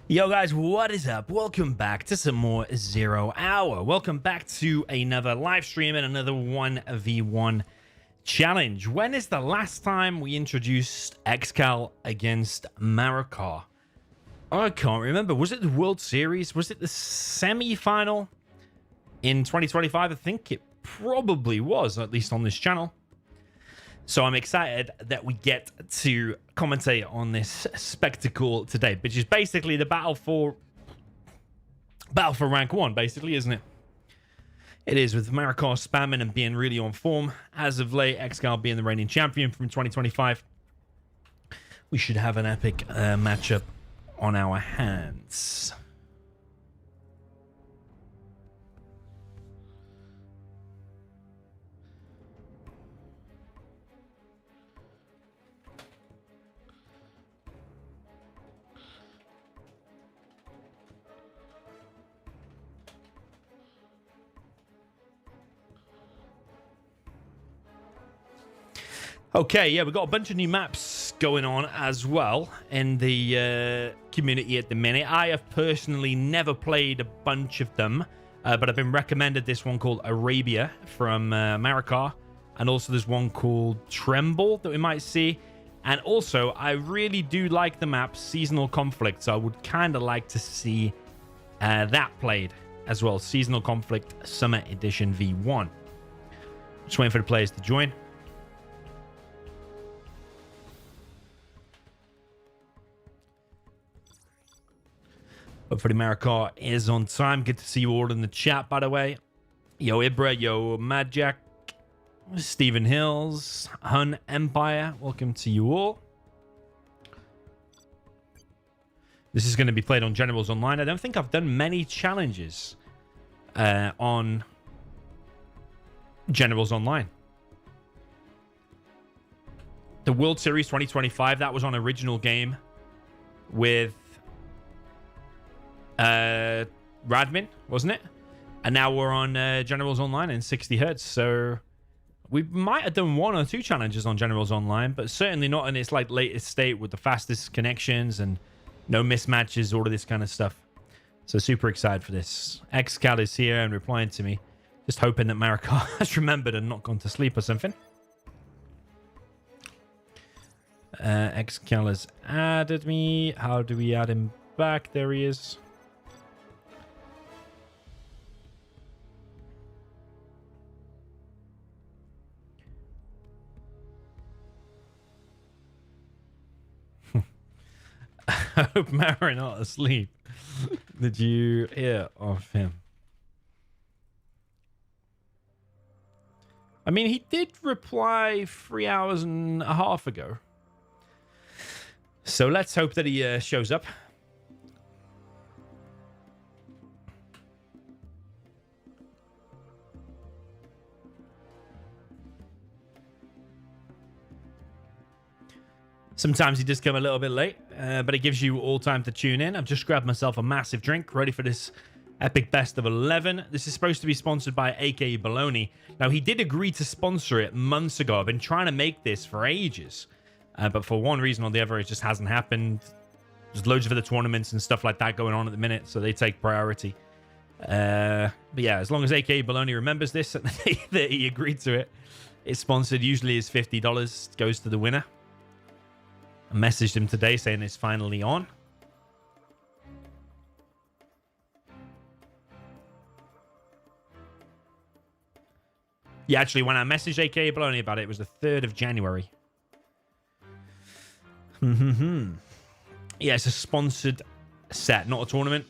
Yo guys, what is up? Welcome back to some more Zero Hour. Welcome back to another live stream and another 1v1 challenge. When is the last time we introduced ExCaL against Marakar? I can't remember. Was it the World Series? Was it the semi-final in 2025? I think it probably was, at least on this channel. So I'm excited that we get to commentate on this spectacle today, which is basically the battle for rank 1, basically, isn't it? It is, with Marakar spamming and being really on form. As of late, ExCaL being the reigning champion from 2025. We should have an epic matchup on our hands. Okay, yeah, we've got a bunch of new maps going on as well in the community at the minute. I have personally never played a bunch of them, but I've been recommended this one called Arabia from Marakar, and also there's one called Tremble that we might see. And also, I really do like the map Seasonal Conflict, so I would kind of like to see that played as well. Seasonal Conflict Summer Edition V1. Just waiting for the players to join. Hopefully Marakar is on time. Good to see you all in the chat, by the way. Yo Ibra, yo Madjack, Stephen Hills, Hun Empire. Welcome to you all. This is going to be played on Generals Online. I don't think I've done many challenges on Generals Online. The World Series 2025, that was on original game with Radmin, wasn't it? And now we're on Generals Online in 60 hertz, so we might have done 1 or 2 challenges on Generals Online, but certainly not in its like latest state with the fastest connections and no mismatches, all of this kind of stuff. So super excited for this. ExCaL is here and replying to me, just hoping that Marakar has remembered and not gone to sleep or something. ExCaL has added me. How do we add him back? There he is. I hope Marra not asleep. Did you hear of him? I mean, he did reply 3 hours and a half ago. So let's hope that he shows up. Sometimes he does come a little bit late, but it gives you all time to tune in. I've just grabbed myself a massive drink, ready for this epic best of 11. This is supposed to be sponsored by AK Baloney. Now, he did agree to sponsor it months ago. I've been trying to make this for ages, but for one reason or the other, it just hasn't happened. There's loads of other tournaments and stuff like that going on at the minute, so they take priority. But yeah, as long as AK Baloney remembers this and that he agreed to it, it's sponsored. Usually is $50, goes to the winner. I messaged him today saying it's finally on. Yeah, actually, when I messaged AK Baloney about it, it was the 3rd of January. Yeah, it's a sponsored set, not a tournament.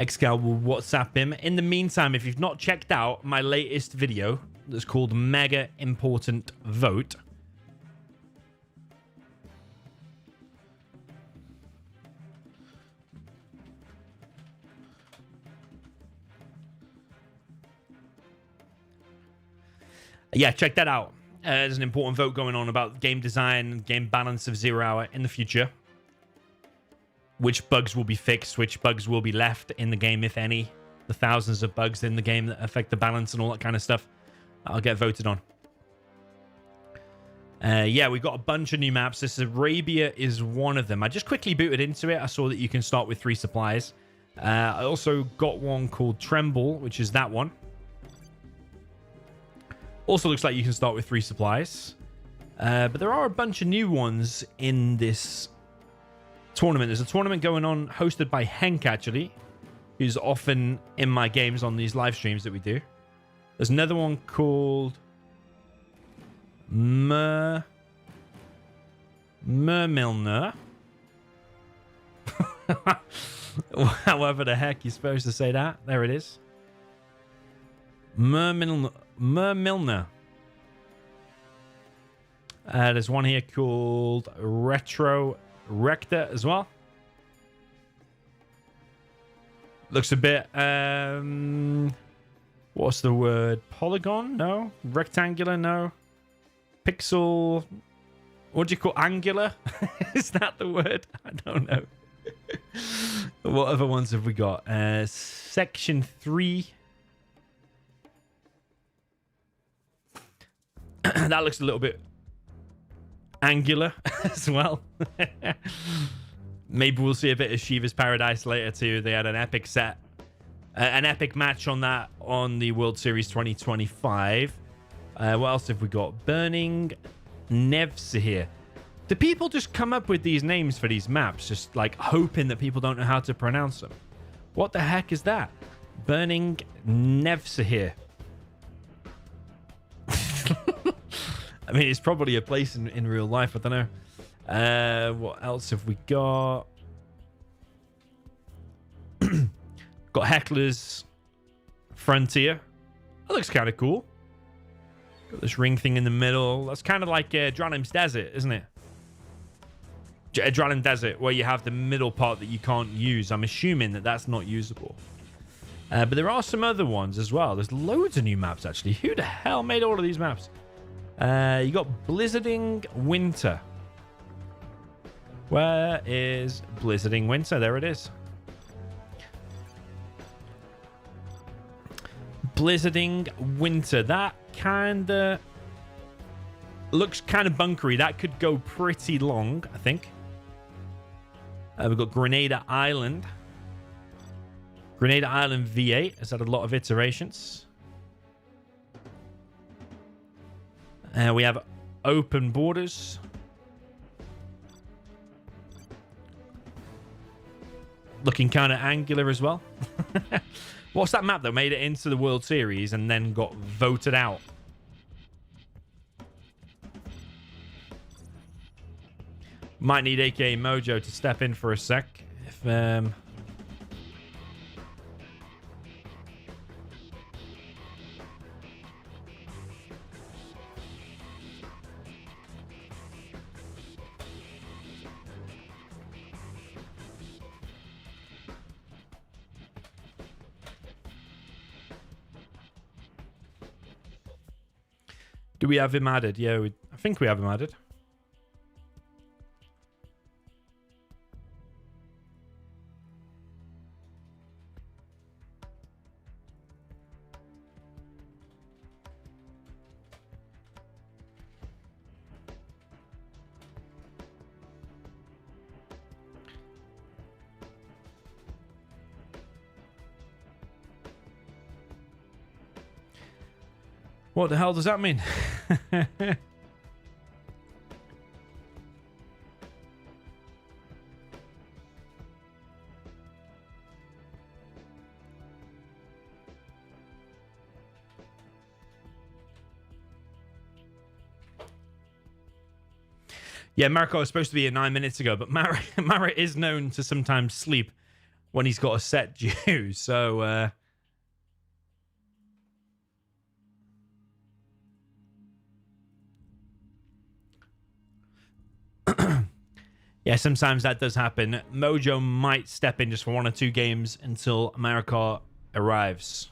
ExCaL will WhatsApp him. In the meantime, if you've not checked out my latest video that's called Mega Important Vote, yeah, check that out. There's an important vote going on about game design, game balance of Zero Hour in the future. Which bugs will be fixed, which bugs will be left in the game, if any. The thousands of bugs in the game that affect the balance and all that kind of stuff. That'll get voted on. Yeah, we got a bunch of new maps. This Arabia is one of them. I just quickly booted into it. I saw that you can start with 3 supplies. I also got one called Tremble, which is that one. Also looks like you can start with 3 supplies. But there are a bunch of new ones in this tournament. There's a tournament going on hosted by Henk, actually, who's often in my games on these live streams that we do. There's another one called Mermilner. However the heck you're supposed to say that. There it is. Mermilner. There's one here called Retro Rector as well. Looks a bit, what's the word? Polygon? No. Rectangular? No. Pixel? What do you call angular? Is that the word? I don't know. What other ones have we got? Section 3. That looks a little bit angular as well. Maybe we'll see a bit of Shiva's Paradise later too. They had an epic set, an epic match on that on the World Series 2025. What else have we got? Burning Nevs here. Do people just come up with these names for these maps, just like hoping that people don't know how to pronounce them? What the heck is that? Burning Nevs here. I mean, it's probably a place in real life. I don't know. What else have we got? Got Heckler's Frontier. That looks kind of cool. Got this ring thing in the middle. That's kind of like Dralim's Desert, isn't it? Dralim Desert, where you have the middle part that you can't use. I'm assuming that that's not usable. But there are some other ones as well. There's loads of new maps, actually. Who the hell made all of these maps? You got Blizzarding Winter. Where is Blizzarding Winter? There it is. Blizzarding Winter. That kind of looks kind of bunkery. That could go pretty long, I think. We've got Grenada Island. Grenada Island V8 has had a lot of iterations. We have Open Borders. Looking kind of angular as well. What's that map that made it into the World Series and then got voted out? Might need aka Mojo to step in for a sec. If do we have him added? Yeah, I think we have him added. What the hell does that mean? Yeah, Marakar was supposed to be here 9 minutes ago, but Marra is known to sometimes sleep when he's got a set due, so yeah, sometimes that does happen. Mojo might step in just for 1 or 2 games until Marakar arrives.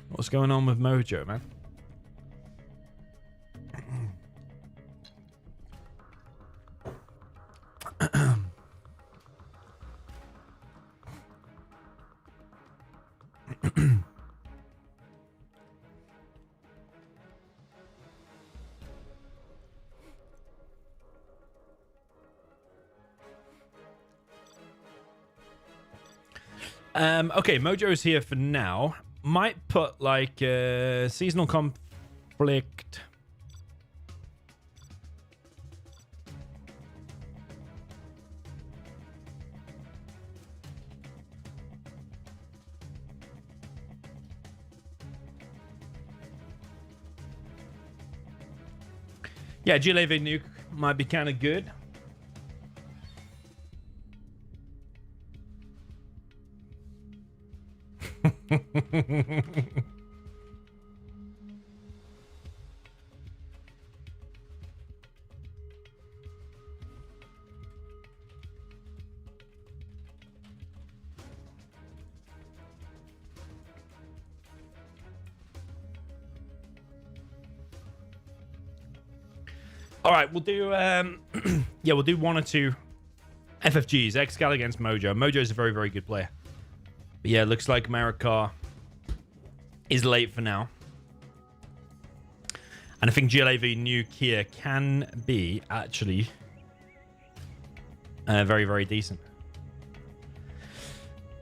What's going on with Mojo, man? Okay, Mojo's here for now. Might put like seasonal conflict. Yeah, GLAV nuke might be kind of good. All right, we'll do yeah, we'll do 1 or 2 FFGs. ExCaL against Mojo. Mojo is a very, very good player. But yeah, looks like Marakar is late for now. And I think GLAV nuke here can be actually very, very decent.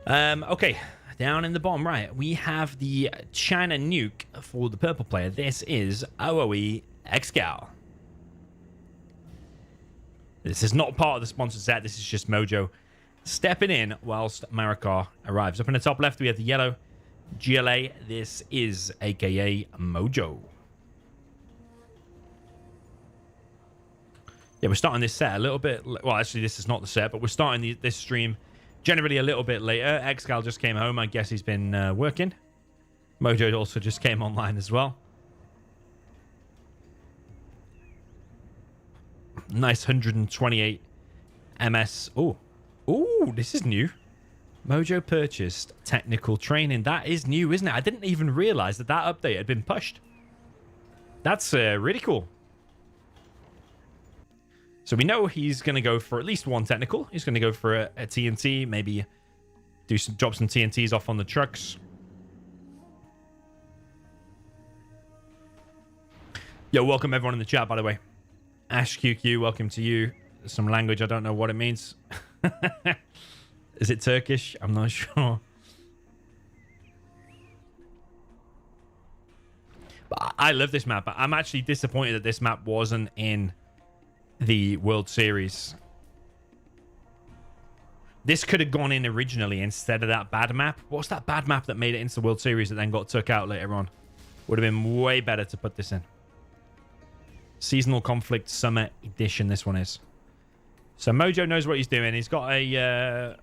Okay, down in the bottom right, we have the China nuke for the purple player. This is OOE ExCaL. This is not part of the sponsored set. This is just Mojo stepping in whilst Marakar arrives. Up in the top left, we have the yellow GLA. This is AKA Mojo. Yeah, we're starting this set a little bit... Well, actually, this is not the set, but we're starting this stream generally a little bit later. ExCaL just came home. I guess he's been working. Mojo also just came online as well. Nice 128 MS. Oh, this is new. Mojo purchased technical training. That is new, isn't it? I didn't even realize that update had been pushed. That's really cool. So we know he's going to go for at least 1 technical. He's going to go for a TNT, maybe drop some TNTs off on the trucks. Yo, welcome everyone in the chat, by the way. Ash QQ, welcome to you. Some language, I don't know what it means. Is it Turkish? I'm not sure. But I love this map. I'm actually disappointed that this map wasn't in the World Series. This could have gone in originally instead of that bad map. What's that bad map that made it into the World Series that then got took out later on? Would have been way better to put this in. Seasonal Conflict Summer Edition, this one is. So Mojo knows what he's doing. He's got a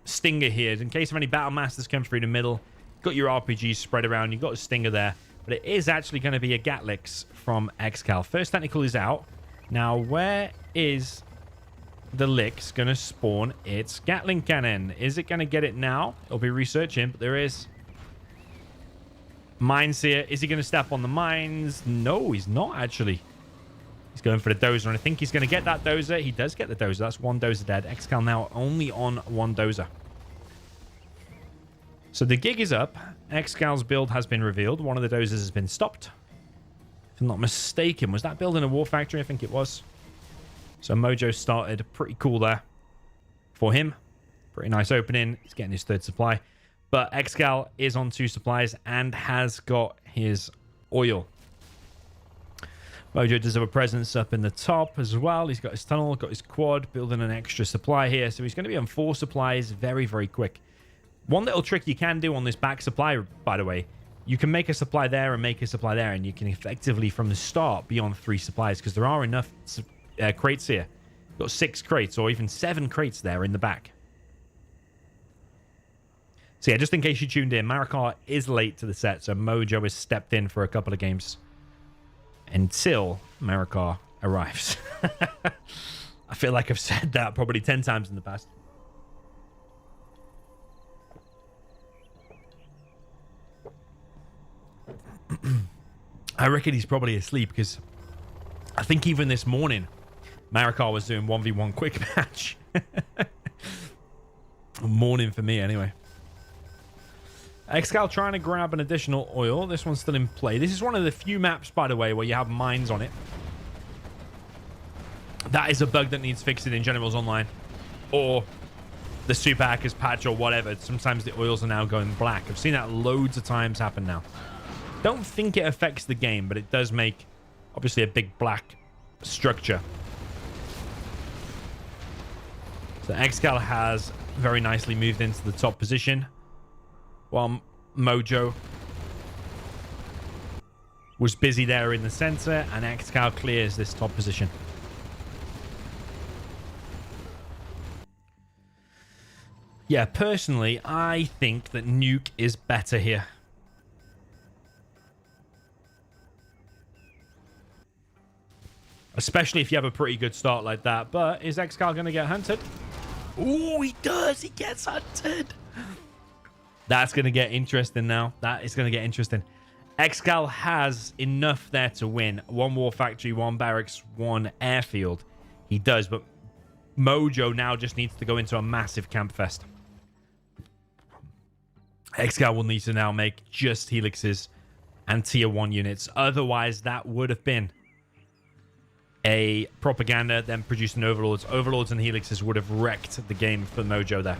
stinger here. In case of any Battle Masters come through the middle, got your RPGs spread around. You've got a stinger there. But it is actually going to be a Gatlix from ExCaL. First technical is out. Now, where is the Lix going to spawn its Gatling cannon? Is it going to get it now? It'll be researching, but there is mines here. Is he going to step on the mines? No, he's not, actually. He's going for the dozer, and I think he's going to get that dozer. He does get the dozer. That's 1 dozer dead. ExCaL now only on 1 dozer. So the gig is up. ExCaL's build has been revealed. One of the dozers has been stopped. If I'm not mistaken, was that build in a war factory? I think it was. So Mojo started pretty cool there for him. Pretty nice opening. He's getting his 3rd supply. But ExCaL is on 2 supplies and has got his oil. Mojo does have a presence up in the top as well. He's got his tunnel, got his quad, building an extra supply here. So he's going to be on 4 supplies very, very quick. One little trick you can do on this back supply, by the way, you can make a supply there and make a supply there, and you can effectively, from the start, be on 3 supplies because there are enough crates here. You've got 6 crates or even 7 crates there in the back. So yeah, just in case you tuned in, Marakar is late to the set, so Mojo has stepped in for a couple of games until Marakar arrives. I feel like I've said that probably 10 times in the past. I reckon he's probably asleep because I think even this morning Marakar was doing 1v1 quick match. Morning for me anyway. ExCaL trying to grab an additional oil. This one's still in play. This is one of the few maps, by the way, where you have mines on it. That is a bug that needs fixing in Generals Online. Or the super hackers patch or whatever, sometimes the oils are now going black. I've seen that loads of times happen now. Don't think it affects the game, but it does make, obviously, a big black structure. So ExCaL has very nicely moved into the top position, while Mojo was busy there in the center, and ExCaL clears this top position. Yeah, personally, I think that Nuke is better here. Especially if you have a pretty good start like that. But is ExCaL going to get hunted? Oh, he does. He gets hunted. That's going to get interesting now. That is going to get interesting. ExCaL has enough there to win. One war factory, one barracks, one airfield. He does, but Mojo now just needs to go into a massive camp fest. ExCaL will need to now make just helixes and tier 1 units. Otherwise, that would have been a propaganda, then producing overlords. Overlords and helixes would have wrecked the game for Mojo there.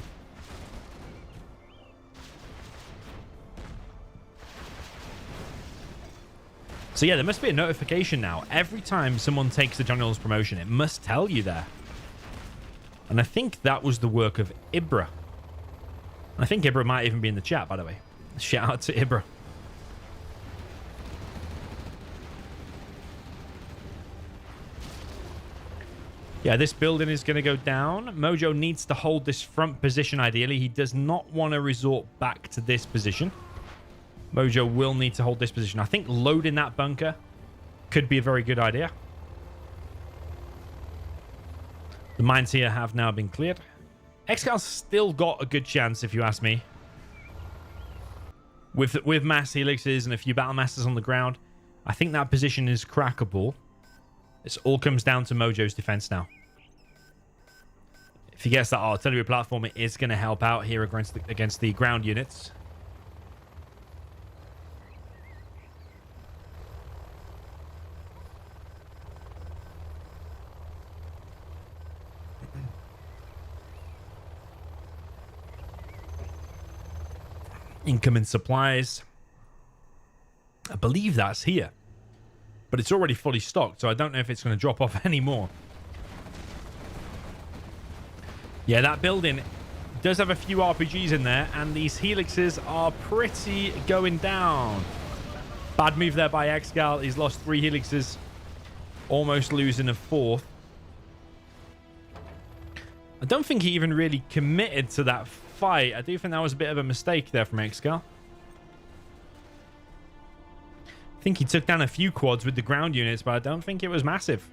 So yeah, there must be a notification now. Every time someone takes the general's promotion, it must tell you there. And I think that was the work of Ibra. I think Ibra might even be in the chat, by the way. Shout out to Ibra. Yeah, this building is going to go down. Mojo needs to hold this front position, ideally. He does not want to resort back to this position. Mojo will need to hold this position. I think loading that bunker could be a very good idea. The mines here have now been cleared. ExCal's still got a good chance, if you ask me. With mass helixes and a few battle masters on the ground, I think that position is crackable. This all comes down to Mojo's defense now. If he gets that artillery platform, it is going to help out here against the ground units. Incoming supplies. I believe that's here. But it's already fully stocked, so I don't know if it's going to drop off anymore. Yeah, that building does have a few RPGs in there, and these helixes are pretty going down. Bad move there by ExCaL. He's lost 3 helixes, almost losing a 4th. I don't think he even really committed to that fight. I do think that was a bit of a mistake there from ExCaL. I think he took down a few quads with the ground units, but I don't think it was massive.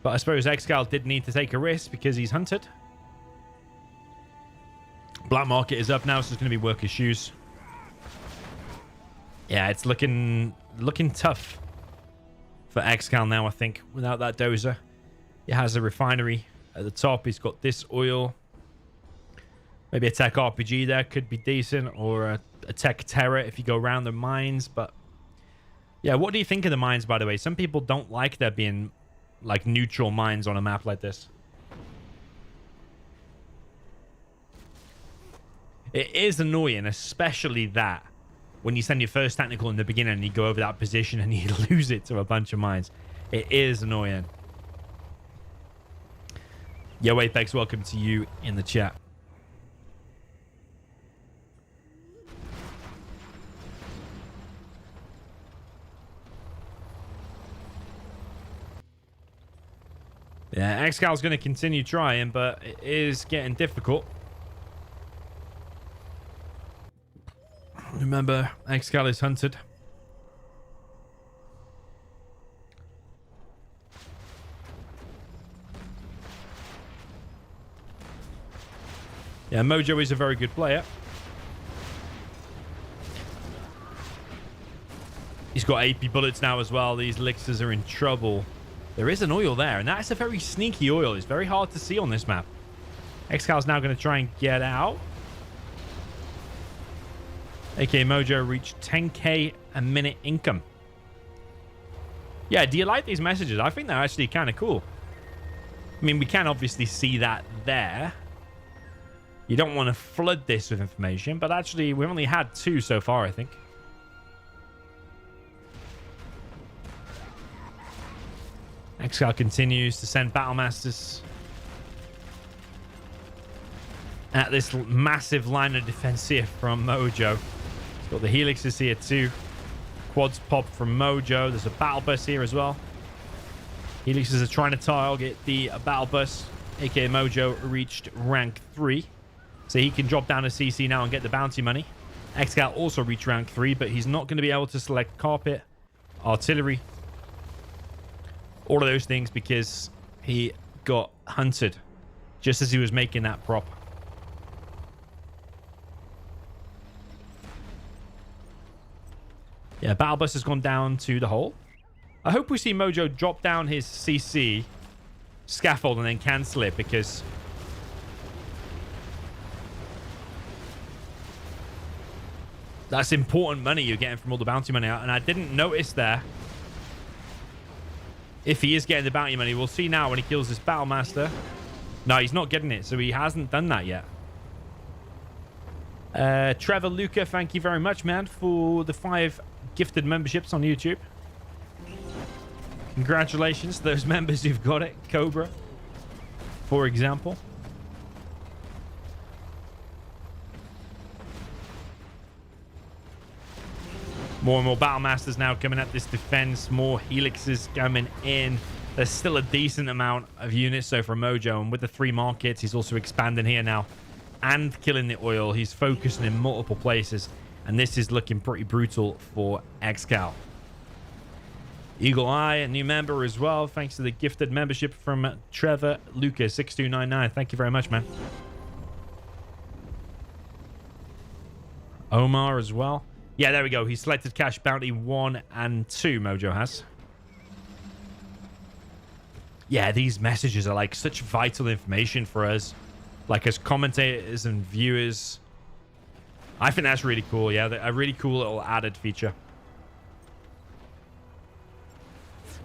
But I suppose ExCaL did need to take a risk because he's hunted. Black market is up now, so it's going to be workers' shoes. Yeah, it's looking tough for ExCaL now, I think, without that dozer. He has a refinery at the top. He's got this oil. Maybe a tech RPG there could be decent, or a tech terror if you go around the mines. But yeah, what do you think of the mines, by the way? Some people don't like there being like neutral mines on a map like this. It is annoying, especially that when you send your first technical in the beginning and you go over that position and you lose it to a bunch of mines. It is annoying. Yo, Apex, welcome to you in the chat. Yeah, ExCal's going to continue trying, but it is getting difficult. Remember, ExCaL is hunted. Yeah, Mojo is a very good player. He's got AP bullets now as well. These elixirs are in trouble. There is an oil there, and that's a very sneaky oil. It's very hard to see on this map. ExCal's now going to try and get out. AK Mojo reached 10k a minute income. Yeah, do you like these messages? I think they're actually kind of cool. I mean, we can obviously see that there. You don't want to flood this with information, but actually, we've only had 2 so far, I think. ExCaL continues to send Battle Masters at this massive line of defense here from Mojo. He's got the Helixes here too. Quads pop from Mojo. There's a Battle Bus here as well. Helixes are trying to target the Battle Bus, aka Mojo, reached rank 3. So he can drop down a CC now and get the bounty money. ExCaL also reached rank 3, but he's not going to be able to select carpet, artillery, all of those things because he got hunted just as he was making that prop. Yeah, Battle Bus has gone down to the hole. I hope we see Mojo drop down his CC scaffold and then cancel it because that's important money you're getting from all the bounty money out. And I didn't notice there if he is getting the bounty money. We'll see now when he kills this Battle Master. No, he's not getting it, so he hasn't done that yet. Trevor Luca, thank you very much, man, for the 5 gifted memberships on YouTube. Congratulations to those members who've got it. Cobra, for example. More and more Battle Masters now coming at this defense. More Helixes coming in. There's still a decent amount of units so for Mojo. And with the 3 markets, he's also expanding here now. And killing the oil. He's focusing in multiple places. And this is looking pretty brutal for ExCaL. Eagle Eye, a new member as well. Thanks to the gifted membership from Trevor Lucas 6299. Thank you very much, man. Omar as well. Yeah, there we go. He selected Cash Bounty 1 and 2, Mojo has. Yeah, these messages are like such vital information for us. Like as commentators and viewers. I think that's really cool. Yeah, a really cool little added feature.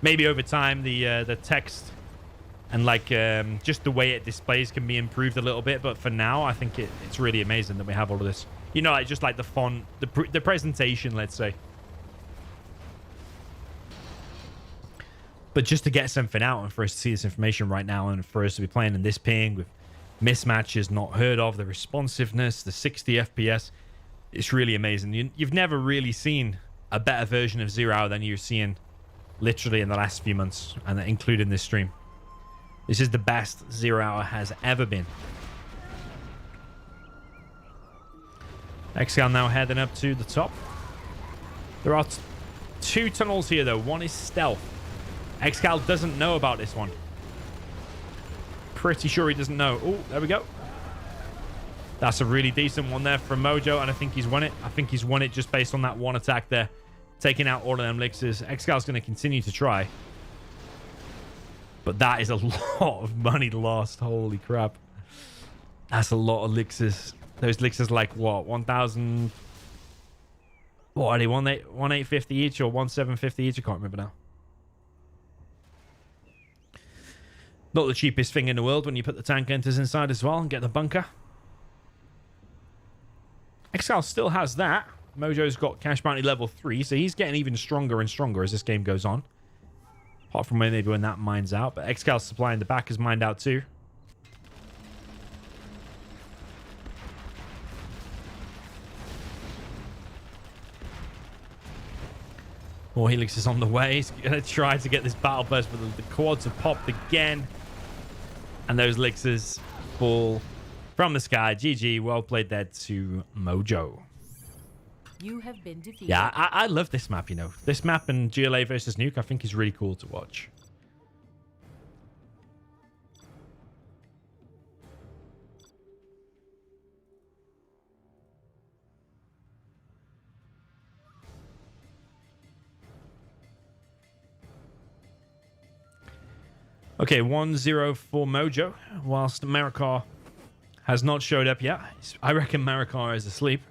Maybe over time, the text and like just the way it displays can be improved a little bit. But for now, I think it's really amazing that we have all of this. You know, like just like the font, the presentation, let's say. But just to get something out and for us to see this information right now and for us to be playing in this ping with mismatches not heard of, the responsiveness, the 60 FPS, it's really amazing. You've never really seen a better version of 0 Hour than you're seeing literally in the last few months, and including this stream. This is the best 0 Hour has ever been. ExCaL now heading up to the top. There are 2 tunnels here, though. One is stealth. ExCaL doesn't know about this one. Pretty sure he doesn't know. Oh, there we go. That's a really decent one there from Mojo, and I think he's won it. I think he's won it just based on that one attack there. Taking out all of them elixirs. ExCal's going to continue to try. But that is a lot of money lost. Holy crap. That's a lot of elixirs. Those elixirs like what? 1,000... What are they? 1,850 each or 1,750 each? I can't remember now. Not the cheapest thing in the world when you put the tank enters inside as well and get the bunker. ExCaL still has that. Mojo's got Cash Bounty level 3, so he's getting even stronger and stronger as this game goes on. Apart from maybe when that mine's out. But ExCal's supplying the back is mined out too. More Helix is on the way. He's going to try to get this battle burst, but the quads have popped again. And those elixirs fall from the sky. GG. Well played there to Mojo. You have been defeated. Yeah, I love this map, you know. This map and GLA versus Nuke, I think is really cool to watch. Okay, 1-0 for Mojo, whilst Marakar has not showed up yet. I reckon Marakar is asleep.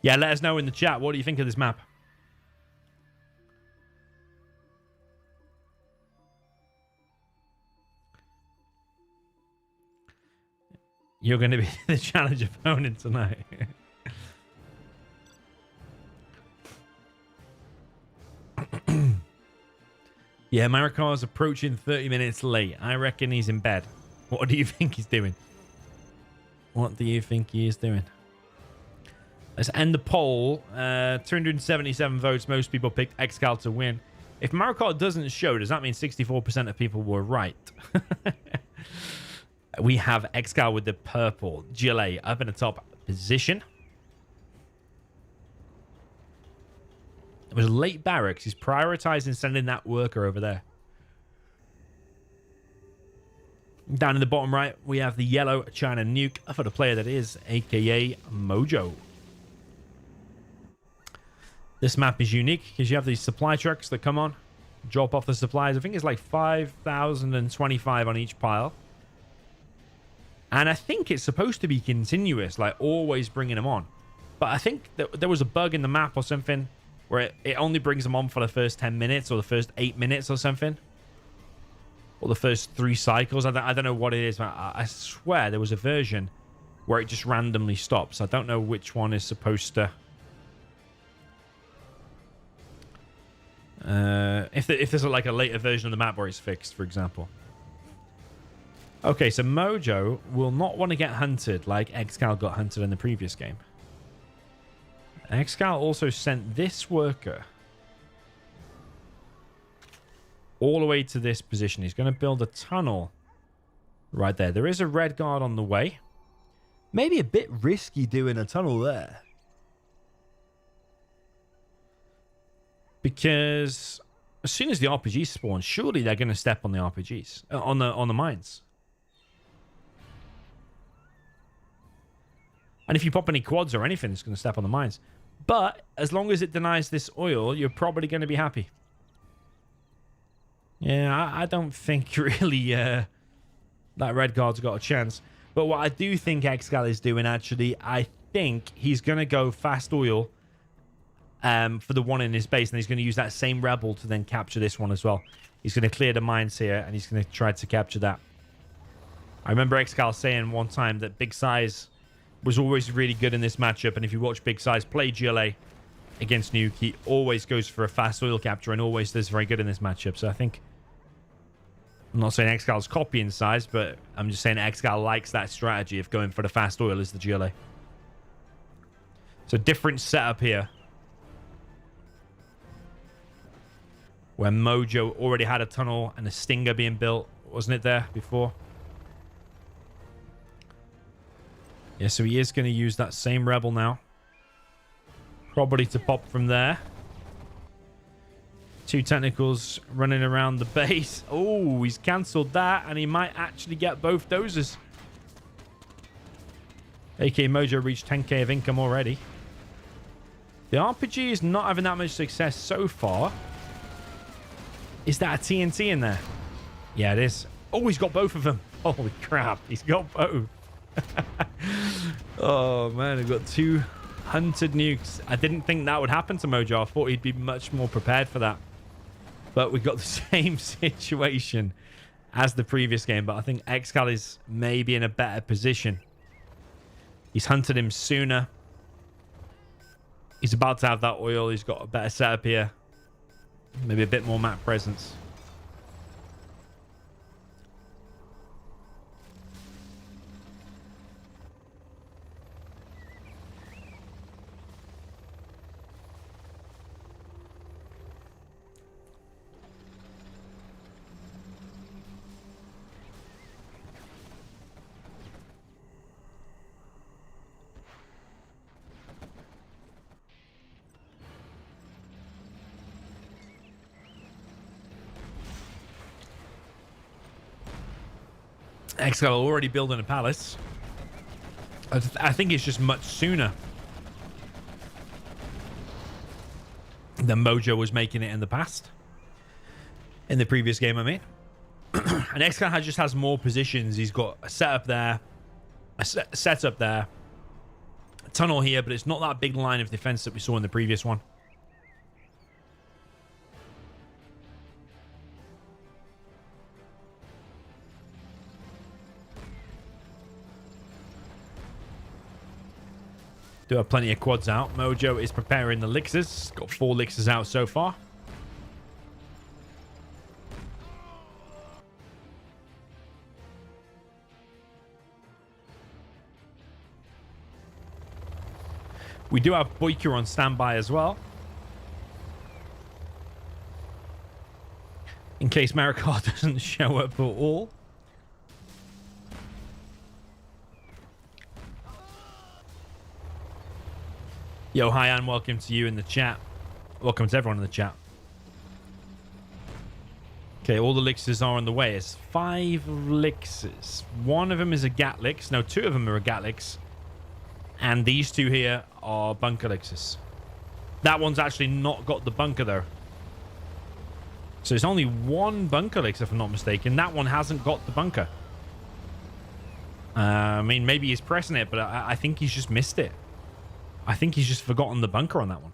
Yeah, let us know in the chat. What do you think of this map? You're going to be the challenge opponent tonight. Yeah, Marakar is approaching 30 minutes late. I reckon he's in bed. What do you think he's doing? What do you think he is doing? Let's end the poll. 277 votes. Most people picked ExCaL to win. If Marakar doesn't show, does that mean 64% of people were right? We have ExCaL with the purple. GLA up in the top position. It was late barracks. He's prioritizing sending that worker over there. Down in the bottom right, we have the yellow China nuke for the player that is, aka Mojo. This map is unique because you have these supply trucks that come on, drop off the supplies. I think it's like 5,025 on each pile. And I think it's supposed to be continuous, like always bringing them on. But I think that there was a bug in the map or something where it only brings them on for the first 10 minutes or the first 8 minutes or something. Or the first 3 cycles. I don't know what it is, but I swear there was a version where it just randomly stops. I don't know which one is supposed to... if there's like a later version of the map where it's fixed, for example. Okay, so Mojo will not want to get hunted like ExCaL got hunted in the previous game. ExCaL also sent this worker all the way to this position. He's going to build a tunnel right there. There is a red guard on the way. Maybe a bit risky doing a tunnel there. Because as soon as the RPGs spawn, surely they're going to step on the RPGs, on the mines. And if you pop any quads or anything, it's going to step on the mines. But as long as it denies this oil, you're probably going to be happy. Yeah, I don't think really that red guard's got a chance. But what I do think ExCaL is doing, actually, I think he's going to go fast oil for the one in his base. And he's going to use that same rebel to then capture this one as well. He's going to clear the mines here, and he's going to try to capture that. I remember ExCaL saying one time that Big Size was always really good in this matchup. And if you watch Big Size play GLA against Nuke, he always goes for a fast oil capture and always does very good in this matchup. So I think... I'm not saying ExCal's copying Size, but I'm just saying ExCaL likes that strategy of going for the fast oil as the GLA. So different setup here. Where Mojo already had a tunnel and a stinger being built. Wasn't it there before? Yeah, so he is going to use that same rebel now. Probably to pop from there. 2 technicals running around the base. Oh, he's cancelled that, and he might actually get both dozers. AK Mojo reached 10k of income already. The RPG is not having that much success so far. Is that a TNT in there? Yeah, it is. Oh, he's got both of them. Holy crap, he's got both. Oh, man, I've got 2 hunted nukes. I didn't think that would happen to Mojo. I thought he'd be much more prepared for that. But we've got the same situation as the previous game. But I think ExCaL is maybe in a better position. He's hunted him sooner. He's about to have that oil. He's got a better setup here. Maybe a bit more map presence. ExCaL already building a palace. I think it's just much sooner than Mojo was making it in the past. In the previous game, I mean. And ExCaL just has more positions. He's got a setup there, a setup there, tunnel here, but it's not that big line of defense that we saw in the previous one. Do have plenty of quads out. Mojo is preparing the elixirs. Got 4 elixirs out so far. We do have Boyka on standby as well, in case Marakar doesn't show up at all. Yo, hi, and welcome to you in the chat. Welcome to everyone in the chat. Okay, all the elixirs are on the way. It's 5 elixirs. One of them is a Gatlix. No, 2 of them are a Gatlix. And these 2 here are bunker elixirs. That one's actually not got the bunker, though. So it's only 1 bunker elixir, if I'm not mistaken. That one hasn't got the bunker. I mean, maybe he's pressing it, but I think he's just missed it. I think he's just forgotten the bunker on that one.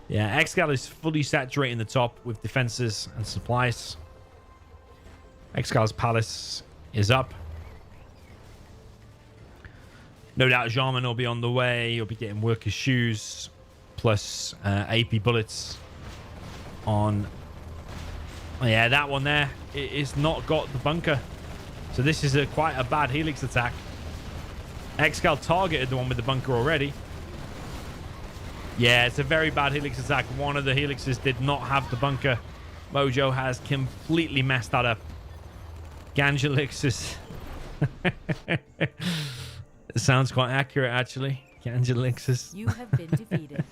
Yeah, ExCaL is fully saturating the top with defenses and supplies. ExCal's palace is up. No doubt Jarman will be on the way. He'll be getting workers' shoes plus AP bullets on. Oh, yeah, that one there. It's not got the bunker. So this is quite a bad helix attack. ExCaL targeted the one with the bunker already. Yeah, it's a very bad helix attack. One of the helixes did not have the bunker. Mojo has completely messed that up. Ganja elixirs. It sounds quite accurate, actually. Ganja elixirs. You have been defeated.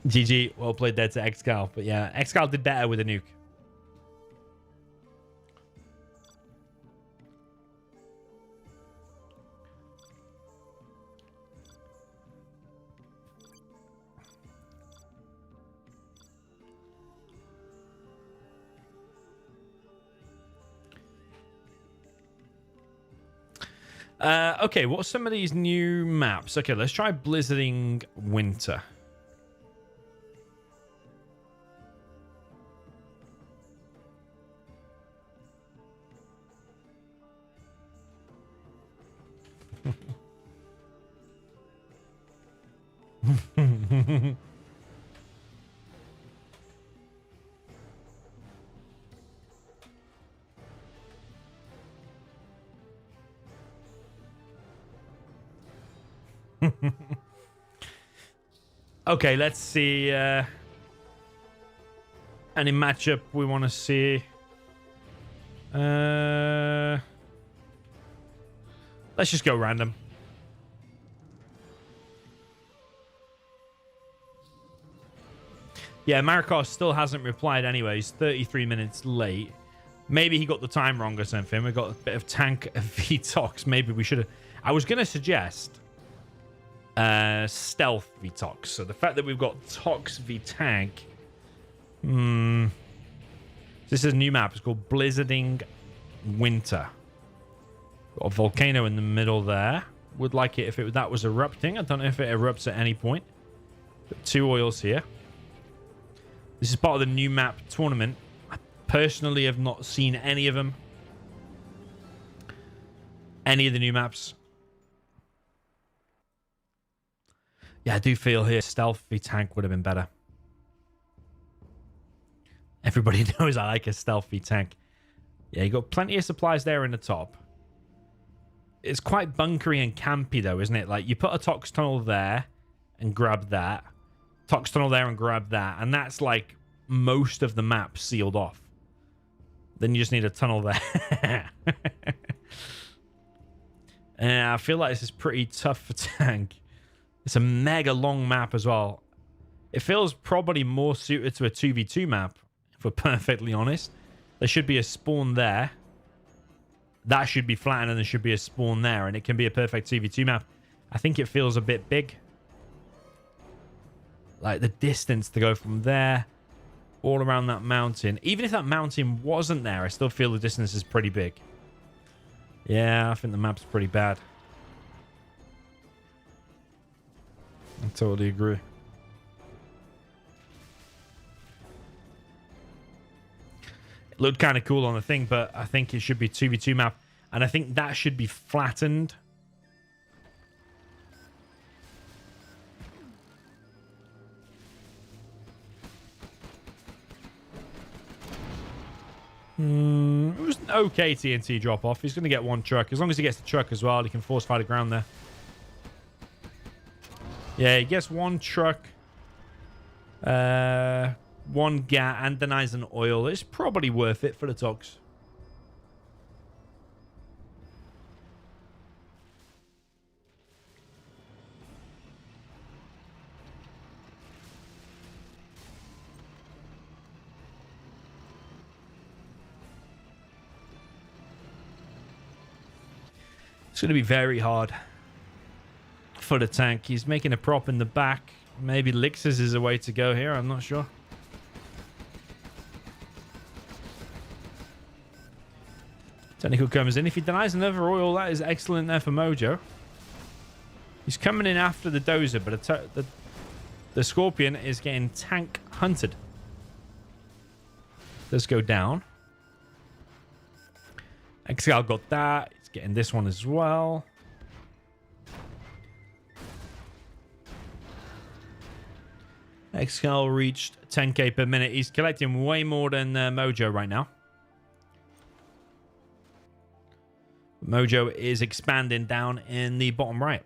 GG. Well played there to ExCaL. But yeah, ExCaL did better with a nuke. Okay, what's some of these new maps? Okay, let's try Blizzarding Winter. Okay, let's see. Any matchup we want to see? Let's just go random. Yeah, Marakar still hasn't replied anyway. He's 33 minutes late. Maybe he got the time wrong or something. We got a bit of tank VTOX. Maybe we should have... I was going to suggest stealth VTOX. So the fact that we've got Tox v tank. This is a new map. It's called Blizzarding Winter. Got a volcano in the middle there. Would like it if that was erupting. I don't know if it erupts at any point. Got 2 oils here. This is part of the new map tournament. I personally have not seen any of them. Any of the new maps. Yeah, I do feel here stealthy tank would have been better. Everybody knows I like a stealthy tank. Yeah, you got plenty of supplies there in the top. It's quite bunkery and campy though, isn't it? Like you put a Tox tunnel there and grab that. Tox tunnel there and grab that. And that's like most of the map sealed off. Then you just need a tunnel there. And I feel like this is pretty tough for tank. It's a mega long map as well. It feels probably more suited to a 2v2 map, if we're perfectly honest. There should be a spawn there. That should be flattened and there should be a spawn there. And it can be a perfect 2v2 map. I think it feels a bit big. Like the distance to go from there all around that mountain. Even if that mountain wasn't there, I still feel the distance is pretty big. Yeah, I think the map's pretty bad. I totally agree. It looked kind of cool on the thing, but I think it should be 2v2 map. And I think that should be flattened. It was an okay TNT drop off. He's going to get one truck. As long as he gets the truck as well, he can force fire the ground there. Yeah, he gets one truck, one gat, and denies an oil. It's probably worth it for the Togs. It's going to be very hard for the tank. He's making a prop in the back. Maybe Lixers is a way to go here. I'm not sure. Technical comes in. If he denies another oil, that is excellent there for Mojo. He's coming in after the dozer, but the Scorpion is getting tank hunted. Let's go down. ExCaL got that. He's getting this one as well. ExCaL reached 10k per minute. He's collecting way more than Mojo right now. Mojo is expanding down in the bottom right.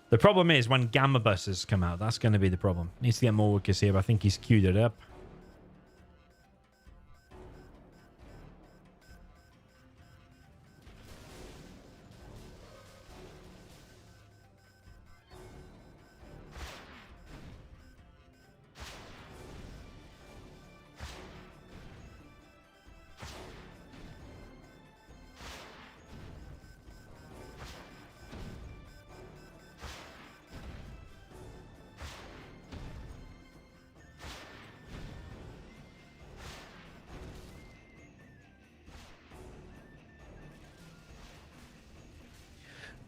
The problem is when Gamma buses come out. That's going to be the problem. Needs to get more workers here, but I think he's queued it up.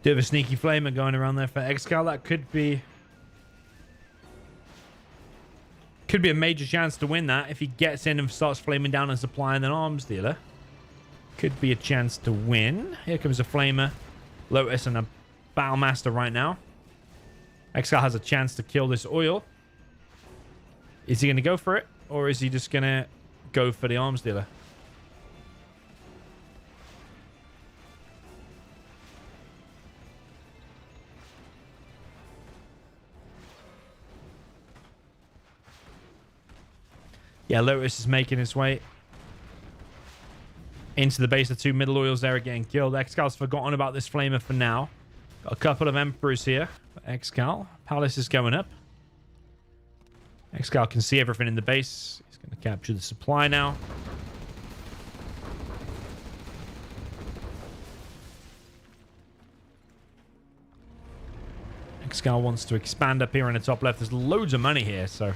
Bit of a sneaky flamer going around there for ExCaL. That could be a major chance to win that if he gets in and starts flaming down and supplying an arms dealer. Could be a chance to win. Here comes a flamer, Lotus, and a Battlemaster right now. ExCaL has a chance to kill this oil. Is he going to go for it, or is he just going to go for the arms dealer? Yeah, Lotus is making his way into the base. The two middle oils there are getting killed. ExCal's forgotten about this flamer for now. Got a couple of Emperors here for ExCaL. Palace is going up. ExCaL can see everything in the base. He's going to capture the supply now. ExCaL wants to expand up here in the top left. There's loads of money here, so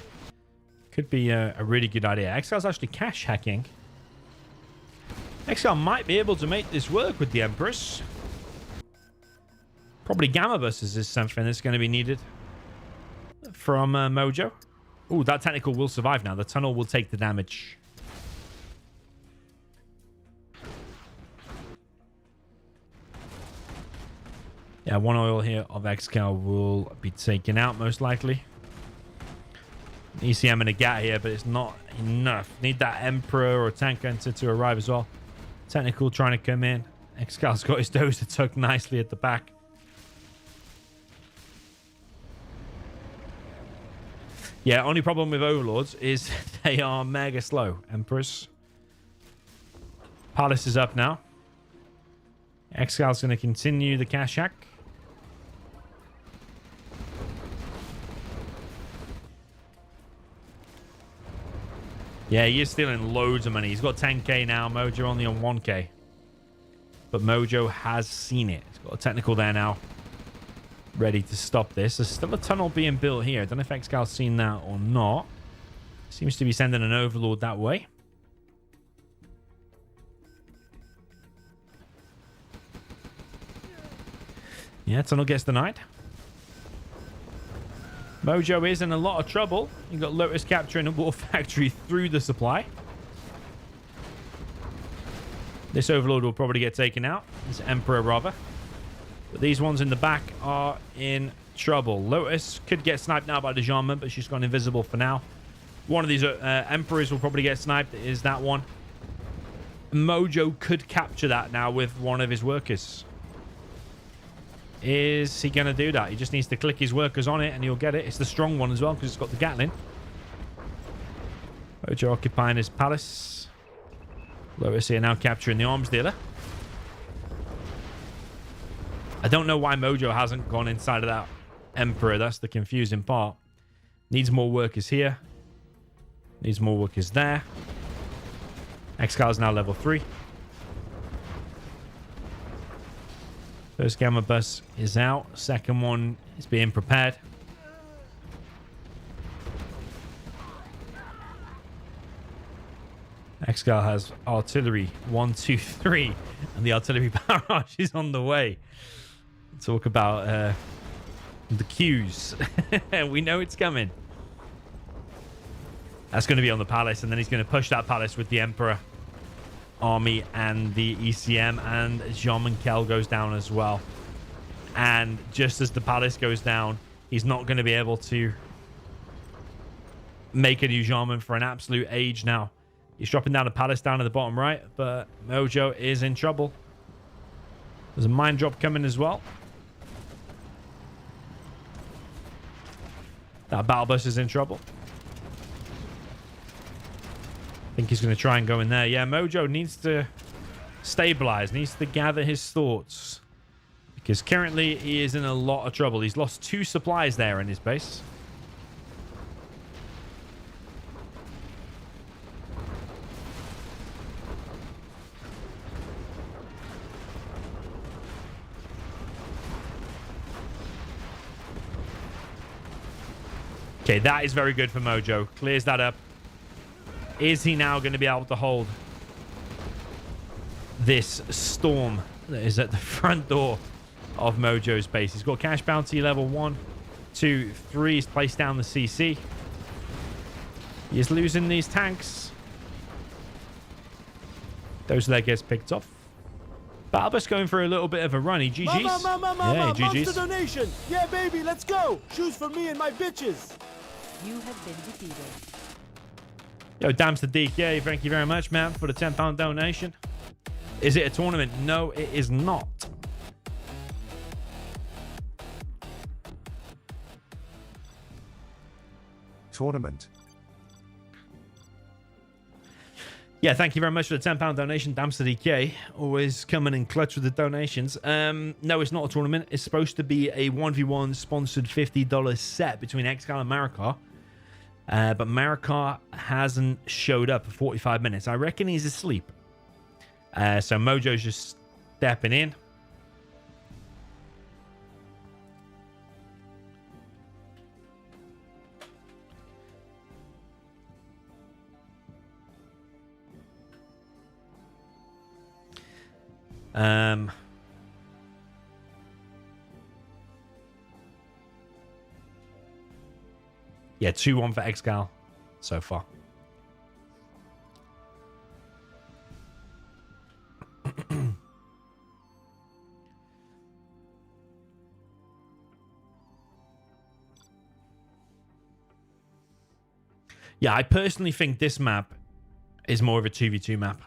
could be a really good idea. ExCal's actually cash hacking. ExCaL might be able to make this work with the Empress. Probably Gamma buses is something that's going to be needed from Mojo. Oh, that technical will survive now. The tunnel will take the damage. Yeah, one oil here of ExCaL will be taken out most likely. ECM and a GAT here, but it's not enough. Need that Emperor or Tank Hunter to arrive as well. Technical trying to come in. ExCal's got his dozer tucked nicely at the back. Yeah, only problem with Overlords is they are mega slow. Empress. Palace is up now. ExCal's going to continue the cash hack. Yeah, he is stealing loads of money. He's got 10k now. Mojo only on 1k. But Mojo has seen it. He's got a technical there now. Ready to stop this. There's still a tunnel being built here. I don't know if ExCal's seen that or not. Seems to be sending an Overlord that way. Yeah, tunnel gets denied. Mojo is in a lot of trouble. You've got Lotus capturing a war factory through the supply. This Overlord will probably get taken out. This Emperor, rather. But these ones in the back are in trouble. Lotus could get sniped now by the Shaman, but she's gone invisible for now. One of these Emperors will probably get sniped. It is that one. Mojo could capture that now with one of his workers. Is he going to do that? He just needs to click his workers on it and he'll get it. It's the strong one as well because it's got the Gatling. Mojo occupying his palace. Lotus here now capturing the arms dealer. I don't know why Mojo hasn't gone inside of that Emperor. That's the confusing part. Needs more workers here. Needs more workers there. ExCaL is now level 3. First gamma bus is out. Second one is being prepared. ExCaL has artillery 1, 2, 3, and the artillery barrage is on the way. Talk about the queues. We know it's coming. That's going to be on the palace, and then he's going to push that palace with the Emperor army and the ECM, and ExCaL goes down as well. And just as the palace goes down, he's not going to be able to make a new Shaman for an absolute age now. He's dropping down a palace down at the bottom right, but Mojo is in trouble. There's a mine drop coming as well. That battle bus is in trouble. I think he's going to try and go in there. Yeah, Mojo needs to stabilize, needs to gather his thoughts. Because currently he is in a lot of trouble. He's lost 2 supplies there in his base. Okay, that is very good for Mojo. Clears that up. Is he now going to be able to hold this storm that is at the front door of Mojo's base? He's got cash bounty level 1, 2, 3. He's placed down the CC. He is losing these tanks. Those leg gets picked off. Balbus going for a little bit of a run. He GG's. Yeah, he GG's. Monster donation. Yeah, baby, let's go. Shoes for me and my bitches. You have been defeated. Yo, Damster DK, thank you very much, man, for the £10 donation. Is it a tournament? No, it is not. Tournament. Yeah, thank you very much for the £10 donation, Damster DK. Always coming in clutch with the donations. No, it's not a tournament. It's supposed to be a 1v1 sponsored $50 set between ExCaL and Marakar. But Marakar hasn't showed up for 45 minutes. I reckon he's asleep. So Mojo's just stepping in. Yeah, 2-1 for ExCaL so far. Yeah, I personally think this map is more of a 2v2 map.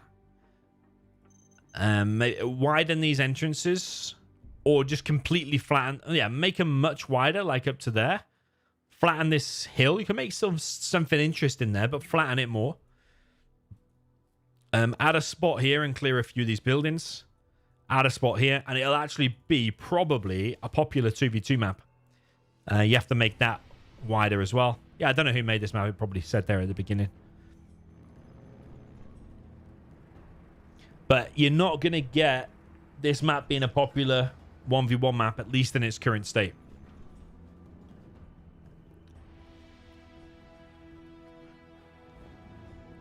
Widen these entrances or just completely flatten. Yeah, make them much wider, like up to there. Flatten this hill. You can make something interesting there, but flatten it more. Add a spot here and clear a few of these buildings. Add a spot here, and it'll actually be probably a popular 2v2 map. You have to make that wider as well. Yeah, I don't know who made this map. It probably said there at the beginning. But you're not going to get this map being a popular 1v1 map, at least in its current state.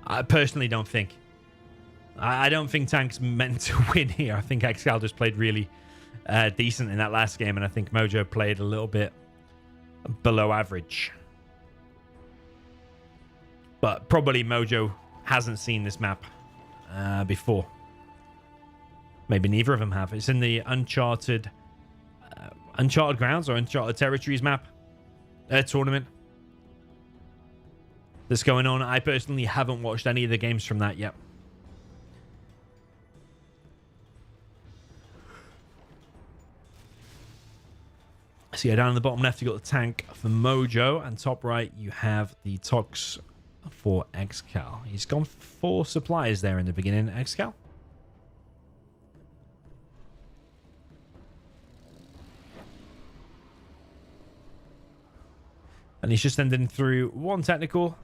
I personally don't think. I don't think Tank's meant to win here. I think ExCaL just played really decent in that last game, and I think Mojo played a little bit below average. But probably Mojo hasn't seen this map before. Maybe neither of them have. It's in the Uncharted Grounds or Uncharted Territories map tournament that's going on. I personally haven't watched any of the games from that yet. So yeah, down in the bottom left, you got the tank for Mojo, and top right, you have the Tox for ExCaL. He's gone 4 supplies there in the beginning, ExCaL. And he's just ending through 1 technical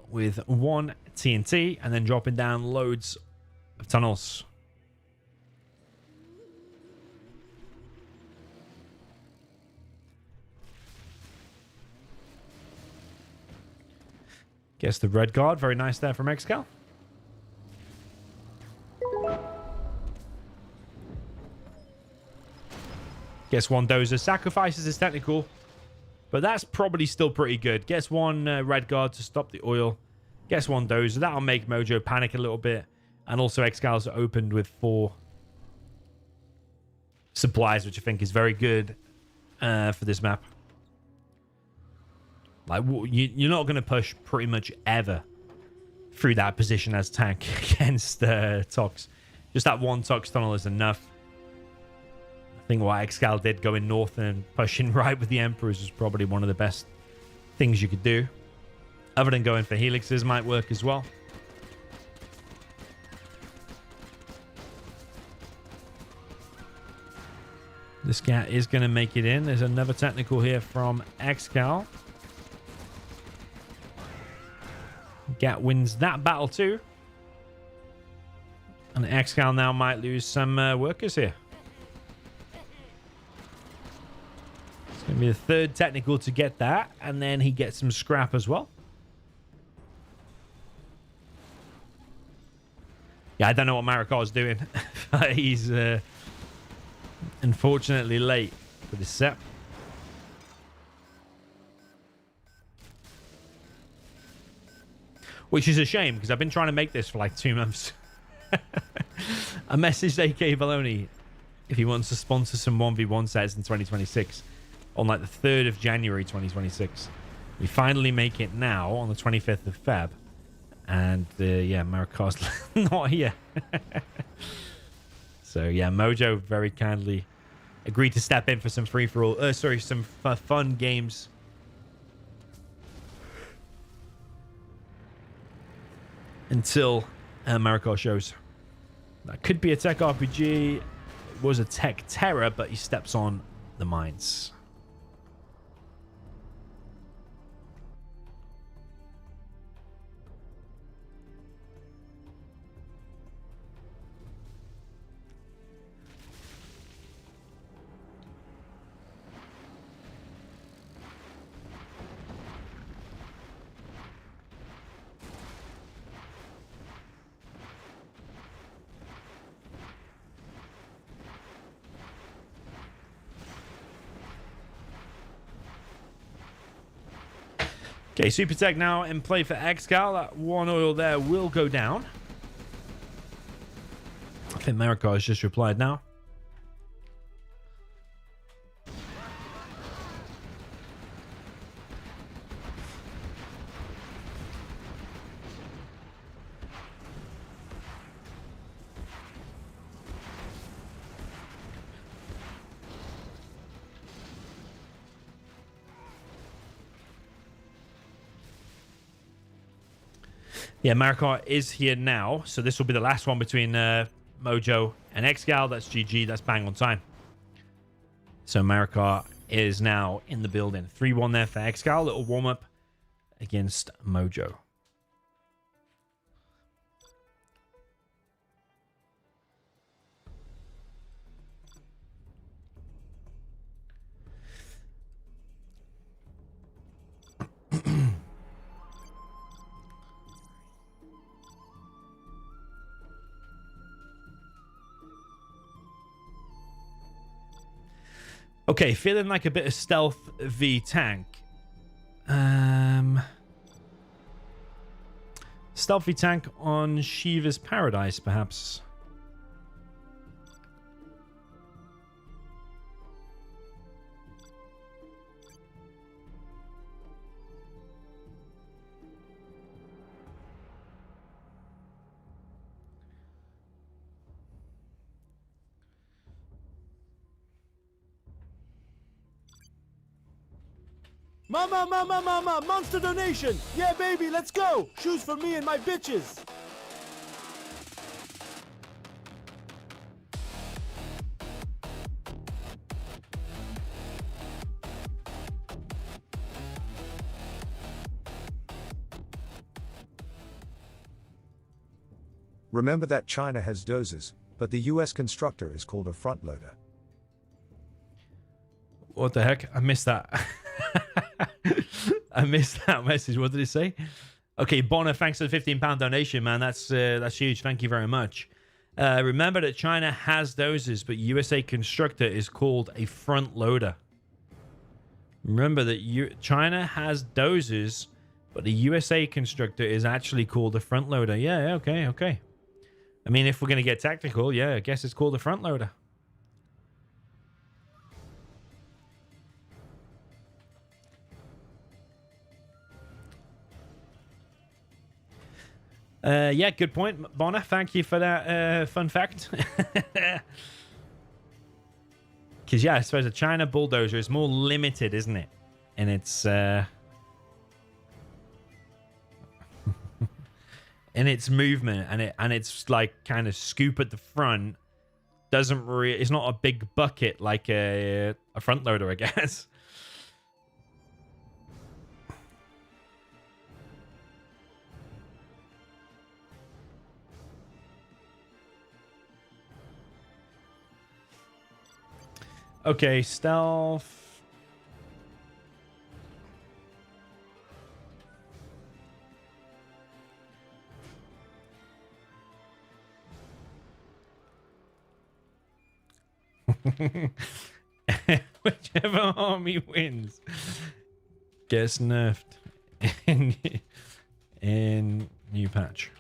with 1 TNT, and then dropping down loads of tunnels. Guess the red guard. Very nice there from ExCaL. Guess 1 dozer. Sacrifices his technical. But that's probably still pretty good. Gets 1 red guard to stop the oil. Gets 1 dozer. That'll make Mojo panic a little bit. And also ExCal's opened with 4 supplies, which I think is very good for this map. Like, you're not going to push pretty much ever through that position as tank against Tox. Just that 1 Tox tunnel is enough. I think what ExCaL did going north and pushing right with the Emperors was probably one of the best things you could do. Other than going for helixes might work as well. This guy is going to make it in. There's another technical here from ExCaL. Gat wins that battle too. And ExCaL now might lose some workers here. It's going to be the 3rd technical to get that. And then he gets some scrap as well. Yeah, I don't know what Marakar is doing. He's unfortunately late for this set. Which is a shame, because I've been trying to make this for like 2 months. I messaged AK Baloney if he wants to sponsor some 1v1 sets in 2026 on like the 3rd of January 2026. We finally make it now on the 25th of Feb. And yeah, Marakar's not here. So yeah, Mojo very kindly agreed to step in for some free-for-all. Some fun games. Until Marakar shows. That could be a tech RPG. It was a tech terror, but he steps on the mines. Okay, Super Tech now in play for ExCaL. That 1 oil there will go down. I think Marakar has just replied now. Yeah, Marakar is here now. So this will be the last one between Mojo and ExCaL. That's GG. That's bang on time. So Marakar is now in the building. 3-1 there for ExCaL. Little warm-up against Mojo. Okay, feeling like a bit of stealth v tank. Stealthy tank on Shiva's Paradise, perhaps. Mama, monster donation! Yeah, baby, let's go! Shoes for me and my bitches! Remember that China has dozers, but the US constructor is called a front loader. What the heck? I missed that. I missed that message. What did it say? Okay, Bonner, thanks for the £15 donation, man. That's huge. Thank you very much. Remember that China has dozers, but USA constructor is called a front loader. Remember that China has dozers, but the USA constructor is actually called a front loader. Yeah, okay. I mean, if we're going to get tactical, yeah, I guess it's called a front loader. Yeah, good point, Bonner. Thank you for that fun fact. Because, yeah, I suppose a China bulldozer is more limited, isn't it? And it's... in its movement, and it's like kind of scoop at the front. Doesn't really... It's not a big bucket like a front loader, I guess. Okay, stealth. Whichever army wins gets nerfed in new patch.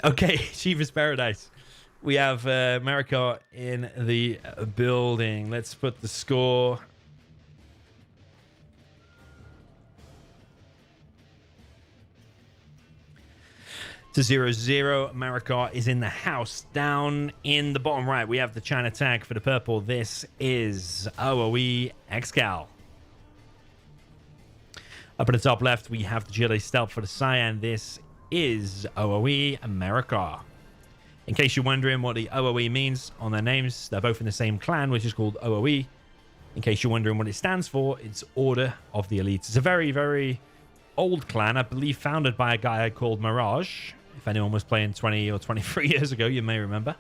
Okay, Shiva's Paradise. We have Marakar in the building. Let's put the score. To 0-0. Marakar is in the house. Down in the bottom right, we have the China tag for the purple. This is OOE ExCaL. Up at the top left, we have the Jedi Stealth for the cyan. This is OOE Marakar. In case you're wondering what the OOE means on their names, they're both in the same clan, which is called OOE. In case you're wondering what it stands for, it's Order of the Elites. It's a very, very old clan, I believe founded by a guy called Mirage. If anyone was playing 20 or 23 years ago, you may remember.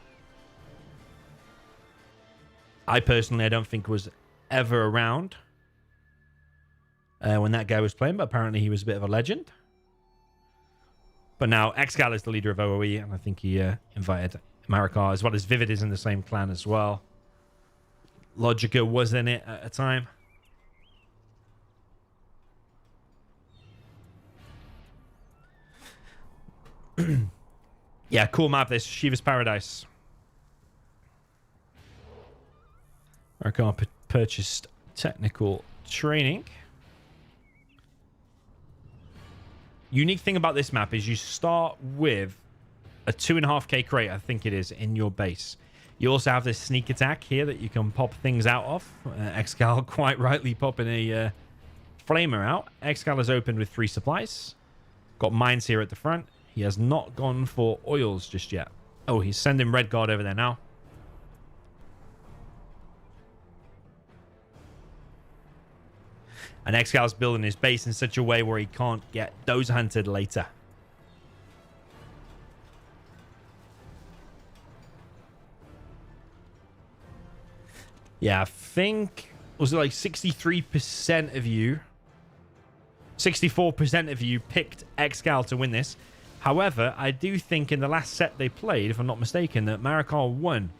I personally, I don't think was ever around when that guy was playing, but apparently he was a bit of a legend. But now ExCaL is the leader of OOE, and I think he invited Marakar, as well as Vivid is in the same clan as well. Logica was in it at a time. Yeah, cool map this. Shiva's Paradise. Marakar purchased technical training. Unique thing about this map is you start with a 2.5k crate, I think it is, in your base. You also have this sneak attack here that you can pop things out of. ExCaL quite rightly popping a flamer out. ExCaL is opened with 3 supplies. Got mines here at the front. He has not gone for oils just yet. Oh, he's sending Red Guard over there now. And ExCal's building his base in such a way where he can't get those hunted later. Yeah, I think... Was it like 63% of you... 64% of you picked ExCaL to win this. However, I do think in the last set they played, if I'm not mistaken, that Marakar won.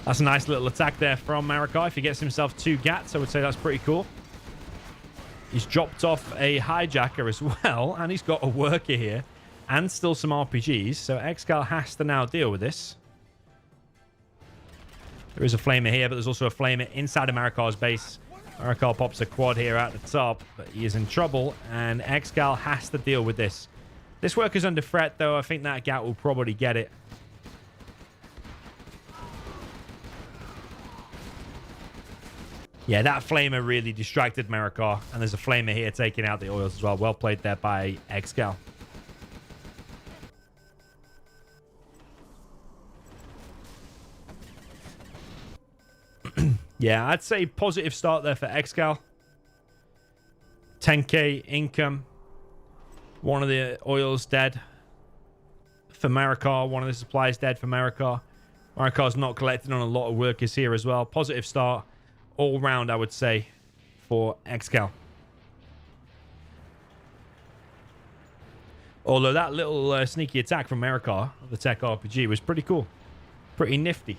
That's a nice little attack there from Marakar. If he gets himself 2 gats, I would say that's pretty cool. He's dropped off a hijacker as well, and he's got a worker here, and still some RPGs, so ExCaL has to now deal with this. There is a flamer here, but there's also a flamer inside of Marakar's base. Marakar pops a quad here at the top, but he is in trouble, and ExCaL has to deal with this. This worker's under threat, though. I think that gat will probably get it. Yeah, that flamer really distracted Marakar, and there's a flamer here taking out the oils as well. Well played there by ExCaL. Yeah, I'd say positive start there for ExCaL. 10k income. One of the oils dead for Marakar. One of the supplies dead for Marakar. Marakar's not collecting on a lot of workers here as well. Positive start all round, I would say, for ExCaL. Although that little sneaky attack from Marakar, the tech RPG, was pretty cool. Pretty nifty.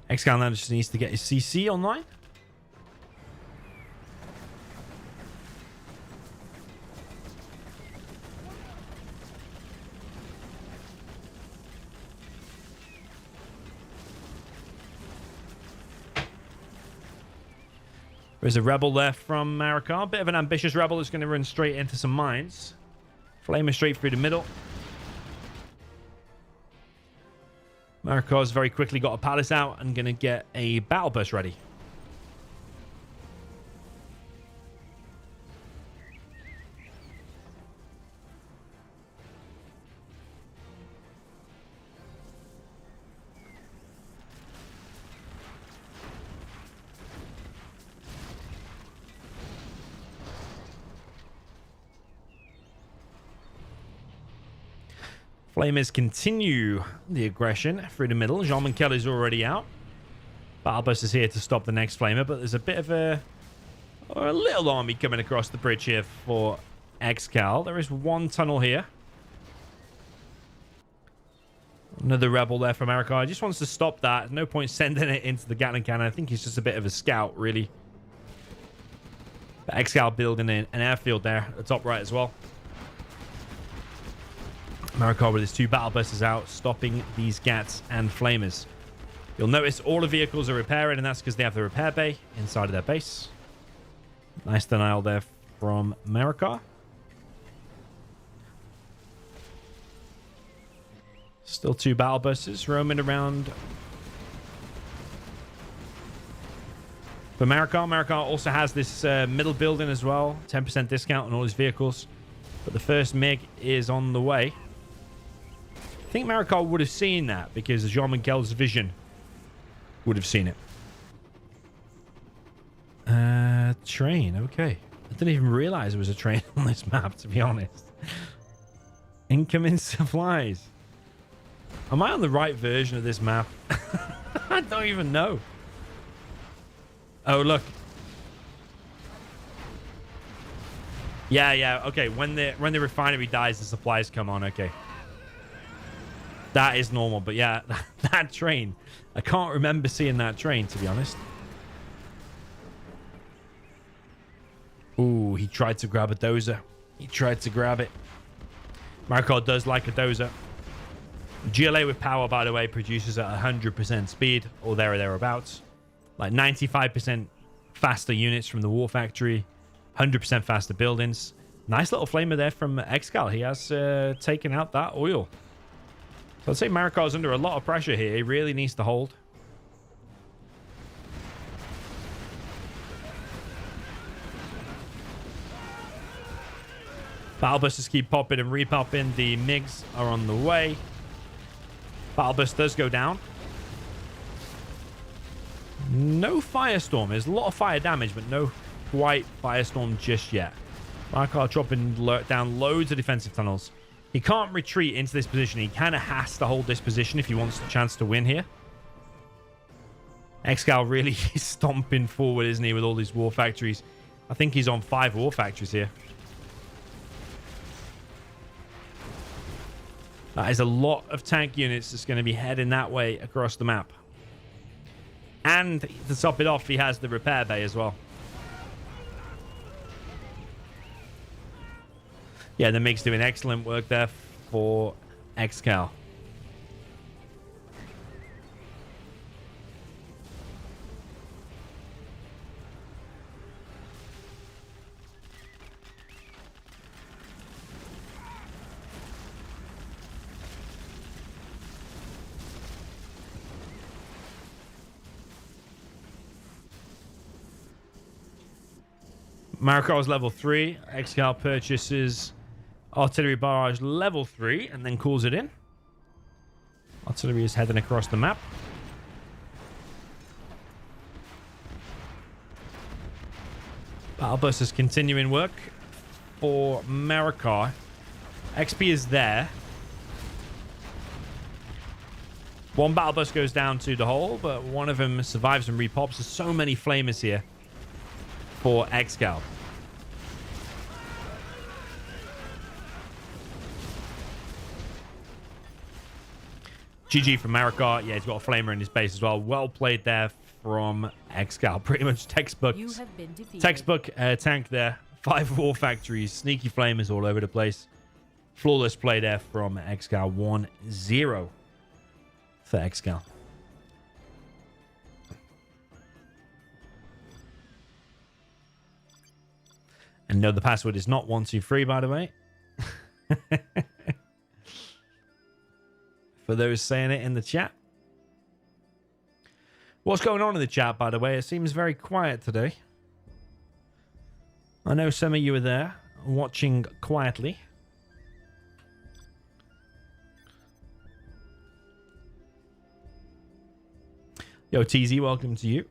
ExCaL now just needs to get his CC online. There's a rebel there from Marakar. Bit of an ambitious rebel that's going to run straight into some mines. Flamer straight through the middle. Marakar's very quickly got a palace out and going to get a battle bus ready. Flamers continue the aggression through the middle. DoMiNaToR is already out. Battle bus is here to stop the next flamer, but there's a bit of a little army coming across the bridge here for ExCaL. There is one tunnel here. Another rebel there from Marakar. He just wants to stop that. No point sending it into the Gatling cannon. I think he's just a bit of a scout, really. But ExCaL building an airfield there at the top right as well. Marakar with his 2 battle buses out, stopping these gats and flamers. You'll notice all the vehicles are repairing, and that's because they have the repair bay inside of their base. Nice denial there from Marakar. Still 2 battle buses roaming around. For Marakar, Marakar also has this middle building as well. 10% discount on all his vehicles. But the first MiG is on the way. I think Marakar would have seen that because DoMiNaToR's vision would have seen it. Train, okay. I didn't even realize there was a train on this map, to be honest. Incoming supplies. Am I on the right version of this map? I don't even know. Oh, look. Yeah, okay. When the refinery dies, the supplies come on. Okay. That is normal, but yeah, that train. I can't remember seeing that train, to be honest. Ooh, he tried to grab a dozer. He tried to grab it. Marakar does like a dozer. GLA with power, by the way, produces at 100% speed, or there or thereabouts. Like 95% faster units from the war factory. 100% faster buildings. Nice little flamer there from ExCaL. He has taken out that oil. So I'd say Marakar's under a lot of pressure here. He really needs to hold. Battle buses keep popping and repopping. The MiGs are on the way. Battle bus does go down. No firestorm. There's a lot of fire damage, but no quite firestorm just yet. Marakar dropping down loads of defensive tunnels. He can't retreat into this position. He kind of has to hold this position if he wants the chance to win here. ExCaL really is stomping forward, isn't he, with all these war factories. I think he's on 5 war factories here. That is a lot of tank units that's going to be heading that way across the map. And to top it off, he has the repair bay as well. Yeah, the MiG's doing excellent work there for ExCaL. Marakar is level 3. ExCaL purchases artillery barrage level 3 and then calls it in. Artillery is heading across the map. Battle bus is continuing work for Marakar. XP is there. One battle bus goes down to the hole, but one of them survives and repops. There's so many flamers here for ExCaL. GG from Marakar. Yeah, he's got a flamer in his base as well. Well played there from ExCaL. Pretty much textbook tank there. 5 war factories, sneaky flamers all over the place. Flawless play there from ExCaL. 1-0 for ExCaL. And no, the password is not 123, by the way. For those saying it in the chat. What's going on in the chat, by the way? It seems very quiet today. I know some of you are there watching quietly. Yo, TZ, welcome to you.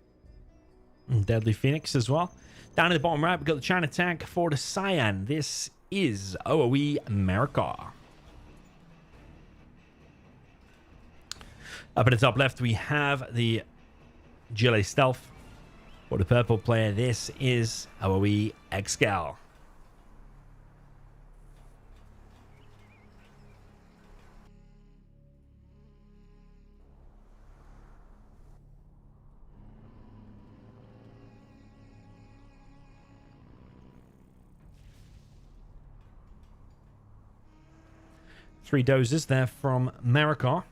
And Deadly Phoenix as well. Down at the bottom right, we've got the China tank for the Cyan. This is OOE Marakar. Up at the top left, we have the GLA Stealth. For the purple player, this is OOE ExCaL. Three dozers there from Marakar.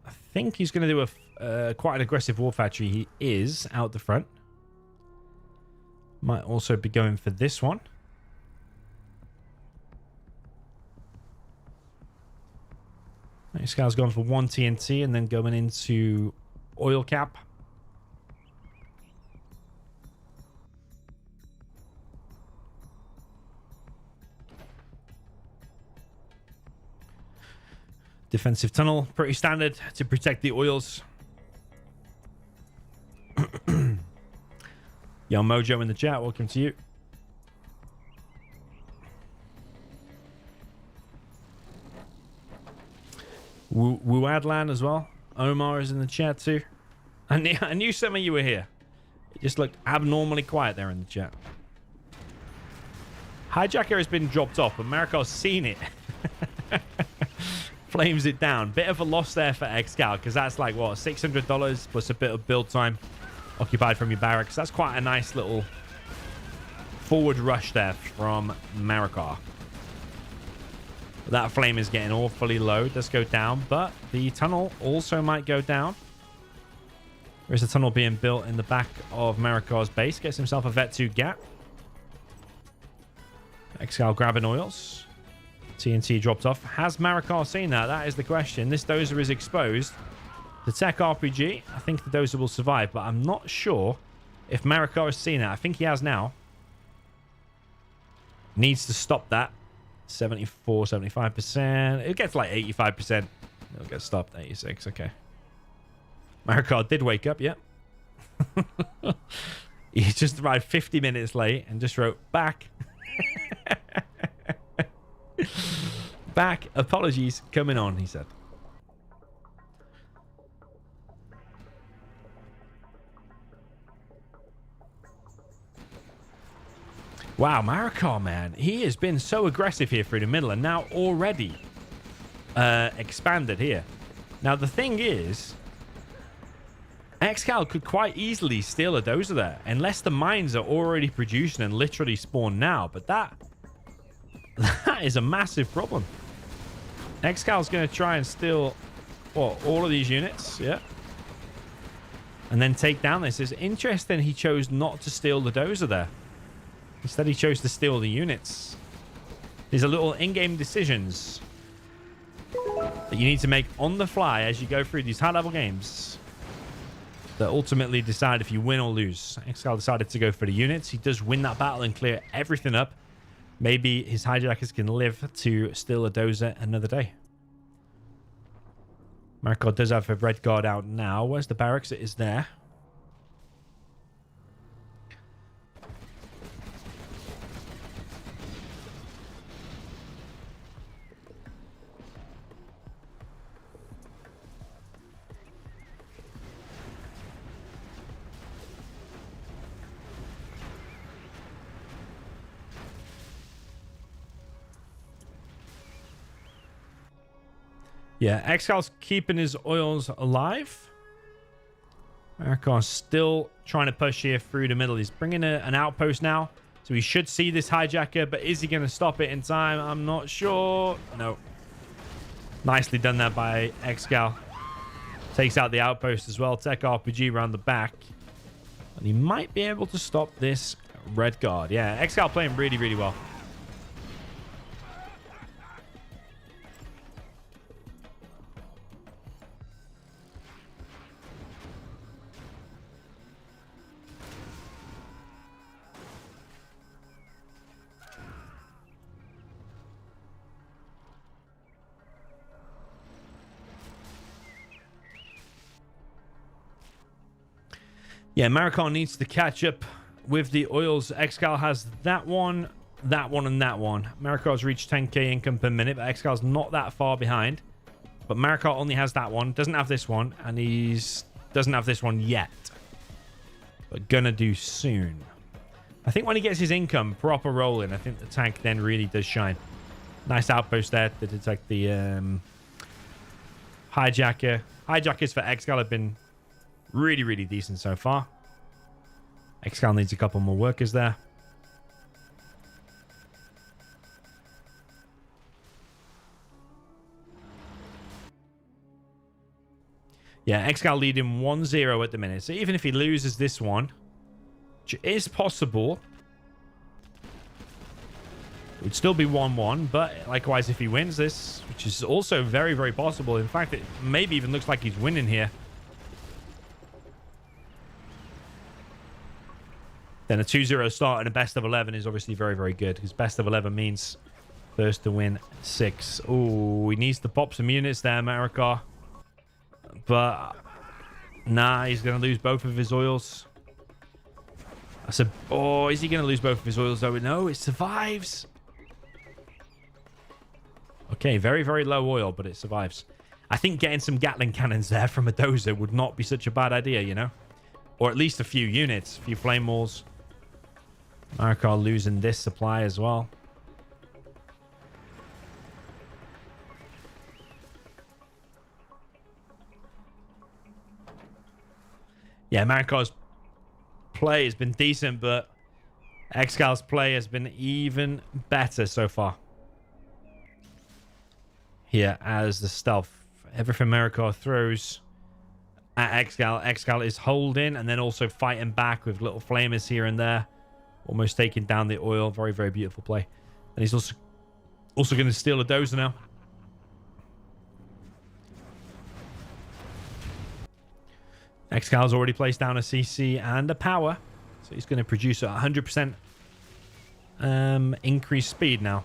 I think he's going to do a quite an aggressive war factory. He is out the front. Might also be going for this one. ExCal's gone for 1 TNT and then going into oil cap. Defensive tunnel, pretty standard to protect the oils. Yo, Mojo in the chat, welcome to you. Wuadlan as well. Omar is in the chat too. I knew some of you were here. It just looked abnormally quiet there in the chat. Hijacker has been dropped off, but Marakar's seen it. Flames it down. Bit of a loss there for ExCaL, because that's like, what, $600 plus a bit of build time occupied from your barracks. That's quite a nice little forward rush there from Marakar. That flame is getting awfully low. Does go down, but the tunnel also might go down. There is a tunnel being built in the back of Marakar's base. Gets himself a Vet 2 gap. ExCaL grabbing oils. TNT dropped off. Has Marakar seen that? That is the question. This dozer is exposed. The tech RPG, I think the dozer will survive, but I'm not sure if Marakar has seen that. I think he has now. Needs to stop that. 74, 75%. It gets like 85%. It'll get stopped. 86, okay. Marakar did wake up, yep. He just arrived 50 minutes late and just wrote back. Back. Apologies. Coming on, he said. Wow, Marakar, man. He has been so aggressive here through the middle and now already expanded here. Now, the thing is, ExCaL could quite easily steal a dozer there, unless the mines are already producing and literally spawn now. But that is a massive problem. ExCal's going to try and steal, what, all of these units? Yeah. And then take down this. It's interesting he chose not to steal the dozer there. Instead, he chose to steal the units. These are little in-game decisions that you need to make on the fly as you go through these high-level games that ultimately decide if you win or lose. ExCaL decided to go for the units. He does win that battle and clear everything up. Maybe his hijackers can live to steal a dozer another day. Marakar does have a red guard out now. Where's the barracks? It is there. Yeah, ExCal's keeping his oils alive. Marakar's still trying to push here through the middle. He's bringing an outpost now. So he should see this hijacker, but is he going to stop it in time? I'm not sure. No. Nicely done there by ExCaL. Takes out the outpost as well. Tech RPG around the back. And he might be able to stop this red guard. Yeah, ExCaL playing really, really well. Yeah, Marakar needs to catch up with the oils. ExCaL has that one, and that one. Marakar's reached 10k income per minute, but ExCal's not that far behind. But Marakar only has that one, doesn't have this one, and he's doesn't have this one yet. But gonna do soon. I think when he gets his income proper rolling, I think the tank then really does shine. Nice outpost there to detect the hijacker. Hijackers for ExCaL have been really, really decent so far. ExCaL needs a couple more workers there. Yeah, ExCaL leading 1-0 at the minute. So even if he loses this one, which is possible, it would still be 1-1. But likewise, if he wins this, which is also very, very possible. In fact, it maybe even looks like he's winning here. Then a 2-0 start and a best of 11 is obviously very, very good. Because best of 11 means first to win 6. Oh, he needs to pop some units there, Marakar. But nah, he's going to lose both of his oils. I said, oh, is he going to lose both of his oils though? No, it survives. Okay, very, very low oil, but it survives. I think getting some Gatling cannons there from a dozer would not be such a bad idea, you know? Or at least a few units, a few flame walls. Marakar losing this supply as well. Yeah, Marakar's play has been decent, but ExCal's play has been even better so far. Here as the stealth. Everything Marakar throws at ExCaL. ExCaL is holding and then also fighting back with little flamers here and there. Almost taking down the oil. Very, very beautiful play. And he's also going to steal a dozer now. ExCal's already placed down a CC and a power. So he's going to produce a 100% increased speed now.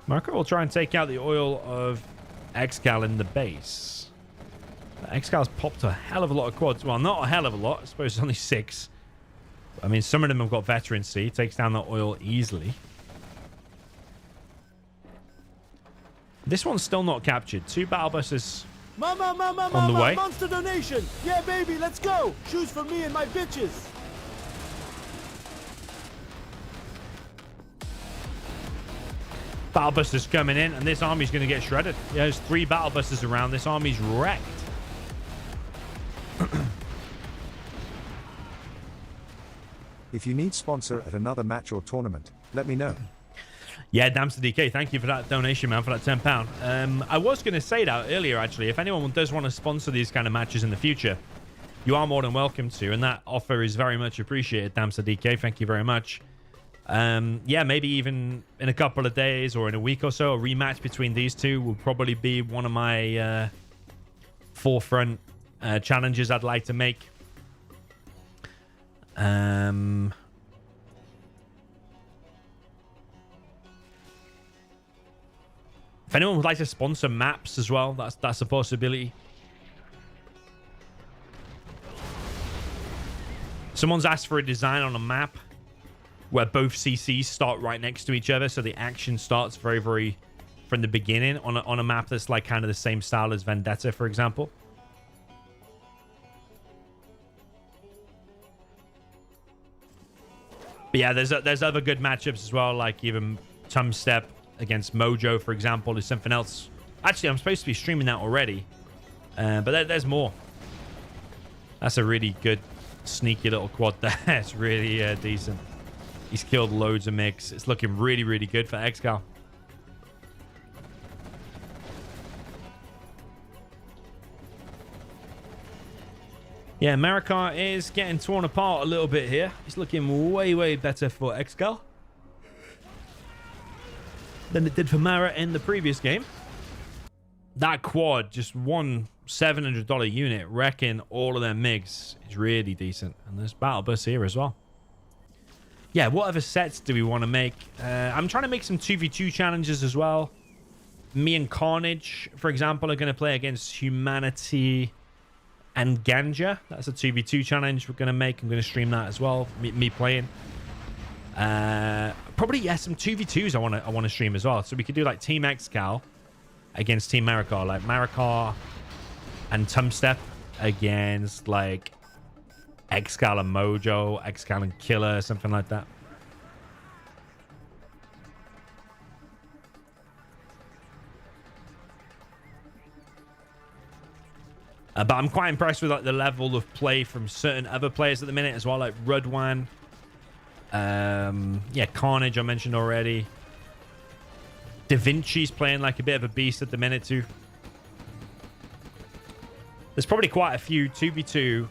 Marco will try and take out the oil of ExCaL in the base. ExCal's popped a hell of a lot of quads. Well, not a hell of a lot. I suppose it's only 6. I mean, some of them have got veterancy. Takes down the oil easily. This one's still not captured. 2 battle buses on the way. Monster donation. Yeah, baby, let's go. Shoes for me and my bitches. Battle busters coming in, and this army's going to get shredded. Yeah, there's 3 battle busters around. This army's wrecked. If you need sponsor at another match or tournament, let me know. Yeah, Damster DK, thank you for that donation, man, for that £10. I was going to say that earlier, actually. If anyone does want to sponsor these kind of matches in the future, you are more than welcome to, and that offer is very much appreciated, Damster DK. Thank you very much. Yeah, maybe even in a couple of days or in a week or so, a rematch between these two will probably be one of my forefront challenges I'd like to make. If anyone would like to sponsor maps as well, that's a possibility. Someone's asked for a design on a map where both CCs start right next to each other, so the action starts very from the beginning on a map that's like kind of the same style as Vendetta, for example. But yeah, there's other good matchups as well, like even Step against Mojo, for example, is something else. Actually, I'm supposed to be streaming that already, but there's more. That's a really good, sneaky little quad there. It's really decent. He's killed loads of mix. It's looking really good for ExCaL. Yeah, Marakar is getting torn apart a little bit here. He's looking way better for ExCaL than it did for Marra in the previous game. That quad, just one $700 unit, wrecking all of their MiGs, is really decent. And there's battle bus here as well. Yeah, what other sets do we want to make? I'm trying to make some 2v2 challenges as well. Me and Carnage, for example, are going to play against Humanity and Ganja. That's a 2v2 challenge we're going to make. I'm going to stream that as well. Me playing. Probably, yeah, some 2v2s I want to stream as well. So we could do like Team ExCaL against Team Marakar. Like Marakar and Step against like ExCaL and Mojo, ExCaL and Killer, something like that. But I'm quite impressed with like the level of play from certain other players at the minute as well, like Rudwan. Yeah, Carnage I mentioned already. Da Vinci's playing like a bit of a beast at the minute too. There's probably quite a few 2v2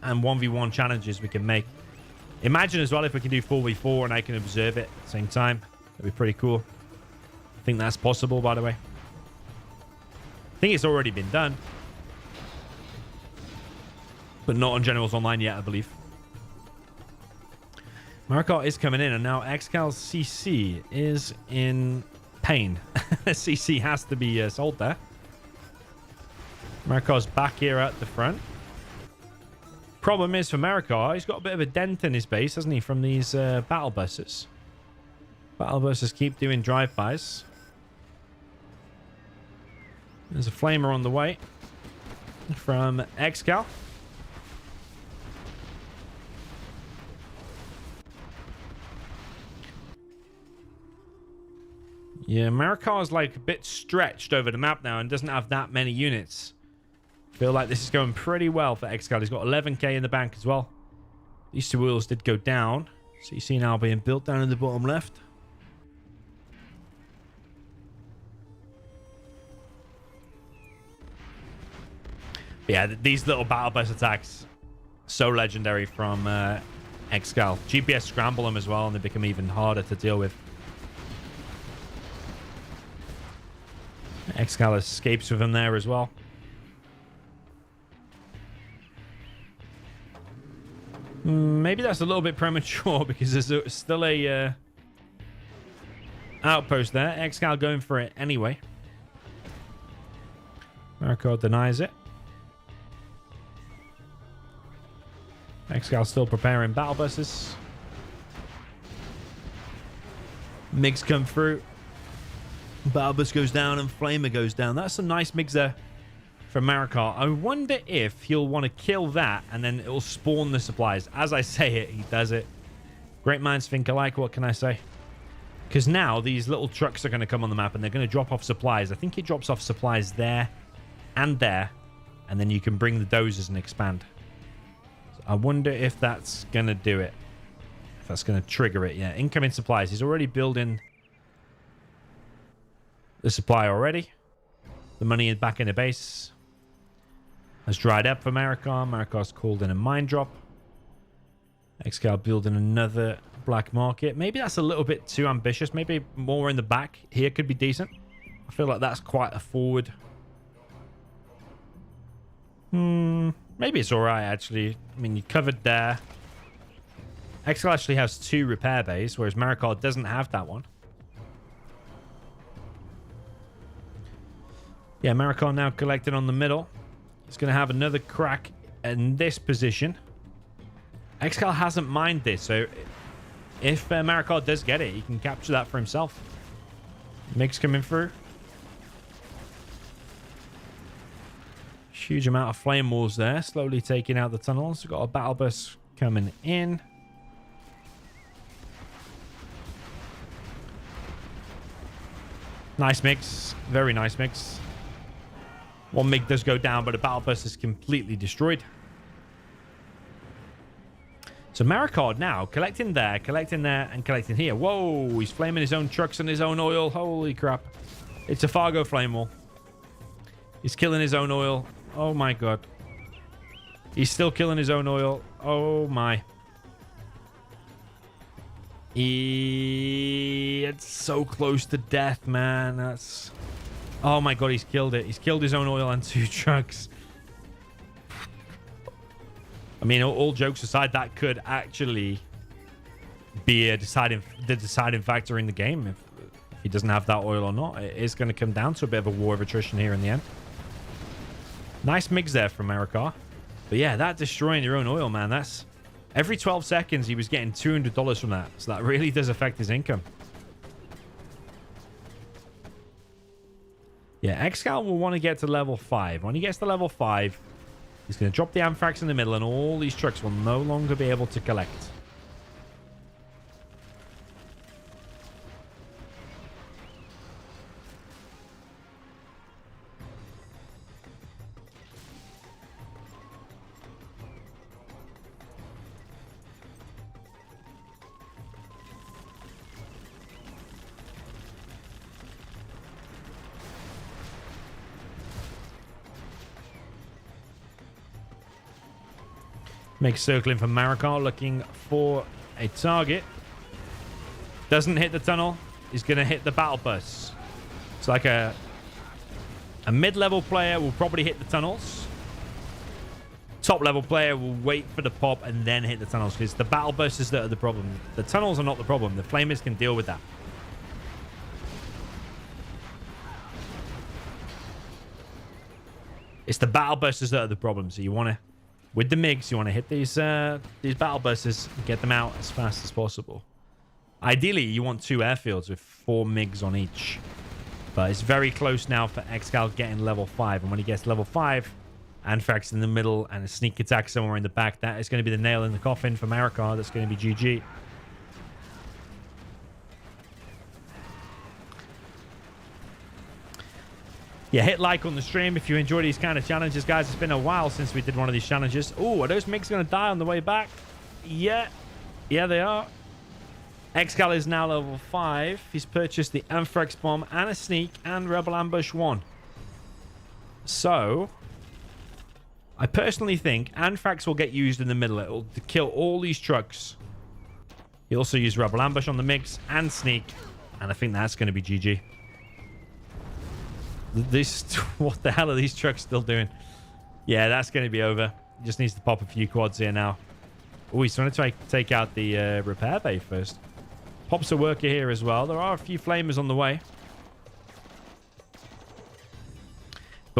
and 1v1 challenges we can make. Imagine as well if we can do 4v4 and I can observe it at the same time. That'd be pretty cool. I think that's possible, by the way. I think it's already been done. But not on Generals Online yet, I believe. Marakar is coming in, and now ExCal's CC is in pain. CC has to be sold there. Marakar's back here at the front. Problem is for Marakar, he's got a bit of a dent in his base, hasn't he, from these battle buses. Battle buses keep doing drive-bys. There's a flamer on the way from ExCaL. Yeah, Marakar's like a bit stretched over the map now and doesn't have that many units. Feel like this is going pretty well for ExCaL. He's got 11k in the bank as well. These two wheels did go down. So you see now being built down in the bottom left. But yeah, these little battle bus attacks, so legendary from ExCaL. GPS scramble them as well, and they become even harder to deal with. ExCaL escapes with him there as well. Maybe that's a little bit premature because there's still a outpost there. ExCaL going for it anyway. Marakar denies it. ExCaL still preparing battle buses. MiGs come through. Battle bus goes down and Flamer goes down. That's some nice MiGs there from Marakar. I wonder if he'll want to kill that and then it'll spawn the supplies. As I say it, he does it. Great minds think alike. What can I say? Because now these little trucks are going to come on the map and they're going to drop off supplies. I think he drops off supplies there and there. And then you can bring the dozers and expand. So I wonder if that's going to do it. If that's going to trigger it. Yeah, incoming supplies. He's already building the supply already. The money is back in the base. Has dried up for Marakar. Marakar's called in a mine drop. ExCaL building another black market. Maybe that's a little bit too ambitious. Maybe more in the back here could be decent. I feel like that's quite a forward. Maybe it's all right, actually. I mean, you covered there. ExCaL actually has 2 repair bays, whereas Marakar doesn't have that one. Yeah, Marakar now collecting on the middle. He's going to have another crack in this position. ExCaL hasn't mined this, so if Marakar does get it, he can capture that for himself. MiGs coming through. Huge amount of flame walls there, slowly taking out the tunnels. We've got a battle bus coming in. Nice mix, very nice mix. One MiG does go down, but the battle bus is completely destroyed. So Marakar now collecting there, and collecting here. Whoa, he's flaming his own trucks and his own oil. Holy crap. It's a Fargo flame wall. He's killing his own oil. Oh my god. He's still killing his own oil. Oh my. It's so close to death, man. That's... Oh my god, he's killed it. He's killed his own oil and 2 trucks. I mean, all jokes aside, that could actually be the deciding factor in the game. If he doesn't have that oil or not, it is going to come down to a bit of a war of attrition here in the end. Nice MiGs there from Marakar. But yeah, that destroying your own oil, man. That's every 12 seconds he was getting $200 from that. So that really does affect his income. Yeah, ExCaL will want to get to level 5. When he gets to level 5, he's going to drop the Amphrax in the middle and all these trucks will no longer be able to collect. Makes circling for Marakar, looking for a target. Doesn't hit the tunnel. He's going to hit the battle bus. It's like a mid-level player will probably hit the tunnels. Top-level player will wait for the pop and then hit the tunnels because the battle buses that are the problem. The tunnels are not the problem. The flamers can deal with that. It's the battle buses that are the problem. So you want to... With the MiGs, you want to hit these battle buses and get them out as fast as possible. Ideally, you want 2 airfields with 4 MiGs on each. But it's very close now for ExCaL getting level 5. And when he gets level 5, Anthrax in the middle and a sneak attack somewhere in the back, that is going to be the nail in the coffin for Marakar. That's going to be GG. Yeah, hit like on the stream if you enjoy these kind of challenges, guys. It's been a while since we did one of these challenges. Oh, are those MiGs going to die on the way back? Yeah. Yeah, they are. ExCaL is now level 5. He's purchased the Anthrax Bomb and a Sneak and Rebel Ambush 1. So, I personally think Anthrax will get used in the middle. It'll kill all these trucks. He also used Rebel Ambush on the MiGs and Sneak. And I think that's going to be GG. What the hell are these trucks still doing? Yeah, that's going to be over. He just needs to pop a few quads here now. Oh, he's trying to take out the repair bay first. Pops a worker here as well. There are a few flamers on the way.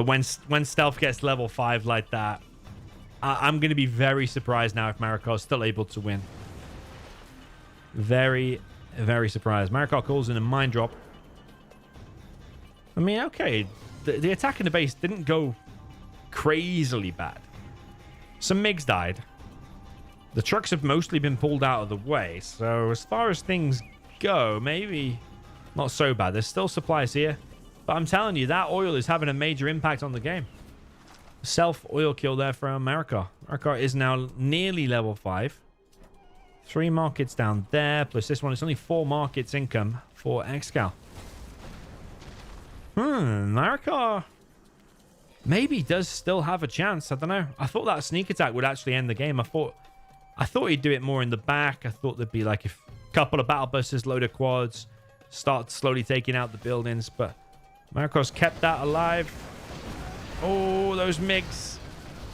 But when stealth gets level 5 like that, I'm going to be very surprised now if Marakar is still able to win. Very, very surprised. Marakar calls in a mine drop. I mean, okay, the attack in the base didn't go crazily bad. Some MiGs died. The trucks have mostly been pulled out of the way, so as far as things go, maybe not so bad. There's still supplies here, but I'm telling you, that oil is having a major impact on the game. Self-oil kill there from Marakar. Marakar is now nearly level 5. 3 markets down there, plus this one. It's only 4 markets income for ExCaL. Marakar maybe does still have a chance. I don't know. I thought that sneak attack would actually end the game. I thought he'd do it more in the back. I thought there'd be like a couple of battle buses, load of quads, start slowly taking out the buildings, but Marakar's kept that alive. Oh, those MiGs.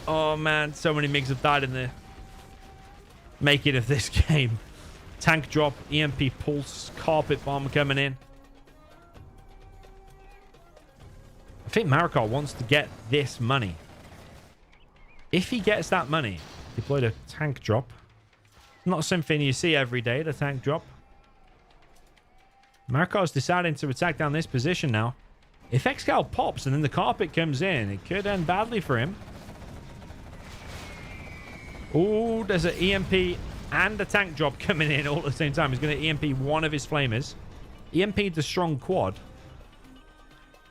Oh, man. So many MiGs have died in the making of this game. Tank drop, EMP pulse, carpet bomb coming in. I think Marakar wants to get this money. If he gets that money, deployed a tank drop. Not something you see every day, the tank drop. Marakar's deciding to attack down this position now. If ExCaL pops and then the carpet comes in, it could end badly for him. Oh, there's an EMP and a tank drop coming in all at the same time. He's going to EMP one of his flamers. EMP'd the strong quad.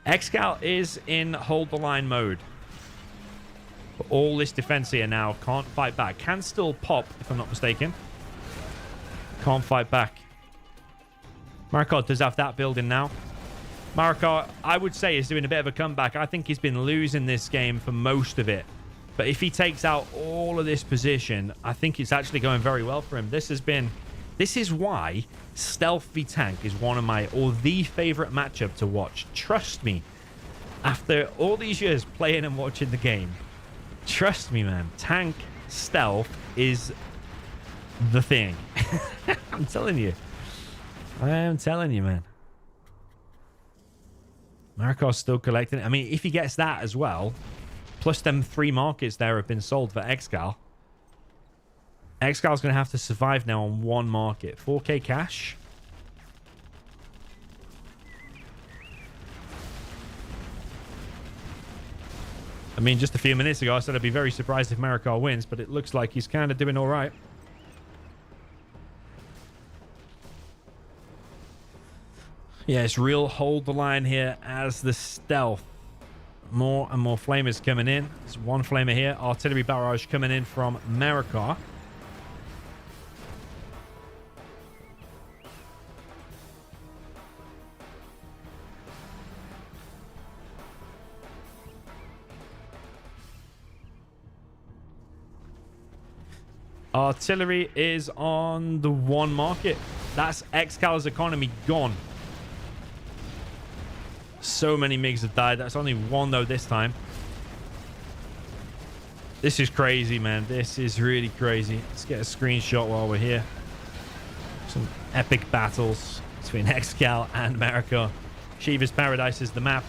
ExCaL is in hold the line mode. But all this defense here now can't fight back. Can still pop, if I'm not mistaken. Can't fight back. Marakar does have that building now. Marakar, I would say, is doing a bit of a comeback. I think he's been losing this game for most of it. But if he takes out all of this position, I think it's actually going very well for him. This is why Stealth v Tank is one of my, or the favorite matchup to watch. Trust me. After all these years playing and watching the game, trust me, man. Tank Stealth is the thing. I'm telling you. I am telling you, man. Marakar's still collecting it. I mean, if he gets that as well, plus them 3 markets there have been sold for ExCaL. ExCaL's going to have to survive now on 1 market. 4k cash. I mean, just a few minutes ago, I said I'd be very surprised if Marakar wins, but it looks like he's kind of doing all right. Yeah, it's real hold the line here as the stealth. More and more flamers coming in. There's 1 flamer here. Artillery barrage coming in from Marakar. Artillery is on the 1 market. That's ExCal's economy gone. So many MiGs have died. That's only 1 though this time. This is crazy, man. This is really crazy. Let's get a screenshot while we're here. Some epic battles between ExCaL and Marakar. Shiva's Paradise is the map.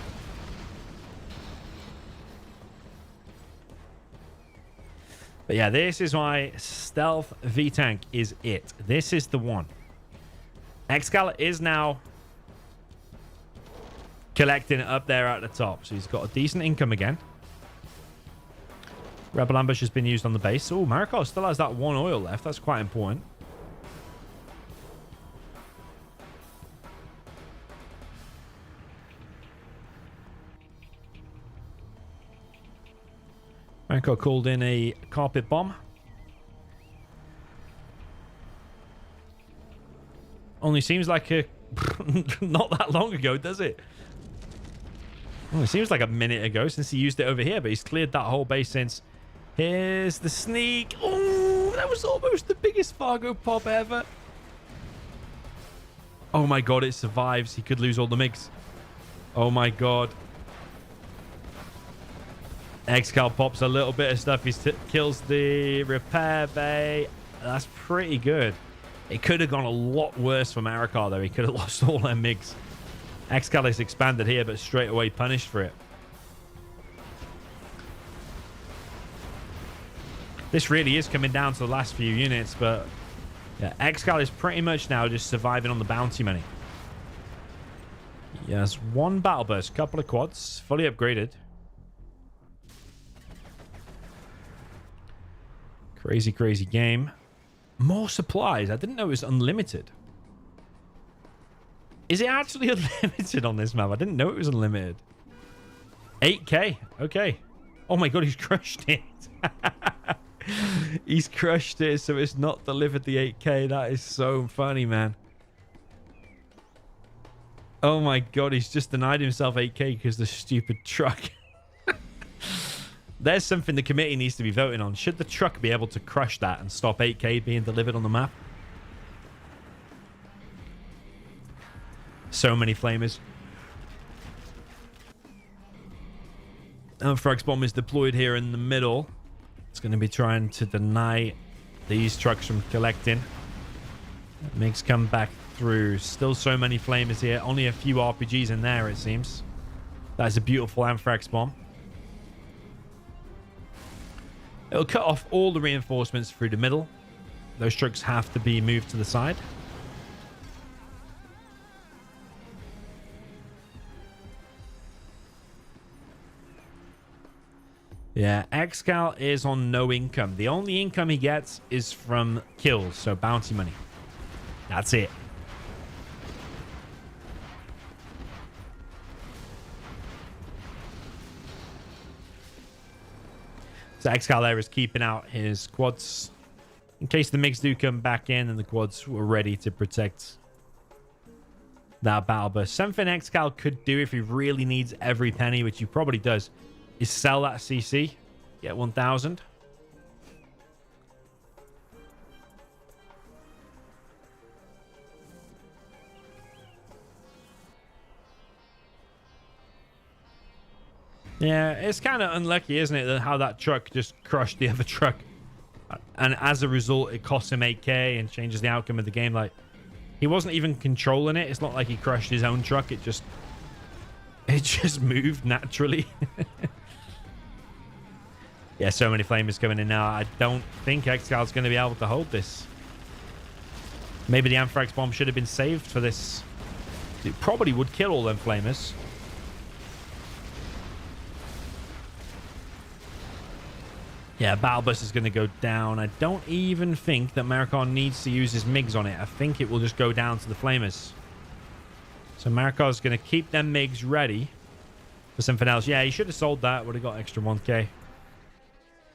But yeah, this is why Stealth V-Tank is it. This is the one. ExCaL is now collecting it up there at the top. So he's got a decent income again. Rebel ambush has been used on the base. Oh, Marakar still has that 1 oil left. That's quite important. Marakar called in a carpet bomb. Only seems like a not that long ago, does it? Well, it seems like a minute ago since he used it over here, but he's cleared that whole base since. Here's the sneak. Oh, that was almost the biggest Fargo pop ever. Oh my god, it survives. He could lose all the MiGs. Oh my god. ExCaL pops a little bit of stuff. He kills the repair bay. That's pretty good. It could have gone a lot worse for Marakar, though. He could have lost all their MiGs. ExCaL is expanded here, but straight away punished for it. This really is coming down to the last few units, but yeah, ExCaL is pretty much now just surviving on the bounty money. Yes, one battle burst, couple of quads, fully upgraded. Crazy, crazy game. More supplies. I didn't know it was unlimited. Is it actually unlimited on this map? I didn't know it was unlimited. 8K. Okay. Oh my god, he's crushed it. He's crushed it, so it's not delivered the 8K. That is so funny, man. Oh my god, he's just denied himself 8K because the stupid truck. There's something the committee needs to be voting on. Should the truck be able to crush that and stop 8K being delivered on the map? So many flamers. Anthrax bomb is deployed here in the middle. It's going to be trying to deny these trucks from collecting. MiGs come back through. Still so many flamers here. Only a few RPGs in there, it seems. That's a beautiful Anthrax bomb. It'll cut off all the reinforcements through the middle. Those trucks have to be moved to the side. Yeah, ExCaL is on no income. The only income he gets is from kills, so bounty money. That's it. So ExCaL there is keeping out his quads in case the MiGs do come back in and the quads were ready to protect that battle burst. Something ExCaL could do if he really needs every penny, which he probably does, is sell that CC, get 1,000. Yeah, it's kind of unlucky, isn't it, that how that truck just crushed the other truck. And as a result, it costs him 8K and changes the outcome of the game. Like, he wasn't even controlling it. It's not like he crushed his own truck. It just moved naturally. Yeah, so many flamers coming in now. I don't think ExCal's going to be able to hold this. Maybe the Anthrax bomb should have been saved for this. It probably would kill all them flamers. Yeah, Battle Bus is going to go down. I don't even think that Marakar needs to use his MiGs on it. I think it will just go down to the flamers. So Marakar is going to keep them MiGs ready for something else. Yeah, he should have sold that. Would have got extra 1K.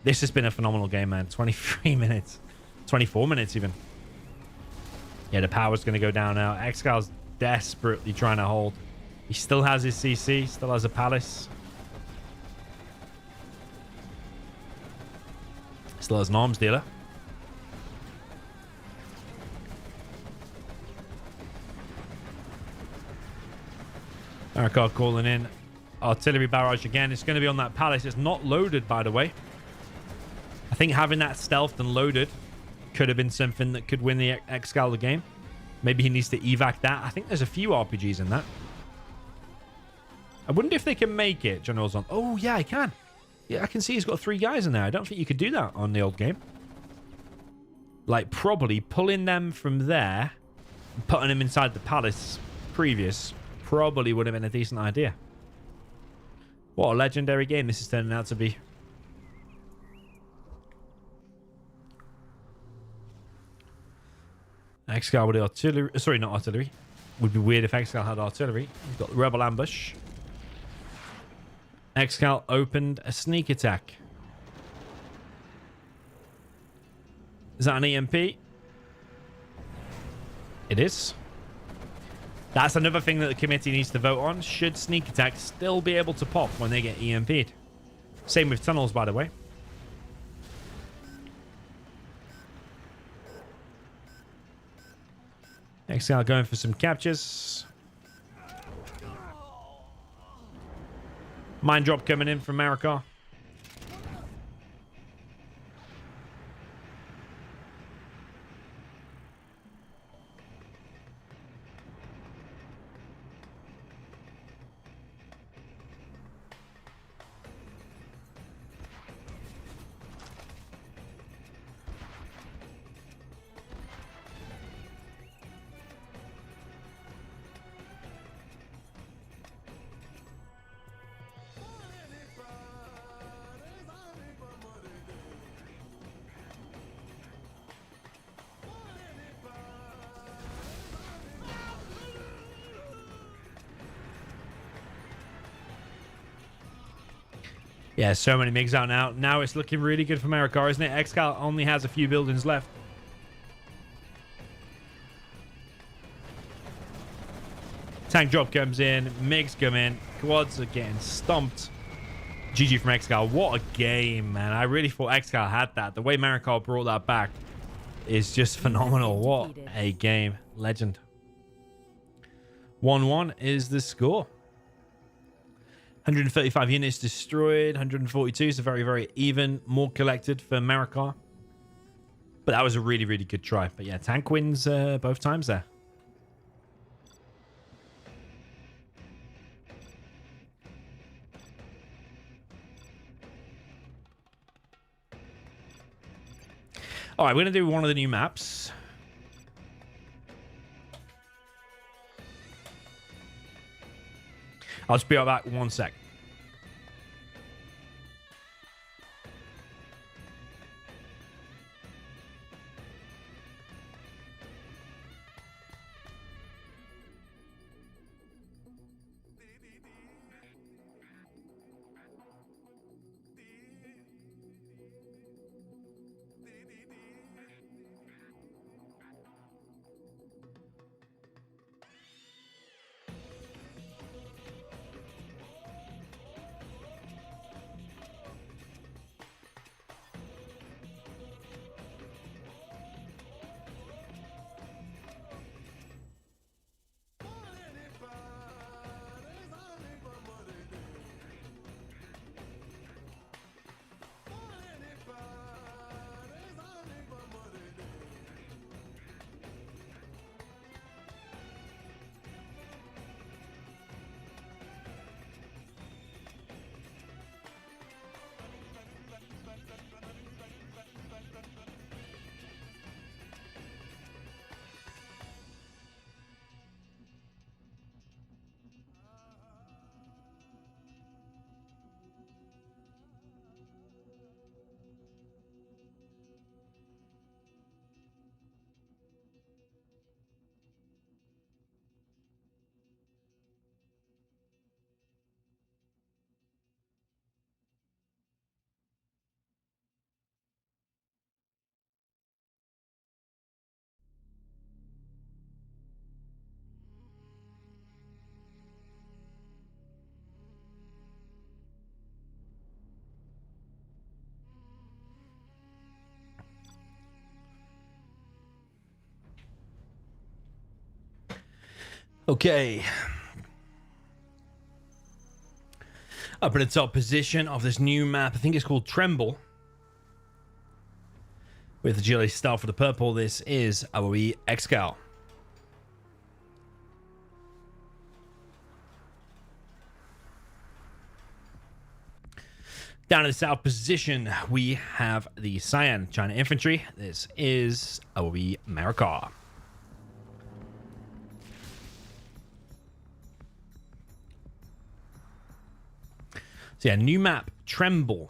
This has been a phenomenal game, man. 23 minutes. 24 minutes even. Yeah, the power's going to go down now. ExCal's desperately trying to hold. He still has his CC. Still has a palace. Still has an arms dealer. Marakar calling in. Artillery barrage again. It's going to be on that palace. It's not loaded, by the way. I think having that stealthed and loaded could have been something that could win the ExCaL the game. Maybe he needs to evac that. I think there's a few RPGs in that. I wonder if they can make it. General's on. Oh, yeah, I can. Yeah, I can see he's got 3 guys in there. I don't think you could do that on the old game. Like, probably pulling them from there and putting them inside the palace previous probably would have been a decent idea. What a legendary game this is turning out to be. ExCaL with the artillery. Sorry, not artillery. Would be weird if ExCaL had artillery. We've got the rebel ambush. ExCaL opened a sneak attack. Is that an EMP? It is. That's another thing that the committee needs to vote on. Should sneak attacks still be able to pop when they get EMP'd? Same with tunnels, by the way. ExCaL going for some captures. Mine drop coming in from Marakar. Yeah, so many MiGs out now. Now it's looking really good for Marakar, isn't it? ExCaL only has a few buildings left. Tank drop comes in. MiGs come in. Quads are getting stomped. GG from ExCaL. What a game, man. I really thought ExCaL had that. The way Marakar brought that back is just phenomenal. What a game. Legend. 1-1 is the score. 135 units destroyed. 142 is very, very even. More collected for Marakar. But that was a really, really good try. But yeah, tank wins both times there. All right, we're going to do one of the new maps. I'll just be right back 1 sec. Okay. Up in the top position of this new map, I think it's called Tremble. With the GLA star for the purple, this is our ExCaL. Down in the south position, we have the Cyan China Infantry. This is our Marakar. So yeah, new map, Tremble.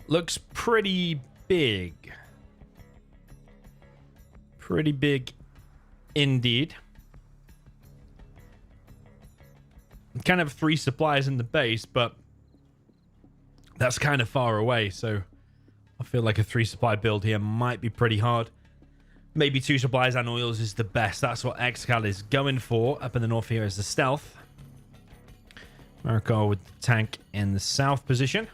Looks pretty big. Pretty big indeed. Kind of 3 supplies in the base, but that's kind of far away. So I feel like a 3 supply build here might be pretty hard. Maybe 2 supplies and oils is the best. That's what ExCaL is going for. Up in the north here is the stealth. Marakar with the tank in the south position.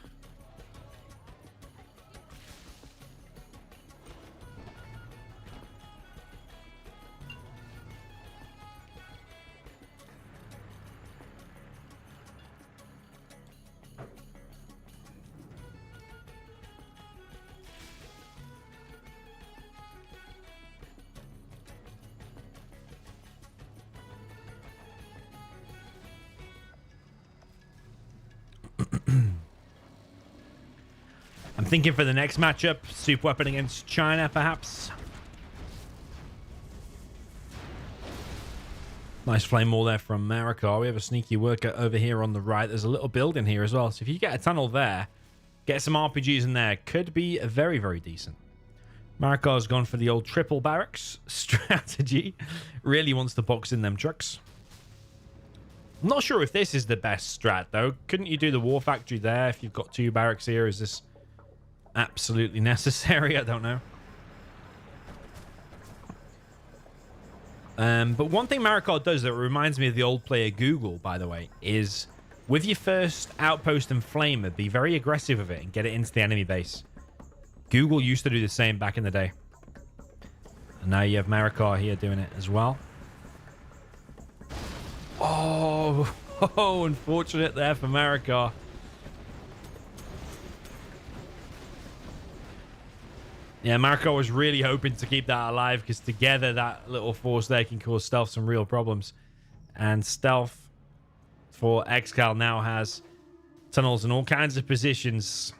I'm thinking for the next matchup, super weapon against China, perhaps. Nice flame wall there from Marakar. We have a sneaky worker over here on the right. There's a little building here as well. So if you get a tunnel there, get some RPGs in there, could be very, very decent. Marakar's gone for the old triple barracks strategy. Really wants to box in them trucks. I'm not sure if this is the best strat, though. Couldn't you do the war factory there if you've got 2 barracks here? Is this absolutely necessary? I don't know. But one thing Marakar does that reminds me of the old player Google, by the way, is with your first outpost and flamer, be very aggressive with it and get it into the enemy base. Google used to do the same back in the day. And now you have Marakar here doing it as well. Oh, unfortunate there for Marakar. Yeah, Marakar was really hoping to keep that alive because together that little force there can cause Stealth some real problems. And Stealth for ExCaL now has tunnels in all kinds of positions.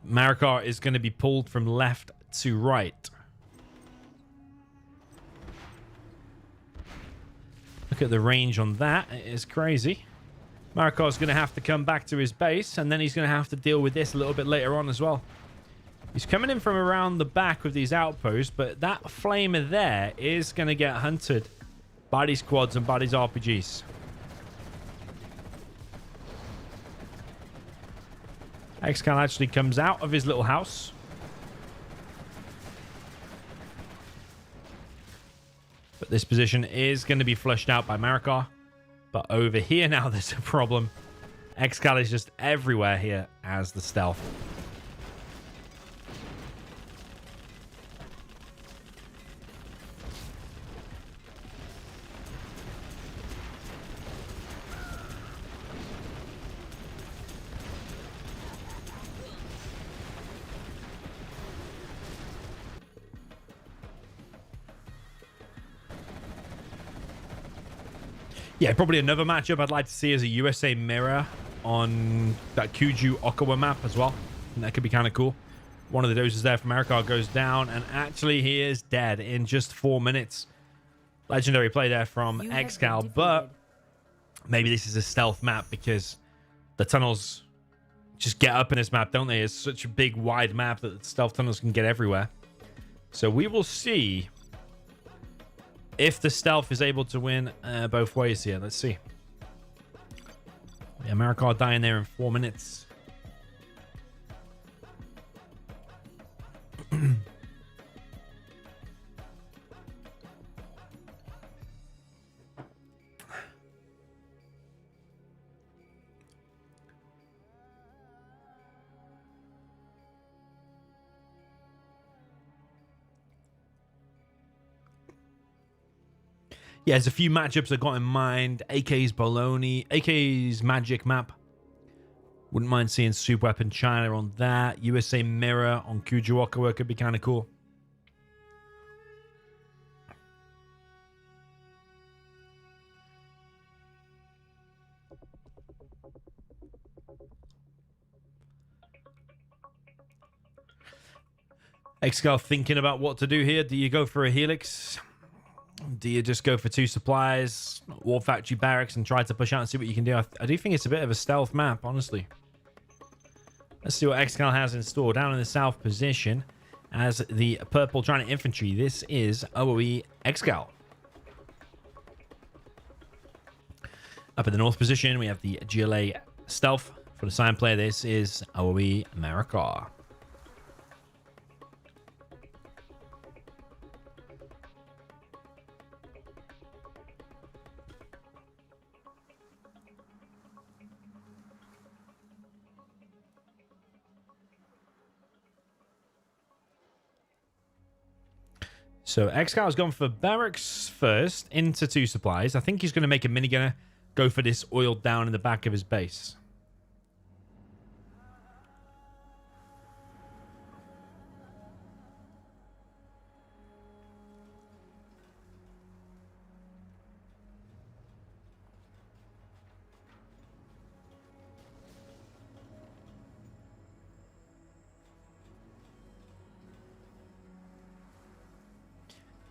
Marakar is going to be pulled from left to right. Look at the range on that. It is crazy. Marakar's going to have to come back to his base, and then he's going to have to deal with this a little bit later on as well. He's coming in from around the back with these outposts, but that flamer there is going to get hunted by these quads and by these RPGs. ExCaL actually comes out of his little house. But this position is going to be flushed out by Marakar. But over here now, there's a problem. ExCaL is just everywhere here as the Stealth. Yeah, probably another matchup I'd like to see is a USA Mirror on that Kuju Okawa map as well. And that could be kind of cool. One of the doses there from Marakar goes down, and actually he is dead in just 4 minutes. Legendary play there from ExCaL, but maybe this is a stealth map because the tunnels just get up in this map, don't they? It's such a big, wide map that the stealth tunnels can get everywhere. So we will see if the stealth is able to win both ways here. Let's see. Yeah, Marakar dying there in 4 minutes. Yeah, there's a few matchups I got in mind. AK's Bologna, AK's Magic map. Wouldn't mind seeing Super Weapon China on that. USA Mirror on Kujuokawa could be kind of cool. ExCaL thinking about what to do here. Do you go for a Helix? Do you just go for 2 supplies, War Factory Barracks, and try to push out and see what you can do? I do think it's a bit of a stealth map, honestly. Let's see what ExCaL has in store. Down in the south position as the purple giant infantry. This is OOE ExCaL. Up in the north position, we have the GLA stealth. For the sign player, this is OOE Marakar. So ExCaL has gone for barracks first into 2 supplies. I think he's going to make a minigunner go for this oiled down in the back of his base.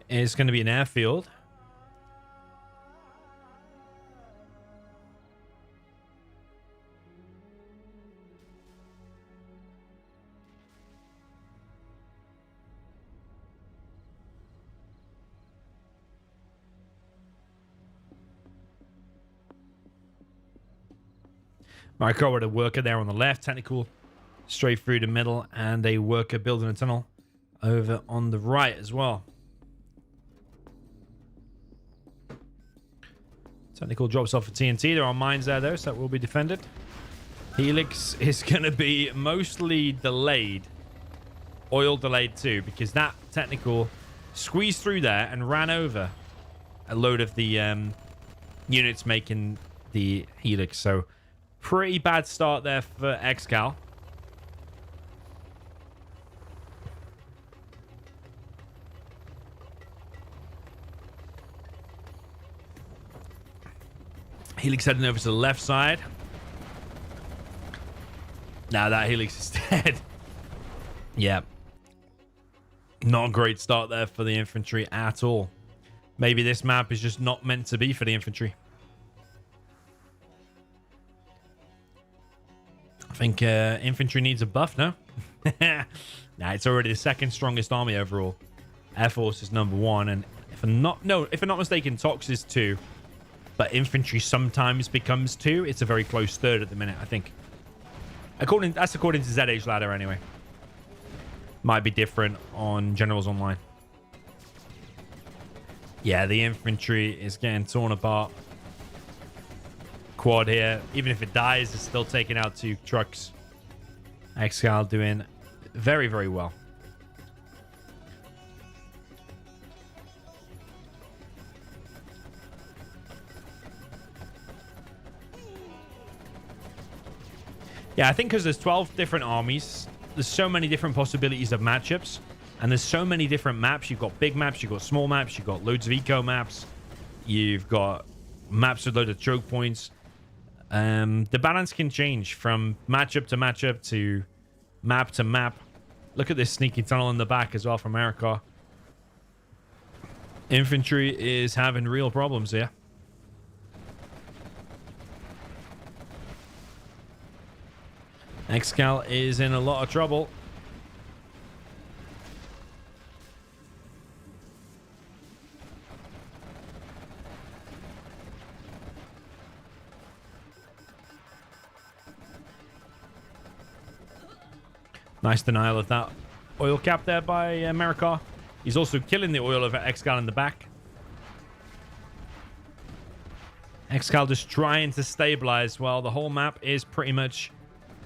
It's going to be an airfield. Marakar with a worker there on the left. Technical straight through the middle. And a worker building a tunnel over on the right as well. Technical drops off for TNT. There are mines there, though, so that will be defended. Helix is going to be mostly delayed. Oil delayed, too, because that technical squeezed through there and ran over a load of the units making the Helix. So, pretty bad start there for ExCaL. Helix heading over to the left side. Now that Helix is dead. Yeah. Not a great start there for the infantry at all. Maybe this map is just not meant to be for the infantry. I think infantry needs a buff, no? Nah, it's already the second strongest army overall. Air Force is number 1, and if I'm not mistaken, Tox is 2. But infantry sometimes becomes 2. It's a very close third at the minute, I think. That's according to ZH Ladder anyway. Might be different on Generals Online. Yeah, the infantry is getting torn apart. Quad here. Even if it dies, it's still taking out 2 trucks. ExCaL doing very, very well. Yeah, I think because there's 12 different armies, there's so many different possibilities of matchups, and there's so many different maps. You've got big maps, you've got small maps, you've got loads of eco maps, you've got maps with loads of choke points. The balance can change from matchup to matchup to map to map. Look at this sneaky tunnel in the back as well from Marakar. Infantry is having real problems here. ExCaL is in a lot of trouble. Nice denial of that oil cap there by Marakar. He's also killing the oil over ExCaL in the back. ExCaL just trying to stabilize while the whole map is pretty much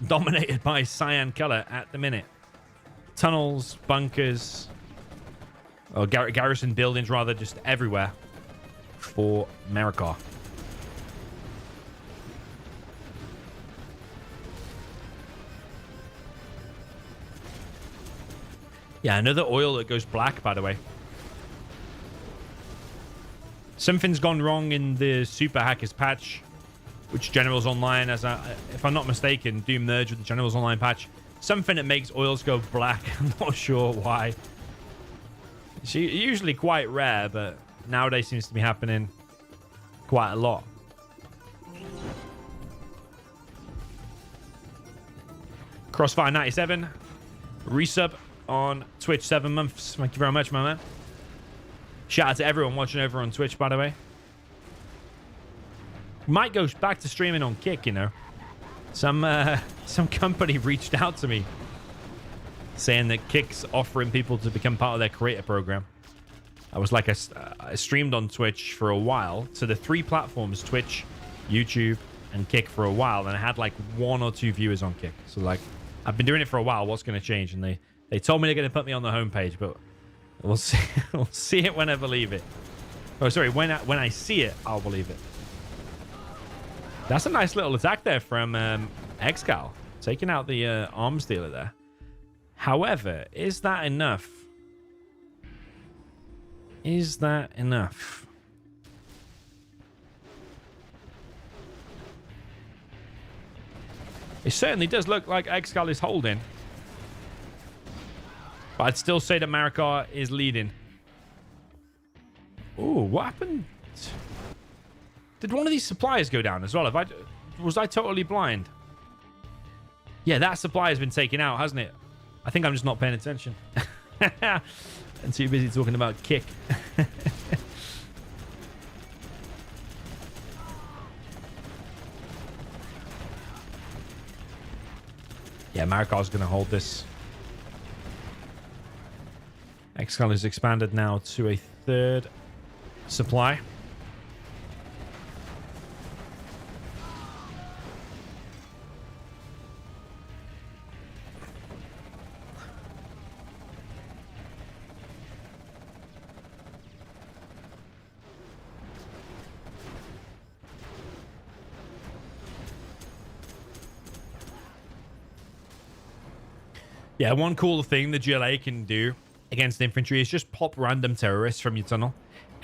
dominated by cyan color at the minute. Tunnels, bunkers, or garrison buildings rather, just everywhere for Marakar. Yeah, another oil that goes black, by the way. Something's gone wrong in the Super Hackers patch, which Generals Online, if I'm not mistaken, do merge with the Generals Online patch. Something that makes oils go black. I'm not sure why. It's usually quite rare, but nowadays seems to be happening quite a lot. Crossfire 97, resub on Twitch, 7 months. Thank you very much, my man. Shout out to everyone watching over on Twitch, by the way. Might go back to streaming on Kick, you know. Some company reached out to me saying that Kick's offering people to become part of their creator program. I was like, I streamed on Twitch for a while. So the 3 platforms, Twitch, YouTube, and Kick for a while. And I had like 1 or 2 viewers on Kick. So like, I've been doing it for a while. What's going to change? And they told me they're going to put me on the homepage, but we'll see. We'll see it when I believe it. Oh, sorry. When I see it, I'll believe it. That's a nice little attack there from ExCaL, taking out the arms dealer there. However, is that enough? Is that enough? It certainly does look like ExCaL is holding. But I'd still say that Marakar is leading. Ooh, what happened? Did one of these suppliers go down as well? Was I totally blind? Yeah, that supply has been taken out, hasn't it? I think I'm just not paying attention. I'm too busy talking about Kick. Yeah, Marakar's going to hold this. ExCaL is expanded now to a third supply. Yeah, one cool thing the GLA can do against infantry is just pop random terrorists from your tunnel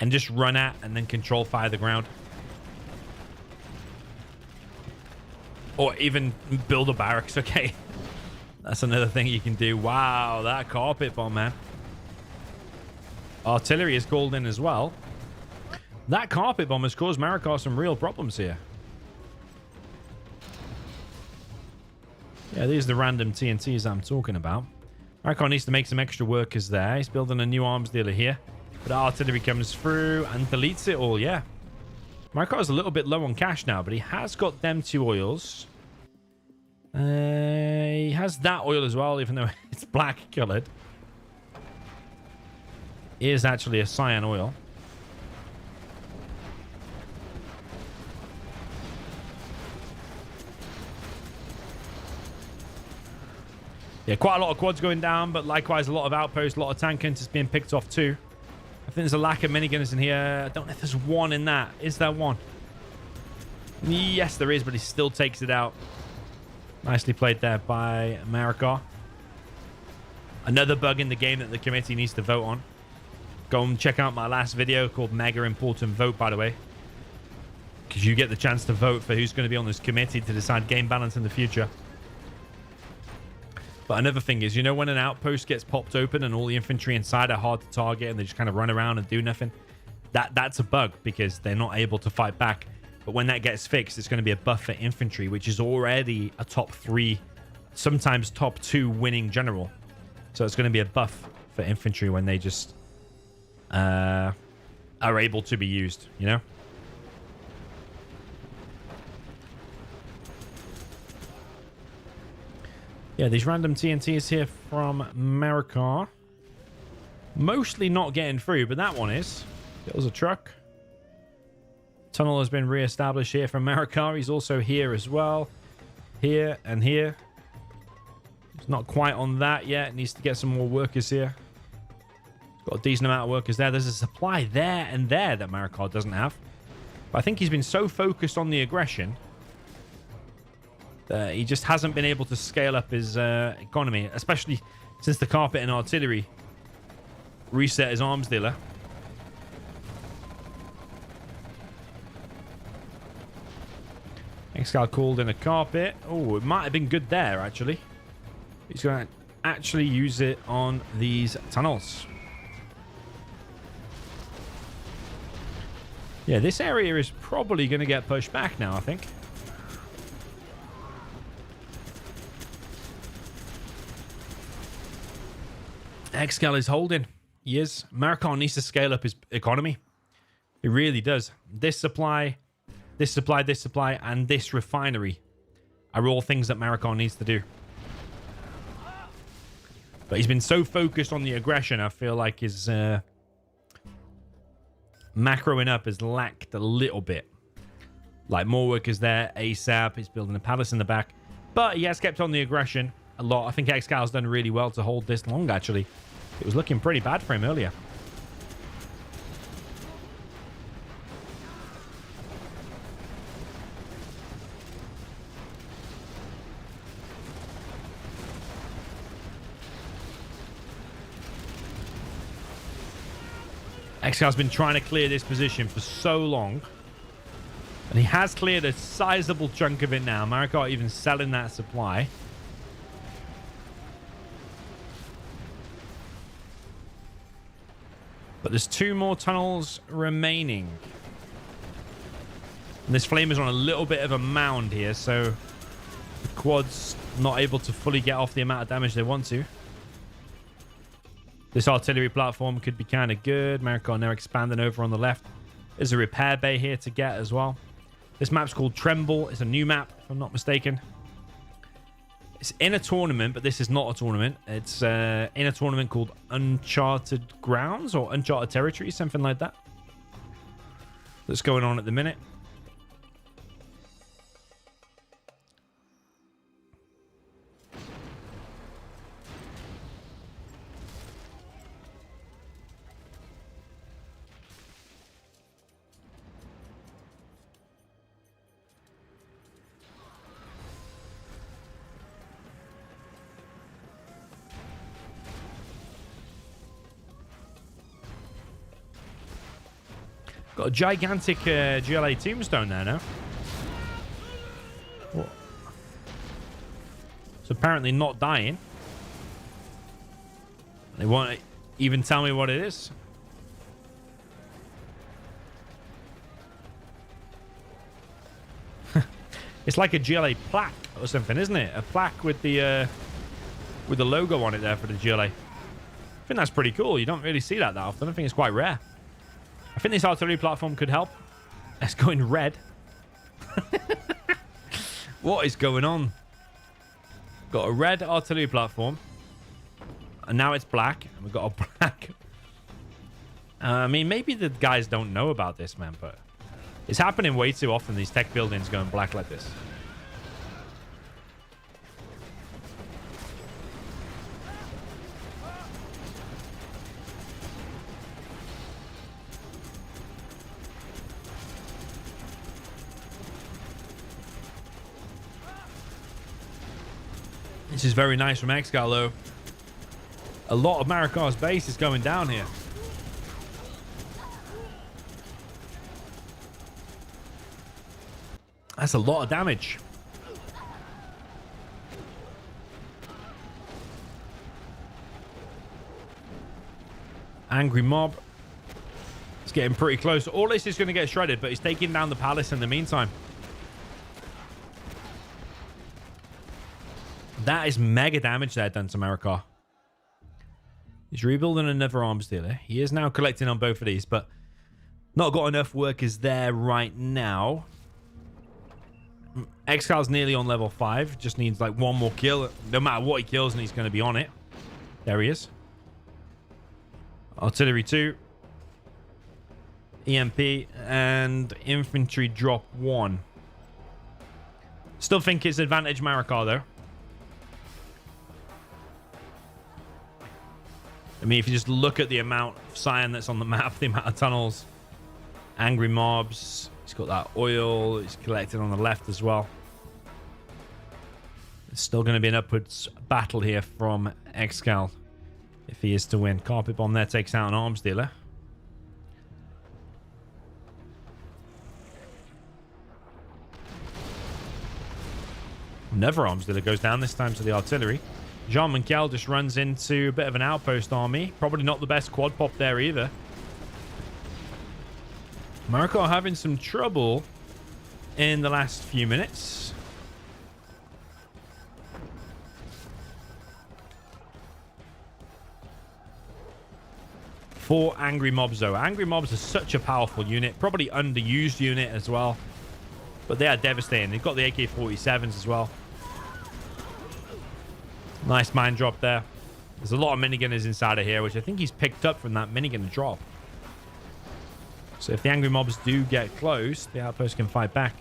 and just run at and then control fire the ground. Or even build a barracks, okay? That's another thing you can do. Wow, that carpet bomb, man. Artillery is called in as well. That carpet bomb has caused Marakar some real problems here. Yeah, these are the random TNTs I'm talking about. Marakar needs to make some extra workers there. He's building a new arms dealer here. But artillery comes through and deletes it all, yeah. Marakar is a little bit low on cash now, but he has got them 2 oils. He has that oil as well, even though it's black colored. It is actually a cyan oil. Yeah, quite a lot of quads going down, but likewise a lot of outposts, a lot of tank hunters being picked off too. I think there's a lack of minigunners in here. I don't know if there's one in that. Is there one? Yes, there is, but he still takes it out. Nicely played there by Marakar. Another bug in the game that the committee needs to vote on. Go and check out my last video called Mega Important Vote, by the way. Because you get the chance to vote for who's going to be on this committee to decide game balance in the future. But another thing is, you know, when an outpost gets popped open and all the infantry inside are hard to target and they just kind of run around and do nothing, that's a bug because they're not able to fight back. But when that gets fixed, it's going to be a buff for infantry, which is already a top 3, sometimes top 2 winning general. So it's going to be a buff for infantry when they just are able to be used, you know? Yeah, these random TNTs here from Marakar. Mostly not getting through, but that one is. It was a truck. Tunnel has been re-established here from Marakar. He's also here as well. Here and here. He's not quite on that yet. Needs to get some more workers here. He's got a decent amount of workers there. There's a supply there and there that Marakar doesn't have. But I think he's been so focused on the aggression he just hasn't been able to scale up his economy, especially since the carpet and artillery reset his arms dealer. ExCaL called in a carpet. Oh, it might have been good there, actually. He's going to actually use it on these tunnels. Yeah, this area is probably going to get pushed back now, I think. ExCaL is holding. He is. Marakar needs to scale up his economy. He really does. This supply, this supply, this supply, and this refinery are all things that Marakar needs to do. But he's been so focused on the aggression, I feel like his macroing up has lacked a little bit. Like more workers there, ASAP. He's building a palace in the back. But he has kept on the aggression a lot. I think ExCal's done really well to hold this long, actually. It was looking pretty bad for him earlier. ExCal's been trying to clear this position for so long. And he has cleared a sizable chunk of it now. Marakar even selling that supply. But there's 2 more tunnels remaining. And this flame is on a little bit of a mound here, so the quad's not able to fully get off the amount of damage they want to. This artillery platform could be kind of good. Marakar now expanding over on the left. There's a repair bay here to get as well. This map's called Tremble. It's a new map, if I'm not mistaken. It's in a tournament, but this is not a tournament. It's in a tournament called Uncharted Grounds or Uncharted Territories, something like that. That's going on at the minute. Got a gigantic GLA tombstone there now. What? It's apparently not dying. They won't even tell me what it is. It's like a GLA plaque or something, isn't it? A plaque with the logo on it there for the GLA. I think that's pretty cool. You don't really see that often. I think it's quite rare. I think this artillery platform could help. It's going red. What is going on? Got a red artillery platform. And now it's black. And we've got a black. I mean, maybe the guys don't know about this, man. But it's happening way too often. These tech buildings going black like this. This is very nice from ExCaL, though. A lot of Marakar's base is going down here. That's a lot of damage. Angry mob. It's getting pretty close. All this is going to get shredded, but he's taking down the palace in the meantime. That is mega damage there done to Marakar. He's rebuilding another arms dealer. He is now collecting on both of these, but not got enough workers there right now. ExCaL's nearly on level 5. Just needs like one more kill. No matter what he kills, and he's going to be on it. There he is. Artillery 2. EMP and infantry drop 1. Still think it's advantage Marakar, though. I mean, if you just look at the amount of cyan that's on the map, the amount of tunnels, angry mobs, he's got that oil, he's collecting on the left as well. It's still going to be an upwards battle here from ExCaL if he is to win. Carpet bomb there takes out an arms dealer. Another arms dealer goes down, this time to the artillery. Jean-Michel just runs into a bit of an outpost army. Probably not the best quad pop there either. Marakar having some trouble in the last few minutes. Four angry mobs though. Angry mobs are such a powerful unit. Probably underused unit as well. But they are devastating. They've got the AK-47s as well. Nice mine drop there. There's a lot of minigunners inside of here, which I think he's picked up from that minigunner drop. So if the angry mobs do get close, the outpost can fight back.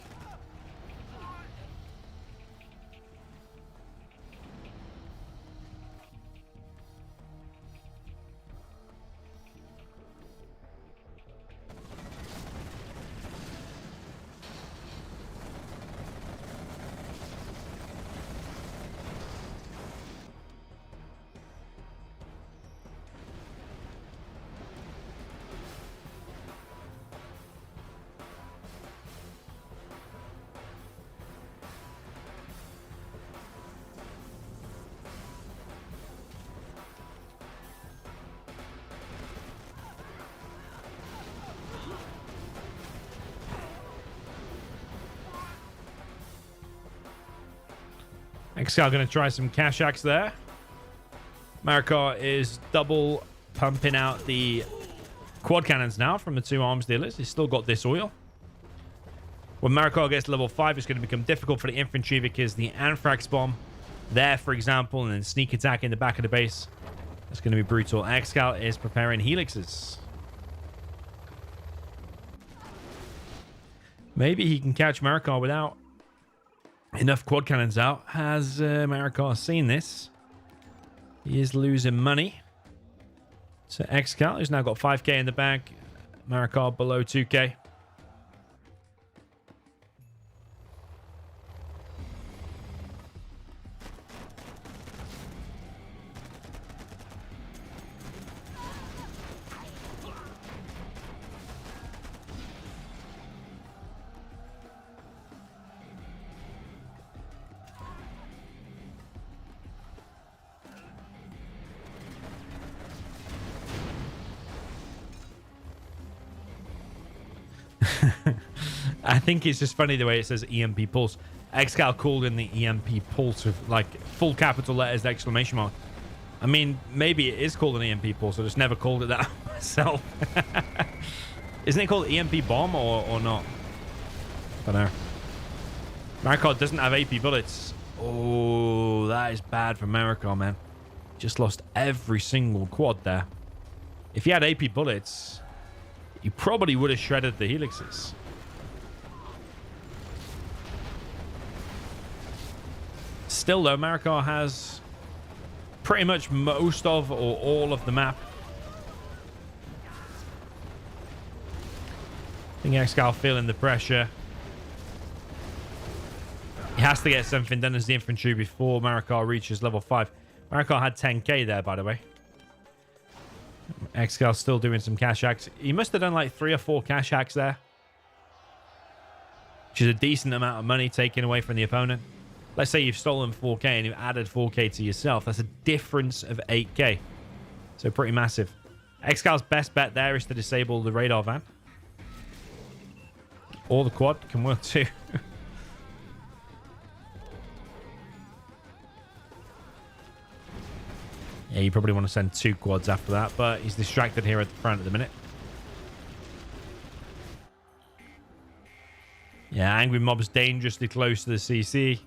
ExCaL going to try some cash axe there. Marakar is double pumping out the quad cannons now from the two arms dealers. He's still got this oil. When Marakar gets level 5, it's going to become difficult for the infantry because the Anthrax bomb there, for example, and then sneak attack in the back of the base. That's going to be brutal. ExCaL is preparing helixes. Maybe he can catch Marakar without enough quad cannons out. Has Marakar seen this? He is losing money. So ExCaL, who's now got 5k in the bank. Marakar below 2k. I think it's just funny the way it says EMP Pulse. ExCaL called in the EMP Pulse with like full capital letters, exclamation mark. I mean, maybe it is called an EMP Pulse. I just never called it that myself. Isn't it called EMP Bomb or not? I don't know. Marakar doesn't have AP bullets. Oh, that is bad for Marakar, man. Just lost every single quad there. If he had AP bullets, he probably would have shredded the helixes. Still, though, Marakar has pretty much most of or all of the map. I think ExCaL feeling the pressure. He has to get something done as the infantry before Marakar reaches level 5. Marakar had 10k there, by the way. ExCaL still doing some cash hacks. He must have done like 3 or 4 cash hacks there, which is a decent amount of money taken away from the opponent. Let's say you've stolen 4k and you've added 4k to yourself. That's a difference of 8k. So pretty massive. ExCaL's best bet there is to disable the radar van. Or the quad can work too. Yeah, you probably want to send 2 quads after that, but he's distracted here at the front at the minute. Yeah, Angry Mob's dangerously close to the CC.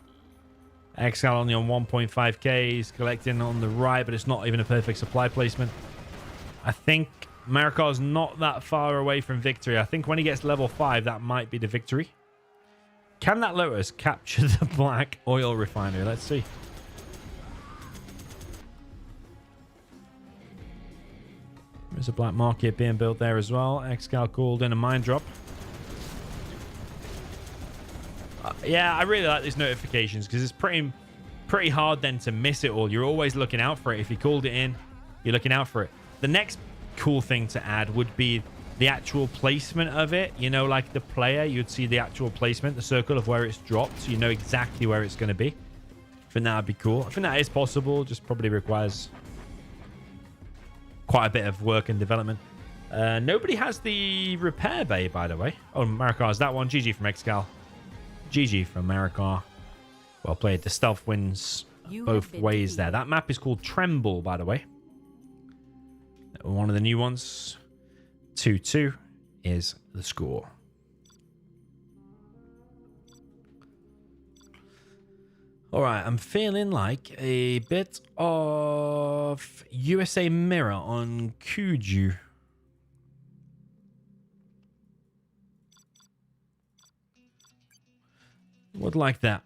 ExCaL only on 1.5k. He's collecting on the right, but it's not even a perfect supply placement. I think Marakar's not that far away from victory. I think when he gets level 5, that might be the victory. Can that Lotus capture the black oil refinery? Let's see. There's a black market being built there as well. ExCaL called in a mine drop. Yeah, I really like these notifications because it's pretty hard then to miss it all. You're always looking out for it. If you called it in, you're looking out for it. The next cool thing to add would be the actual placement of it. You know, like the player, you'd see the actual placement, the circle of where it's dropped, so you know exactly where it's going to be. I think that would be cool. I think that is possible, just probably requires quite a bit of work and development. Nobody has the repair bay, by the way. Oh, Marakar has that one. GG from ExCaL. GG from Marakar. Well played. The stealth wins both ways there. That map is called Tremble, by the way. One of the new ones. 2-2 is the score. All right, I'm feeling like a bit of USA Mirror on Kuju. Would like that.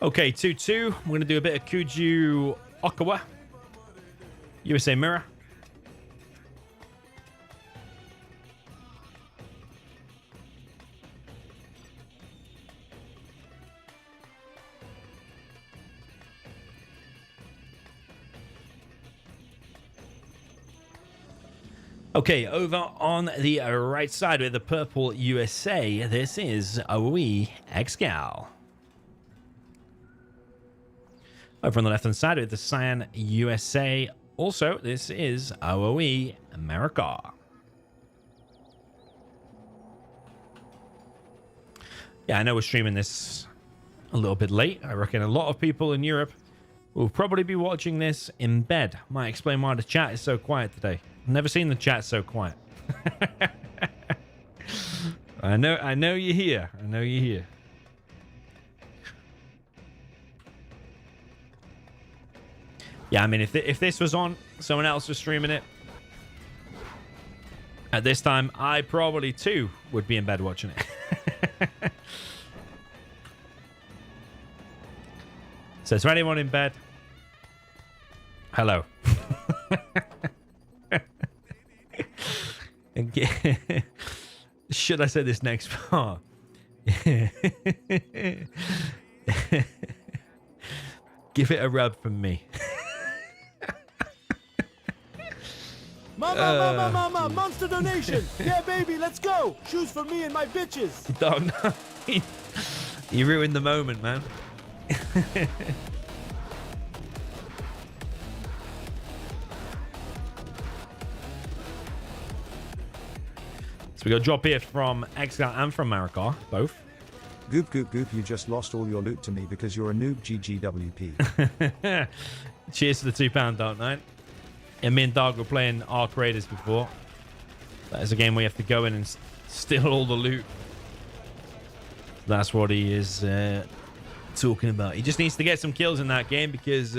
Okay, 2-2. We're going to do a bit of Kuju Okawa. USA Marra. Okay, over on the right side with the purple USA, this is OE ExCaL. Over on the left-hand side with the cyan USA, also, this is OE Marakar. Yeah, I know we're streaming this a little bit late. I reckon a lot of people in Europe will probably be watching this in bed. Might explain why the chat is so quiet today. Never seen the chat so quiet. I know you're here. I know you're here. Yeah, I mean, if this was on, someone else was streaming it at this time, I probably too would be in bed watching it. So, is there anyone in bed? Hello. Should I say this next part? Give it a rub from me. Mama, monster donation. Yeah, baby, let's go. Shoes for me and my bitches. Don't know. You ruined the moment, man. So we got a drop here from ExCaL and from Marakar, both. Goop, goop, goop, you just lost all your loot to me because you're a noob, GGWP. Cheers to the £2 Dark Knight. And me and Dog were playing Arc Raiders before. That is a game where you have to go in and steal all the loot. That's what he is talking about. He just needs to get some kills in that game because...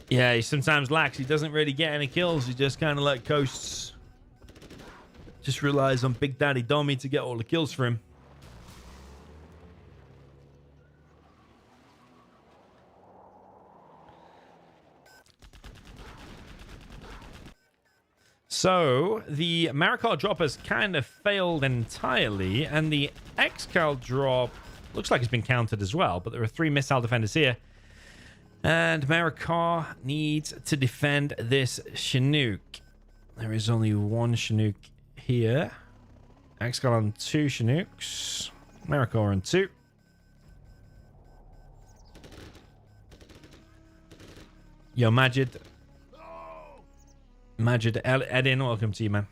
yeah, he sometimes lacks. He doesn't really get any kills. He just kind of like coasts. Just relies on Big Daddy Domi to get all the kills for him. So, the Marakar drop has kind of failed entirely, and the ExCaL drop looks like it's been countered as well, but there are 3 missile defenders here. And Marakar needs to defend this Chinook. There is only 1 Chinook here. ExCaL on 2 Chinooks. Marakar on 2. Yo, Majid. Majid Edin, welcome to you, man.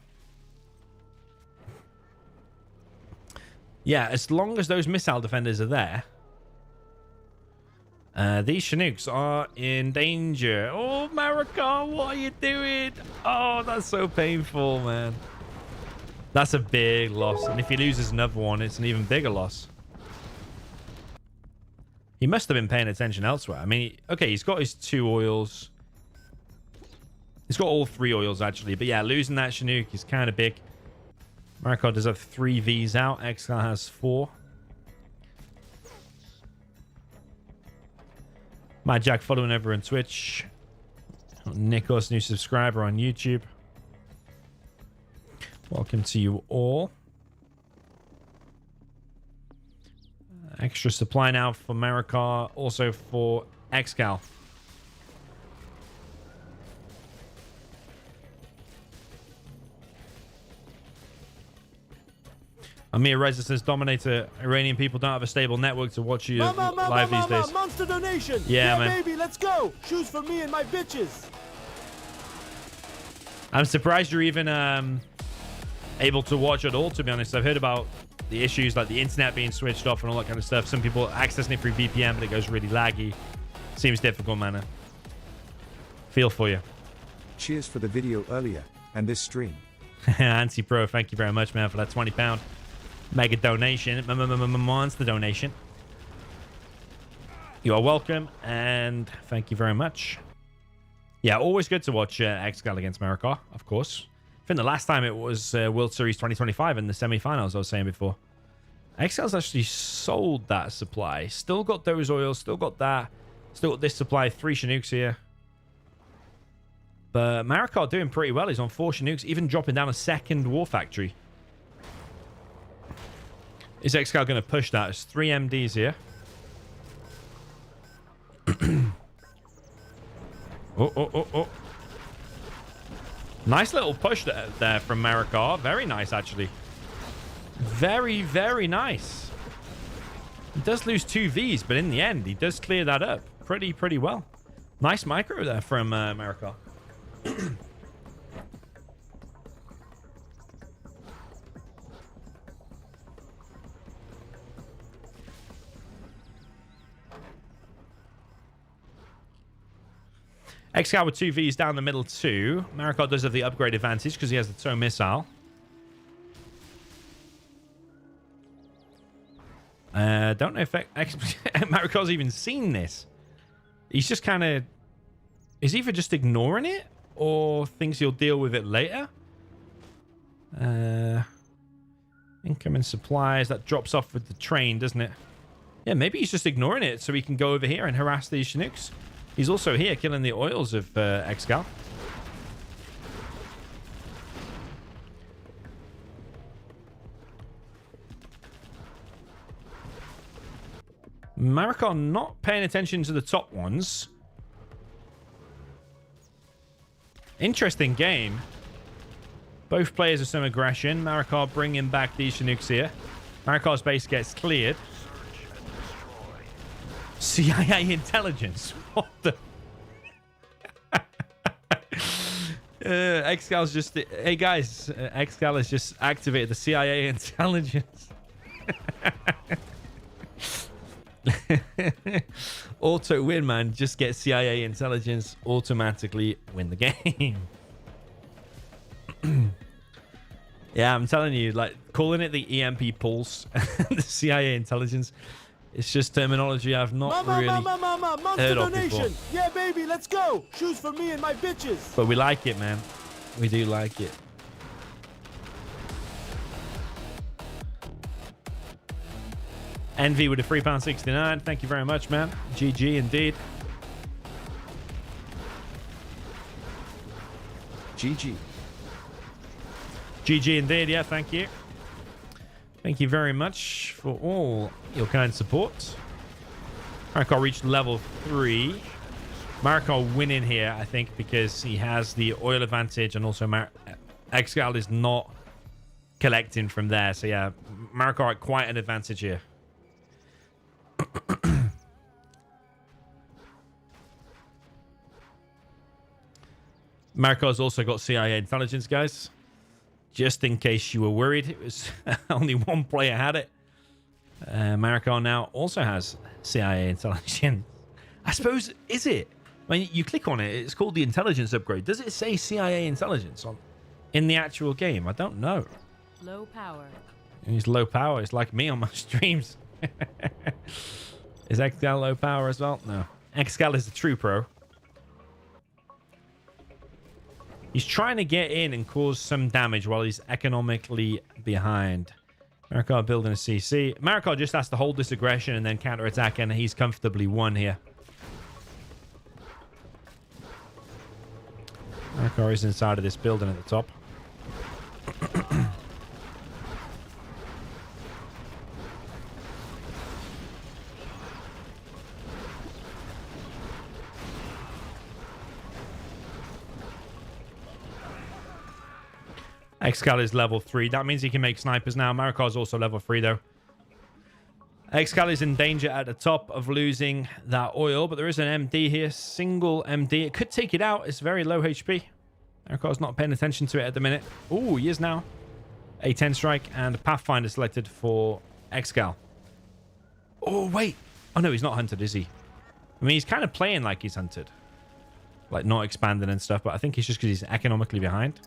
Yeah, as long as those missile defenders are there, these Chinooks are in danger. Oh, Marakar, what are you doing? Oh, that's so painful, man. That's a big loss. And if he loses another one, it's an even bigger loss. He must have been paying attention elsewhere. I mean, okay, he's got his 2 oils. He's got all 3 oils, actually. But yeah, losing that Chinook is kind of big. Marakar does have 3 Vs out. ExCaL has 4. Mad Jack following over on Twitch. Nikos, new subscriber on YouTube. Welcome to you all. Extra supply now for Marakar, also for ExCaL. Amir Reza says, DoMiNaToR, Iranian people don't have a stable network to watch you live these days. Monster donation. Yeah, man. Baby, let's go. Shoes for me and my bitches. I'm surprised you're even able to watch at all, to be honest. I've heard about the issues like the internet being switched off and all that kind of stuff. Some people accessing it through VPN, but it goes really laggy. Seems difficult, man. Feel for you. Cheers for the video earlier and this stream. Anti-Pro, thank you very much, man, for that £20 mega donation. Monster donation. You are welcome, and thank you very much. Yeah, always good to watch ExCaL against Marakar, of course. I think the last time it was World Series 2025 in the semi-finals, I was saying before. ExCaL's actually sold that supply. Still got those oils. Still got that. Still got this supply. 3 Chinooks here. But Marakar doing pretty well. He's on 4 Chinooks. Even dropping down a second war factory. Is ExCaL going to push that? There's 3 MDs here. Oh. Nice little push there from Marakar. Very nice, actually. Very, very nice. He does lose 2 Vs, but in the end, he does clear that up pretty well. Nice micro there from Marakar. ExCaL with 2 Vs down the middle too. Marakar does have the upgrade advantage because he has the tow missile. Don't know if Marakar's even seen this. He's just kind of... Is either just ignoring it or thinks he'll deal with it later? Incoming supplies. That drops off with the train, doesn't it? Yeah, maybe he's just ignoring it so he can go over here and harass these Chinooks. He's also here killing the oils of ExCaL. Marakar not paying attention to the top ones. Interesting game. Both players have some aggression. Marakar bringing back these Chinooks here. Marakar's base gets cleared. CIA intelligence. What the... ExCal's just... Hey, guys. ExCaL has just activated the CIA intelligence. Auto win, man. Just get CIA intelligence. Automatically win the game. Yeah, I'm telling you, like, calling it the EMP pulse, the CIA intelligence, it's just terminology I've not really heard of before. Yeah, baby, let's go. Shoes for me and my bitches. But we like it, man. We do like it. Envy with a £3.69. Thank you very much, man. GG indeed. GG. GG indeed. Yeah, thank you. Thank you very much for all your kind support. Marakar reached level 3. Marakar winning here, I think, because he has the oil advantage, and also ExCaL is not collecting from there. So yeah, Marakar at quite an advantage here. Marakar's also got CIA intelligence, guys. Just in case you were worried, it was only one player had it. Marakar now also has CIA intelligence. I suppose, is it? When you click on it, it's called the intelligence upgrade. Does it say CIA intelligence in the actual game? I don't know. Low power. He's low power. It's like me on my streams. Is ExCaL low power as well? No. ExCaL is the true pro. He's trying to get in and cause some damage while he's economically behind. Marakar building a CC. Marakar just has to hold this aggression and then counterattack, and he's comfortably won here. Marakar is inside of this building at the top. ExCaL is level 3. That means he can make snipers now. Marakar is also level 3, though. ExCaL is in danger at the top of losing that oil, but there is an MD here. Single MD. It could take it out. It's very low HP. Marakar's not paying attention to it at the minute. Oh, he is now. A 10 strike and Pathfinder selected for ExCaL. Oh, wait. Oh, no, he's not hunted, is he? I mean, he's kind of playing like he's hunted. Like, not expanding and stuff, but I think it's just because he's economically behind.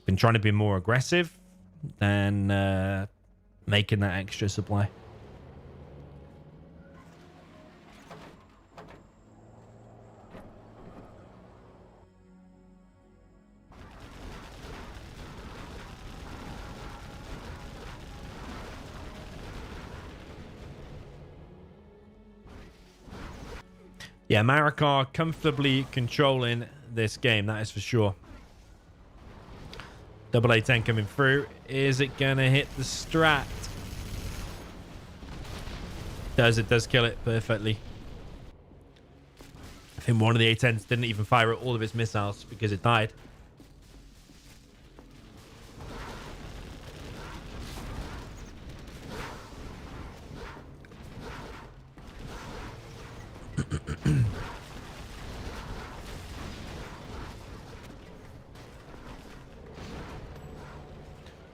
Been trying to be more aggressive than making that extra supply. Yeah, Marakar comfortably controlling this game, that is for sure. Double A10 coming through. Is it going to hit the strat? It does kill it perfectly. I think one of the A10s didn't even fire at all of its missiles because it died.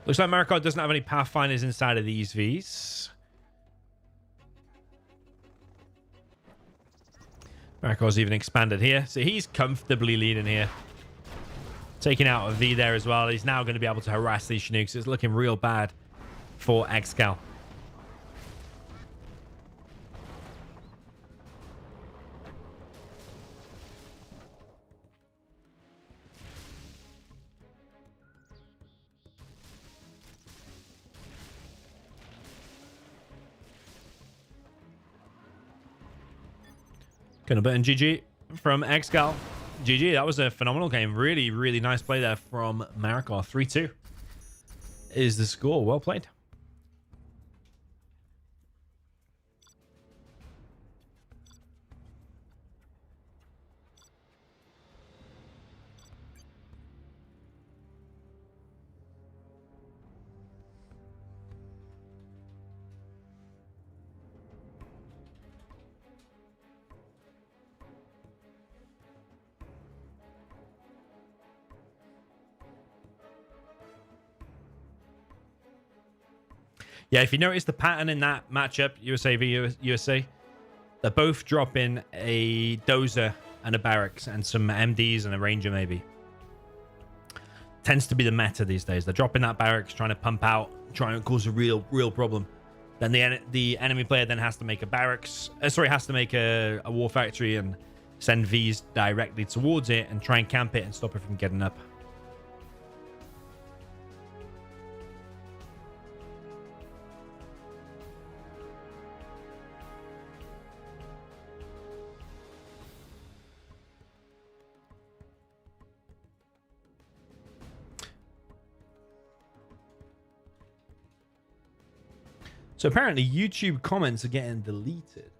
Looks like Marakar doesn't have any Pathfinders inside of these Vs. Marakar's even expanded here. So he's comfortably leading here. Taking out a V there as well. He's now going to be able to harass these Chinooks. It's looking real bad for ExCaL. Gonna button GG from ExCaL. GG, that was a phenomenal game. Really, really nice play there from Marakar. 3-2 is the score. Well played. Yeah, if you notice the pattern in that matchup, USA v USA, they're both dropping a dozer and a barracks and some MDs and a ranger maybe. Tends to be the meta these days. They're dropping that barracks, trying to pump out, trying to cause a real problem. Then the enemy player then has to make a barracks, has to make a war factory and send Vs directly towards it and try and camp it and stop it from getting up. So apparently YouTube comments are getting deleted.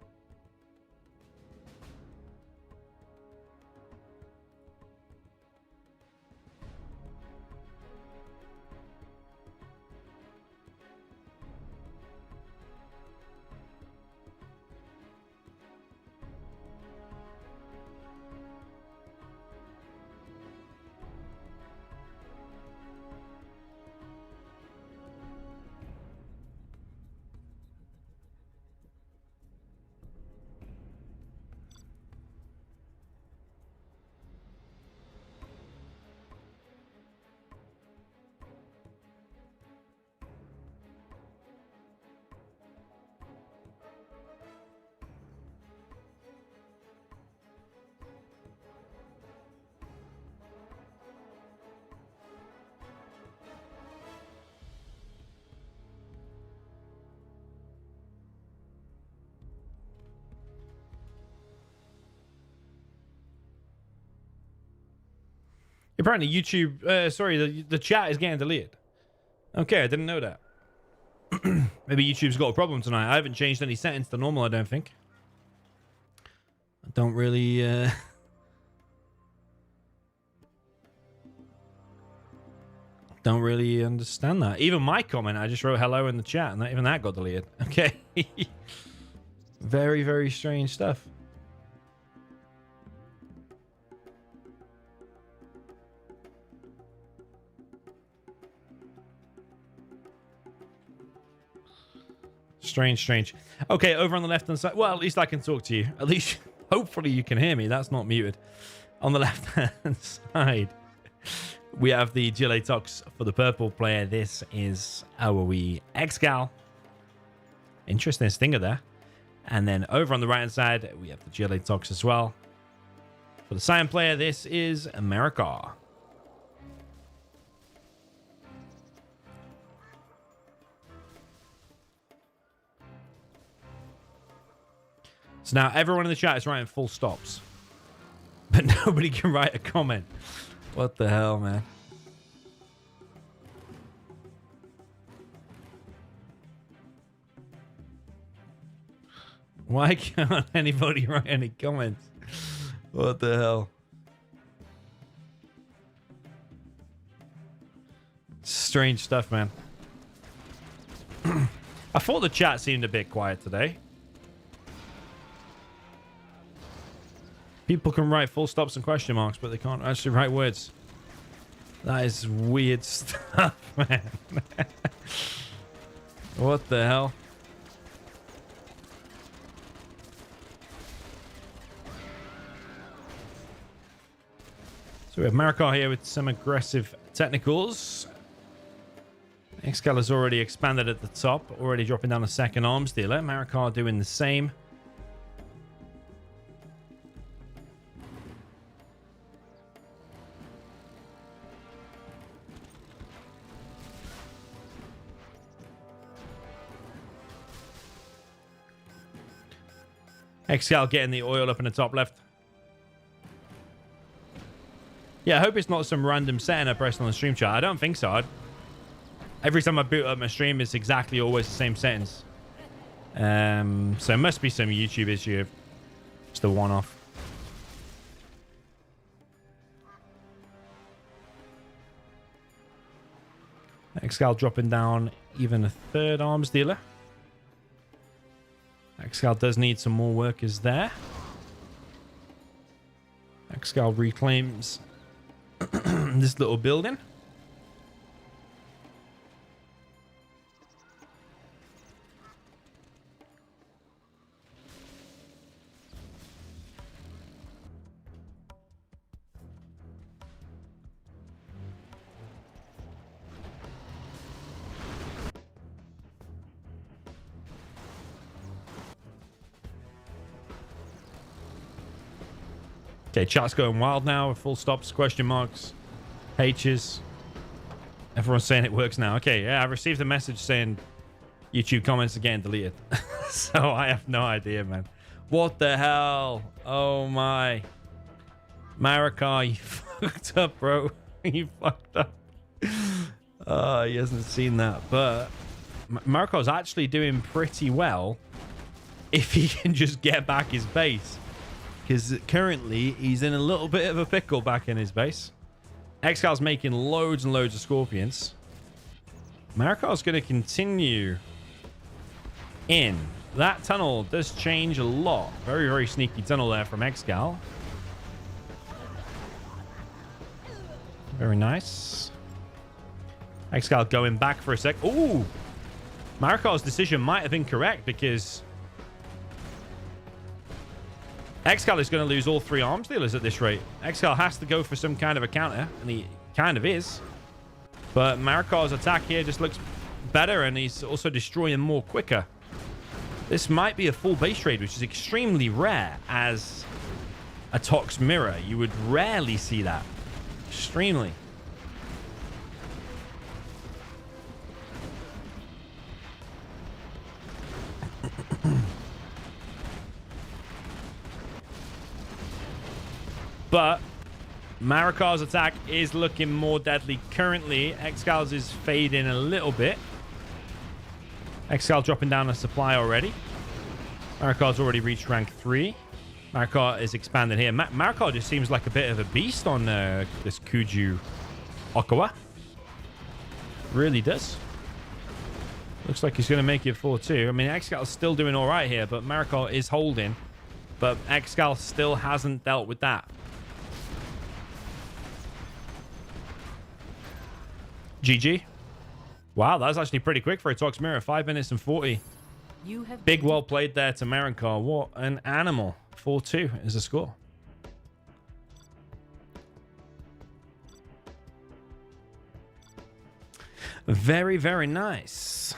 Apparently YouTube, the chat is getting deleted. Okay, I didn't know that. Maybe YouTube's got a problem tonight. I haven't changed any settings to normal, I don't think. I don't really... don't really understand that. Even my comment, I just wrote hello in the chat, and even that got deleted. Okay. Very, very strange stuff. Strange. Okay, over on the left-hand side. Well, at least I can talk to you. At least, hopefully you can hear me. That's not muted. On the left-hand side, we have the GLA Tox for the purple player. This is our wee ExCaL. Interesting stinger there. And then over on the right-hand side, we have the GLA Tox as well. For the cyan player, this is Marakar. So now everyone in the chat is writing full stops. But nobody can write a comment. What the hell, man? Why can't anybody write any comments? What the hell? Strange stuff, man. I thought the chat seemed a bit quiet today. People can write full stops and question marks, but they can't actually write words. That is weird stuff, man. What the hell? So we have Marakar here with some aggressive technicals. ExCaL has already expanded at the top, already dropping down a second arms dealer. Marakar doing the same. ExCaL getting the oil up in the top left. Yeah, I hope it's not some random setting I pressed on the stream chat. I don't think so. Every time I boot up my stream, it's exactly always the same settings. So it must be some YouTube issue. Just a one-off. ExCaL dropping down even a third arms dealer. ExCaL does need some more workers there. ExCaL reclaims this little building. Okay, chat's going wild now. Full stops, question marks, H's. Everyone's saying it works now. Okay, yeah, I've received a message saying YouTube comments are getting deleted. So I have no idea, man. What the hell? Oh my. Marakar, you fucked up, bro. You fucked up. He hasn't seen that. But Marakar's actually doing pretty well if he can just get back his base. Because currently, he's in a little bit of a pickle back in his base. ExCaL's making loads and loads of scorpions. Marakar's going to continue in. That tunnel does change a lot. Very, very sneaky tunnel there from ExCaL. Very nice. ExCaL going back for a sec. Ooh! Marakar's decision might have been correct because ExCaL is going to lose all three arms dealers at this rate. ExCaL has to go for some kind of a counter, and he kind of is. But Marakar's attack here just looks better, and he's also destroying more quicker. This might be a full base trade, which is extremely rare as a Tox mirror. You would rarely see that. Extremely. But Marakar's attack is looking more deadly currently. ExCaL's is fading a little bit. ExCaL dropping down a supply already. Marakar's already reached rank 3. Marakar is expanded here. Marakar just seems like a bit of a beast on this Kuju Okawa. Really does. Looks like he's going to make it 4-2. I mean, ExCal's still doing all right here, but Marakar is holding. But ExCaL still hasn't dealt with that. GG. Wow, that was actually pretty quick for a Tox mirror. 5 minutes and 40. Big well played there to Marakar. What an animal. 4-2 is the score. Very, very nice.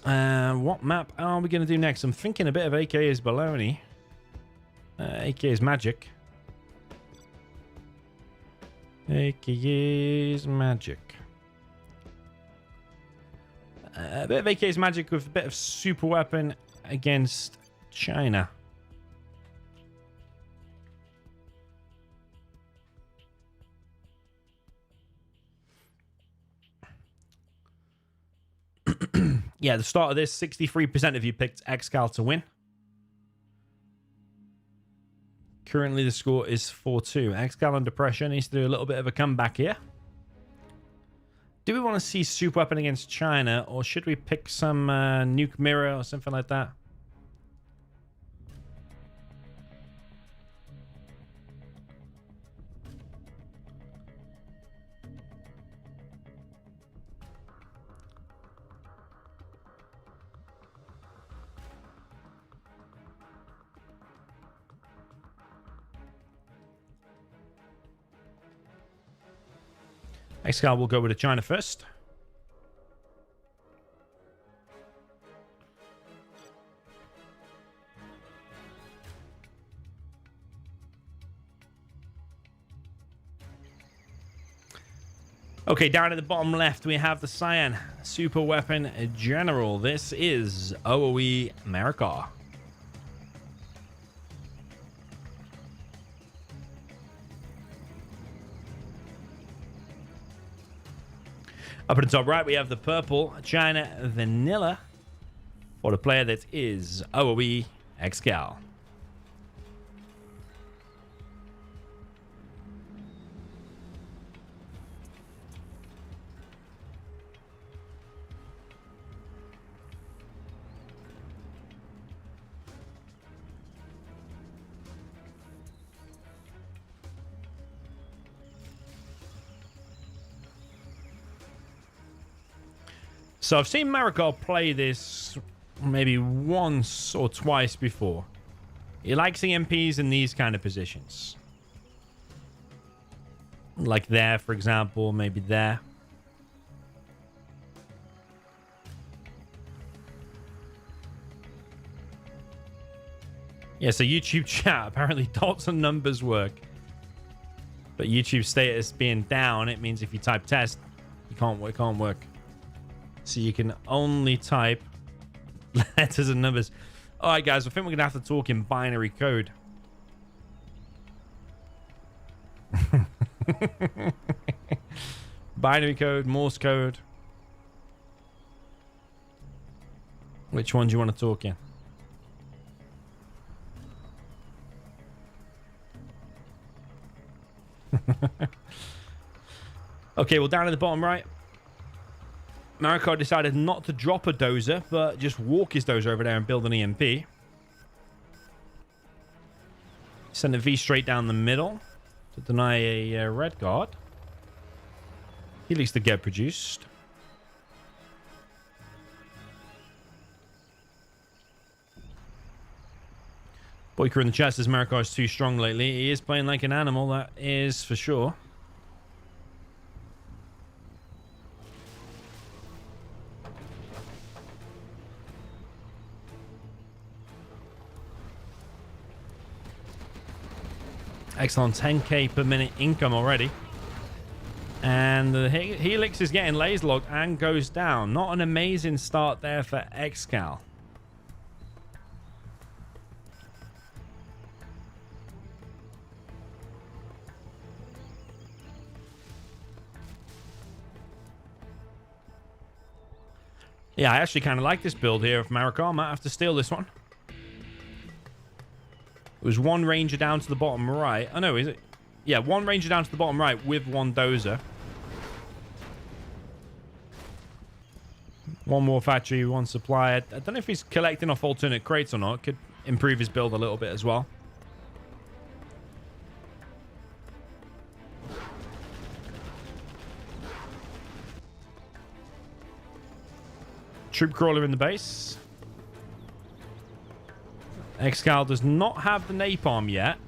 What map are we going to do next? I'm thinking a bit of AK's baloney. AK's magic. AK's magic. A bit of AK's magic with a bit of super weapon against China. Yeah, the start of this, 63% of you picked ExCaL to win. Currently, the score is 4-2. ExCaL under pressure needs to do a little bit of a comeback here. Do we want to see Super Weapon against China, or should we pick some Nuke Mirror or something like that? ExCaL will go with the China first. Okay, down at the bottom left, we have the Cyan Super Weapon General. This is OOE Marakar. Up at the top right, we have the purple China Vanilla for the player that is OOE ExCaL. So I've seen Marakar play this maybe once or twice before. He likes EMPs in these kind of positions. Like there, for example, maybe there. Yeah, so YouTube chat, apparently dots and numbers work. But YouTube status being down, it means if you type test, it can't work. So you can only type letters and numbers. All right, guys, I think we're going to have to talk in binary code. Binary code, Morse code. Which one do you want to talk in? Okay, well, down at the bottom right, Marakar decided not to drop a dozer, but just walk his dozer over there and build an EMP. Send a V straight down the middle to deny a red guard. Helix to get produced. Boyker in the chat says Marakar is too strong lately. He is playing like an animal, that is for sure. Excellent, 10k per minute income already. And the Helix is getting laser locked and goes down. Not an amazing start there for ExCaL. Yeah, I actually kind of like this build here of Marakar. Might have to steal this one. It was one ranger down to the bottom right. Oh, no, is it? Yeah, one ranger down to the bottom right with one dozer. One more factory, one supply. I don't know if he's collecting off alternate crates or not. Could improve his build a little bit as well. Troop crawler in the base. ExCaL does not have the napalm yet.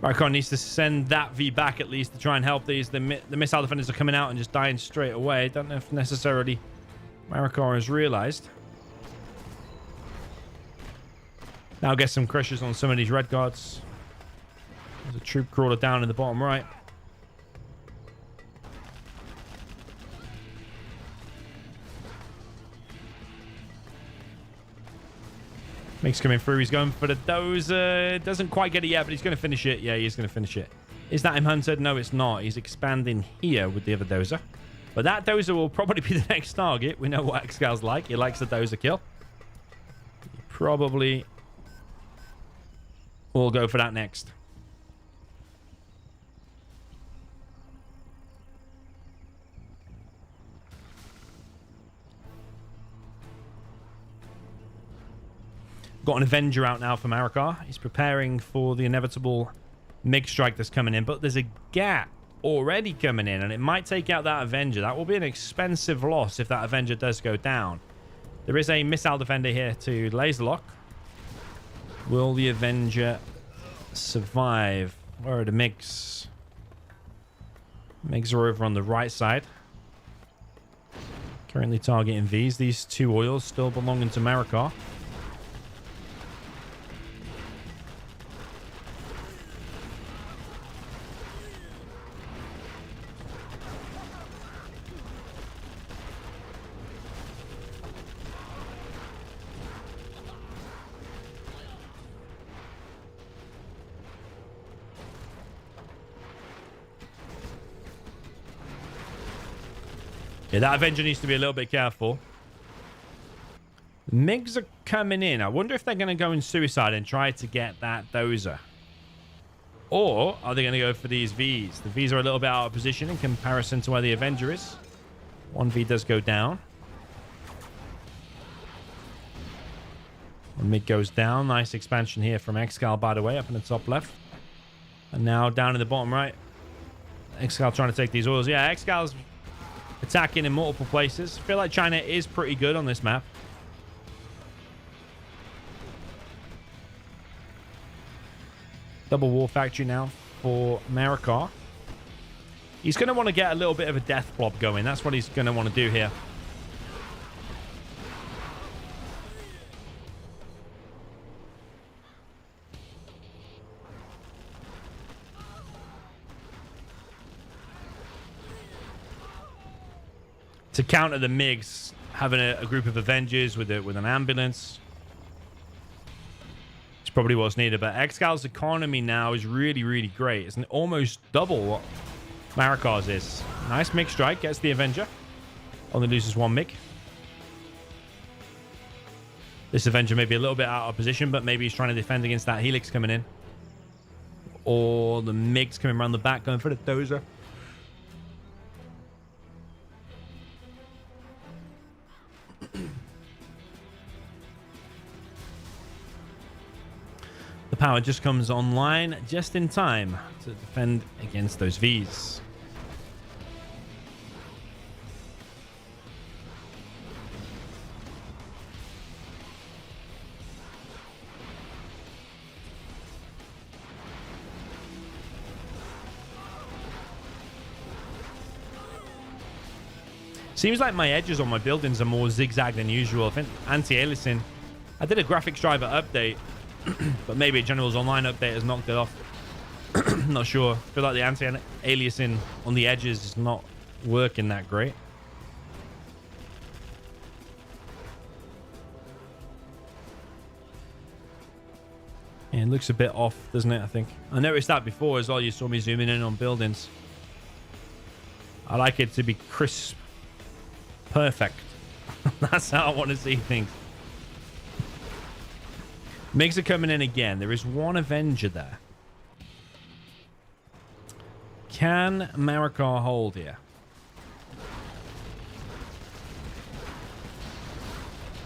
Marakar needs to send that V back at least to try and help these. The missile defenders are coming out and just dying straight away. Don't know if necessarily Marakar has realized. Now get some crushers on some of these red guards. There's a troop crawler down in the bottom right. Mix coming through. He's going for the dozer. Doesn't quite get it yet, but he's going to finish it. Yeah, he is going to finish it. Is that him hunted? No, it's not. He's expanding here with the other dozer. But that dozer will probably be the next target. We know what ExCaL's like. He likes the dozer kill. He probably will go for that next. Got an Avenger out now for Marakar. He's preparing for the inevitable MiG strike that's coming in. But there's a gap already coming in, and it might take out that Avenger. That will be an expensive loss if that Avenger does go down. There is a missile defender here to laser lock. Will the Avenger survive? Where are the MiGs? MiGs are over on the right side. Currently targeting these. These 2 oils still belonging to Marakar. Yeah, that Avenger needs to be a little bit careful. MiGs are coming in. I wonder if they're going to go in suicide and try to get that dozer. Or are they going to go for these Vs? The Vs are a little bit out of position in comparison to where the Avenger is. 1 V does go down. 1 MiG goes down. Nice expansion here from ExCaL, by the way, up in the top left. And now down in the bottom right. ExCaL trying to take these oils. Yeah, ExCal's attacking in multiple places. I feel like China is pretty good on this map. Double war factory now for Marakar. He's going to want to get a little bit of a death blob going. That's what he's going to want to do here. To counter the MiGs, having a group of Avengers with an ambulance. It's probably what's needed. But ExCaL's economy now is really, really great. It's almost double what Marakar's is. Nice MiG strike. Gets the Avenger. Only loses 1 MiG. This Avenger may be a little bit out of position, but maybe he's trying to defend against that Helix coming in. Or the MiGs coming around the back, going for the dozer. The power just comes online just in time to defend against those Vs. Seems like my edges on my buildings are more zigzag than usual. I think anti-aliasing. I did a graphics driver update, but maybe a Generals Online update has knocked it off. Not sure. I feel like the anti-aliasing on the edges is not working that great. Yeah, it looks a bit off, doesn't it, I think? I noticed that before as well. You saw me zooming in on buildings. I like it to be crisp. Perfect. That's how I want to see things. MiGs are coming in again. There is 1 Avenger there. Can Marakar hold here?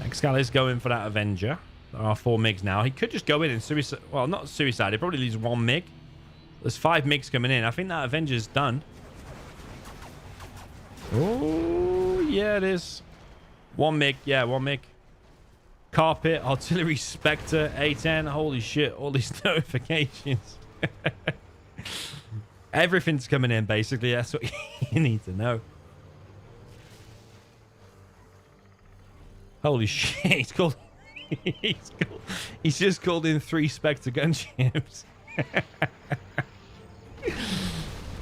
ExCaL is going for that Avenger. There are 4 MiGs now. He could just go in and suicide. Well, not suicide. He probably leaves 1 MiG. There's 5 MiGs coming in. I think that Avenger's done. Oh, yeah, it is. 1 MiG. Yeah, 1 MiG. Carpet, Artillery, Spectre, A10. Holy shit, all these notifications. Everything's coming in, basically. That's what you need to know. Holy shit, he's just called in 3 Spectre gunships.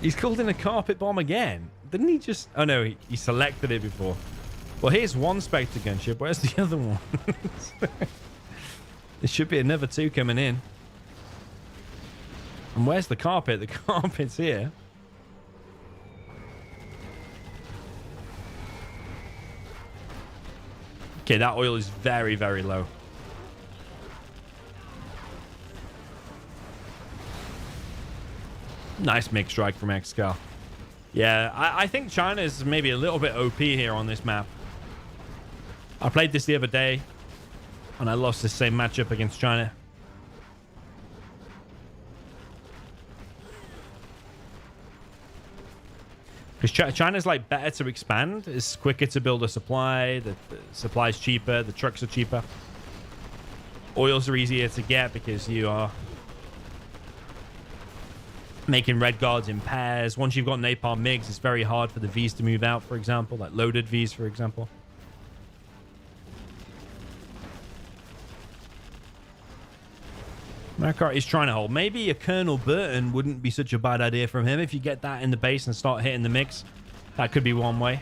He's called in a carpet bomb again. Didn't he just... Oh, no, he selected it before. Well, here's 1 Spectre gunship. Where's the other one? There should be another 2 coming in. And where's the carpet? The carpet's here. Okay, that oil is very, very low. Nice mix strike from ExCaL. Yeah, I think China is maybe a little bit OP here on this map. I played this the other day, and I lost the same matchup against China. Because China's like better to expand. It's quicker to build a supply. The supply's cheaper. The trucks are cheaper. Oils are easier to get because you are making red guards in pairs. Once you've got napalm MiGs, it's very hard for the Vs to move out, for example. Like loaded Vs, for example. Marakar is trying to hold. Maybe a Colonel Burton wouldn't be such a bad idea from him. If you get that in the base and start hitting the mix, that could be one way.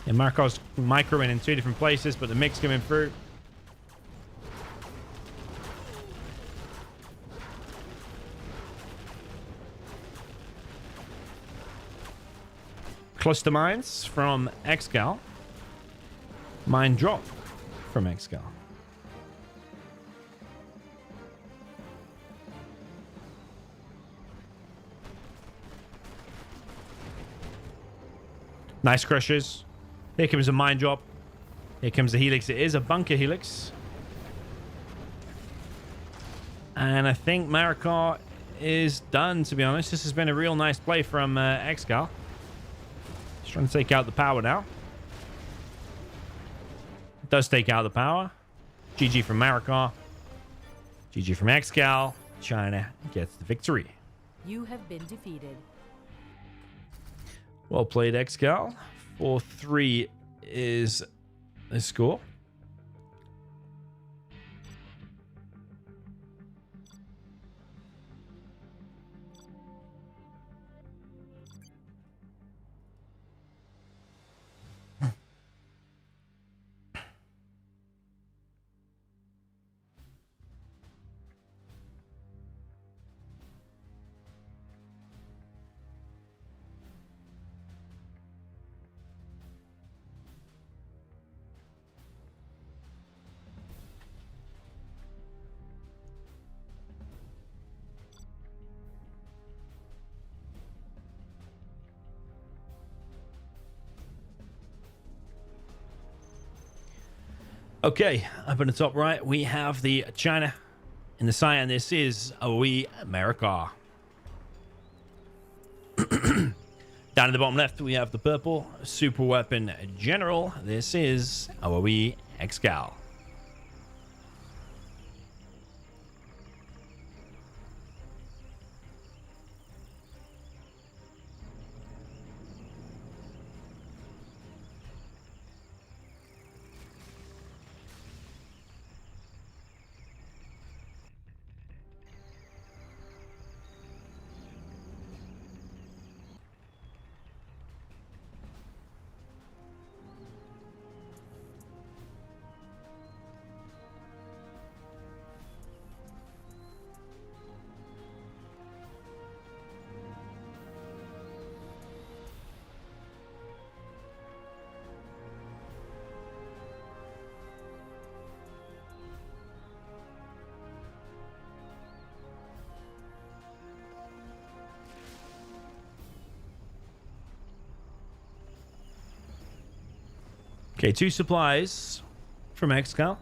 Yeah, Marakar's microing in two different places, but the mix coming through. Cluster mines from ExCaL. Mine drop from ExCaL. Nice crushers. Here comes a mine drop. Here comes the helix. It is a bunker helix. And I think Marakar is done, to be honest. This has been a real nice play from ExCaL. He's trying to take out the power now. Does take out the power. GG from Marakar. GG from ExCaL. China gets the victory. You have been defeated. Well played, ExCaL. 4-3 is the score. Okay, up in the top right, we have the China in the side, and this is Marakar. Down in the bottom left, we have the purple super weapon general. This is ExCaL. Okay, 2 supplies from ExCaL.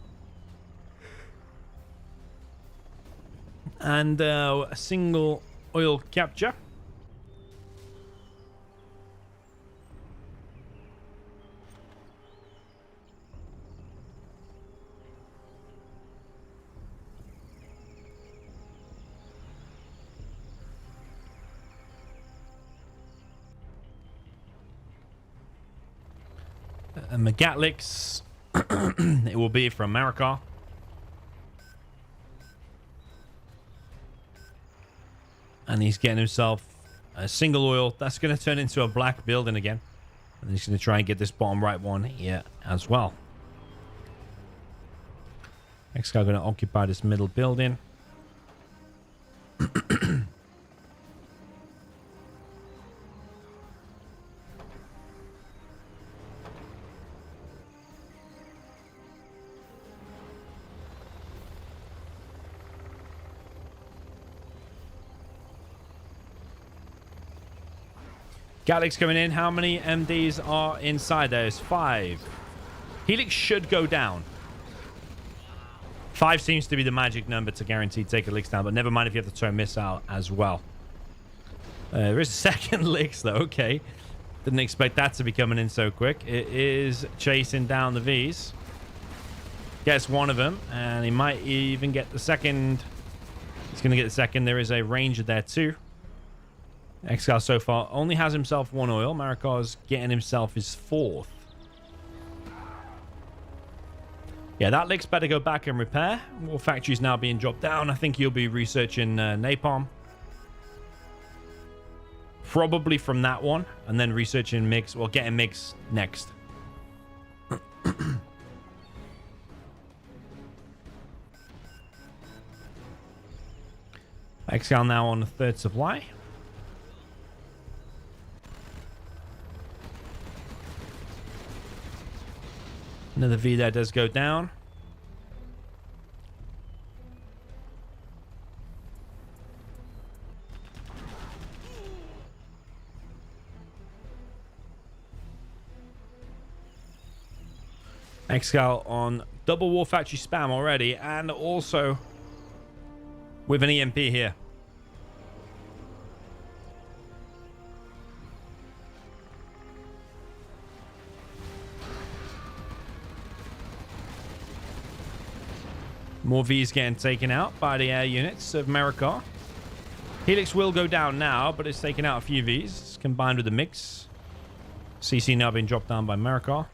And a single oil capture. Megatlix. It will be from Marakar. And he's getting himself a single oil. That's going to turn into a black building again. And he's going to try and get this bottom right one here as well. ExCaL going to occupy this middle building. Galix coming in. How many MDs are inside? There's 5. Helix should go down. 5 seems to be the magic number to guarantee take a Lix down, but never mind if you have to turn miss out as well. There is a second Lix though. Okay. Didn't expect that to be coming in so quick. It is chasing down the Vs. Gets one of them, and he might even get the second. He's going to get the second. There is a Ranger there too. ExCaL so far only has himself 1 oil. Marakar's getting himself his 4th. Yeah, that Lix better go back and repair. More factories now being dropped down. I think he'll be researching napalm. Probably from that one. And then researching MiGs. Well, getting MiGs next. ExCaL now on the 3rd supply. Another V there does go down. ExCaL on double war factory spam already, and also with an EMP here. More V's getting taken out by the air units of Marakar. Helix will go down now, but it's taken out a few V's combined with the mix. CC now being dropped down by Marakar.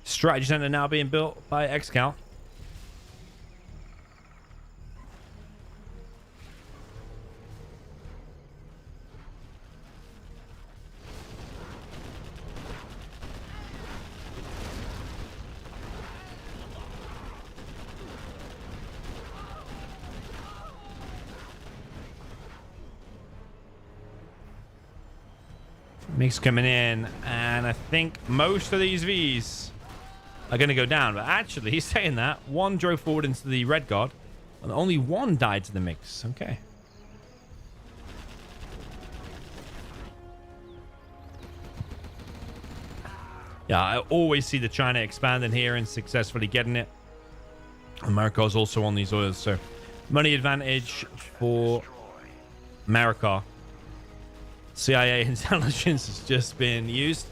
Strategy center now being built by ExCaL. Mix coming in, and I think most of these Vs are going to go down. But actually, he's saying that. 1 drove forward into the Red Guard, and only 1 died to the mix. Okay. Yeah, I always see the China expanding here and successfully getting it. Marakar's also on these oils, so money advantage for Marakar. CIA intelligence has just been used.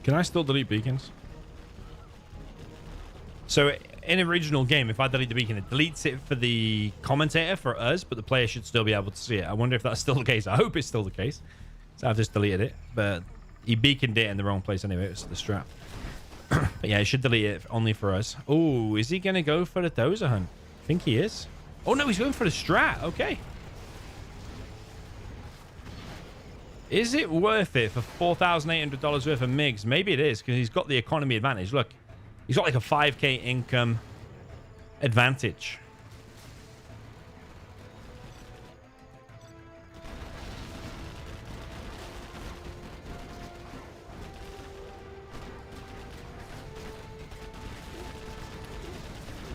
Can I still delete beacons? So in original game, if I delete the beacon, it deletes it for the commentator, for us, but the player should still be able to see it. I wonder if that's still the case. I hope it's still the case. So I've just deleted it, but he beaconed it in the wrong place anyway. It was the strap. But yeah, he should delete it only for us. Oh, is he going to go for the dozer hunt? I think he is. Oh, no, he's going for the strat. Okay. Is it worth it for $4,800 worth of MiGs? Maybe it is, because he's got the economy advantage. Look, he's got like a 5k income advantage.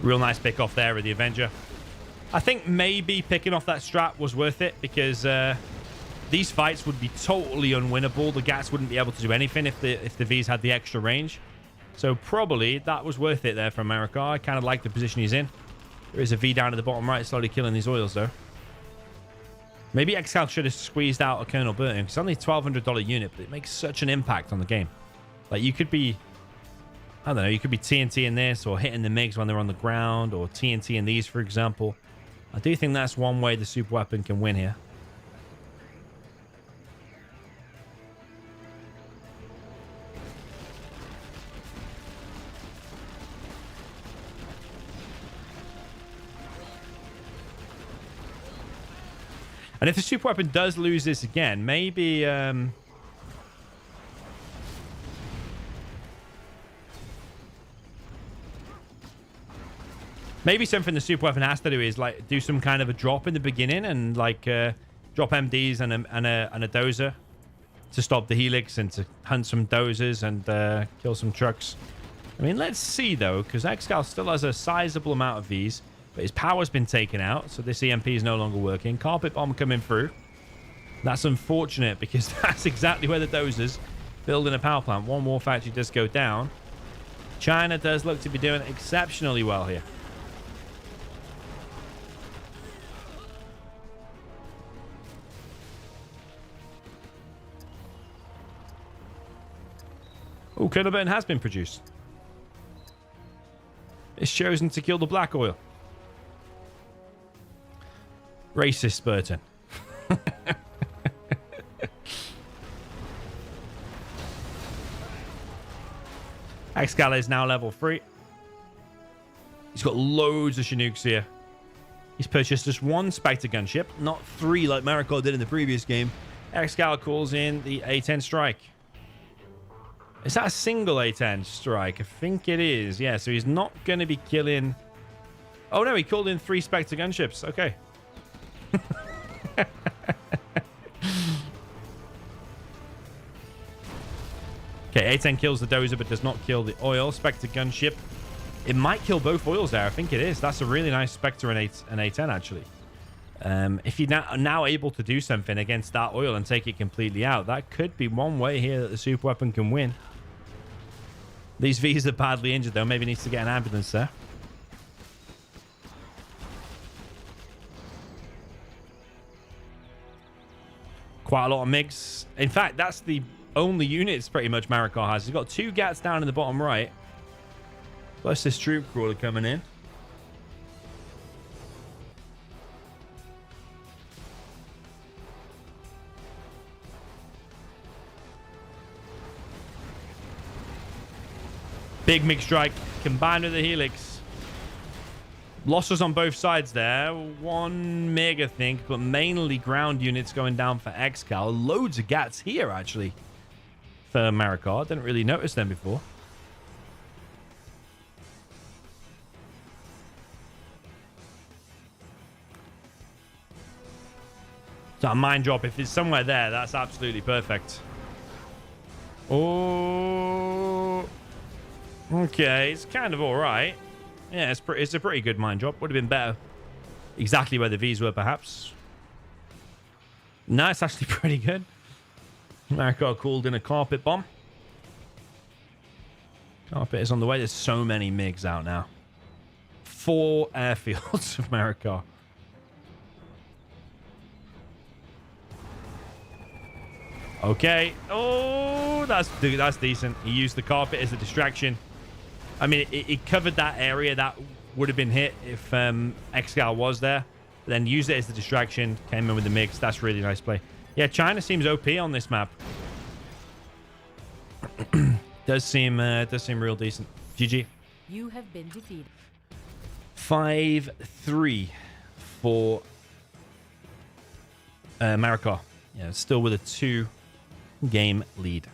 Real nice pick off there with the Avenger. I think maybe picking off that strat was worth it, because these fights would be totally unwinnable. The Gats wouldn't be able to do anything if the Vs had the extra range. So probably that was worth it there from Marakar. I kind of like the position he's in. There is a V down at the bottom right, slowly killing these oils though. Maybe ExCaL should have squeezed out a Colonel Burton. It's only a $1,200 unit, but it makes such an impact on the game. Like, you could be, I don't know, you could be TNT in this, or hitting the MiGs when they're on the ground, or TNT in these, for example. I do think that's one way the super weapon can win here. And if the super weapon does lose this again, maybe... maybe something the super weapon has to do is like do some kind of a drop in the beginning and like drop MDs and a dozer to stop the helix and to hunt some dozers and kill some trucks. I mean, let's see though, because ExCaL still has a sizable amount of these, but his power's been taken out, so this EMP is no longer working. Carpet bomb coming through. That's unfortunate because that's exactly where the dozers building a power plant. One war factory does go down. China does look to be doing exceptionally well here. Oh, kernel burn has been produced. It's chosen to kill the black oil. Racist Burton. ExCaL is now level 3. He's got loads of Chinooks here. He's purchased just 1 Spectre gunship, not 3 like Marakar did in the previous game. ExCaL calls in the A10 strike. Is that a single A10 strike? I think it is. Yeah, so he's not going to be killing... Oh, no, he called in 3 Spectre gunships. Okay. Okay, A10 kills the dozer, but does not kill the oil. Spectre gunship. It might kill both oils there. I think it is. That's a really nice Spectre and A10, actually. If you're now able to do something against that oil and take it completely out, that could be one way here that the super weapon can win. These Vs are badly injured, though. Maybe needs to get an ambulance there. Quite a lot of MiGs. In fact, that's the only units pretty much Marakar has. He's got 2 GATs down in the bottom right. Plus this troop crawler coming in. Big MiG strike combined with the helix. Losses on both sides there. 1 MiG, I think, but mainly ground units going down for ExCaL. Loads of GATs here, actually, for Marakar. Didn't really notice them before. So a mine drop, if it's somewhere there, that's absolutely perfect. Oh... Okay, it's kind of all right. Yeah, it's a pretty good mine drop. Would have been better exactly where the Vs were, perhaps. No, it's actually pretty good. Marakar called in a carpet bomb. Carpet is on the way. There's so many MiGs out now. 4 airfields of Marakar. Okay. Oh, that's decent. He used the carpet as a distraction. I mean, it covered that area that would have been hit if ExCaL was there. But then used it as the distraction. Came in with the MiGs. That's really nice play. Yeah, China seems OP on this map. does seem real decent. GG. You have been defeated. 5-3 for Marakar. Yeah, still with a 2-game lead.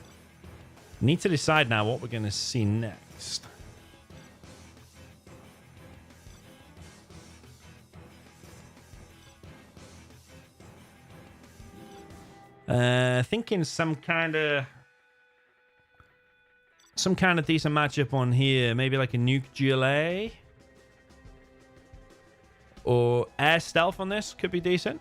Need to decide now what we're going to see next. Thinking some kind of decent matchup on here. Maybe like a nuke GLA or air stealth on this could be decent.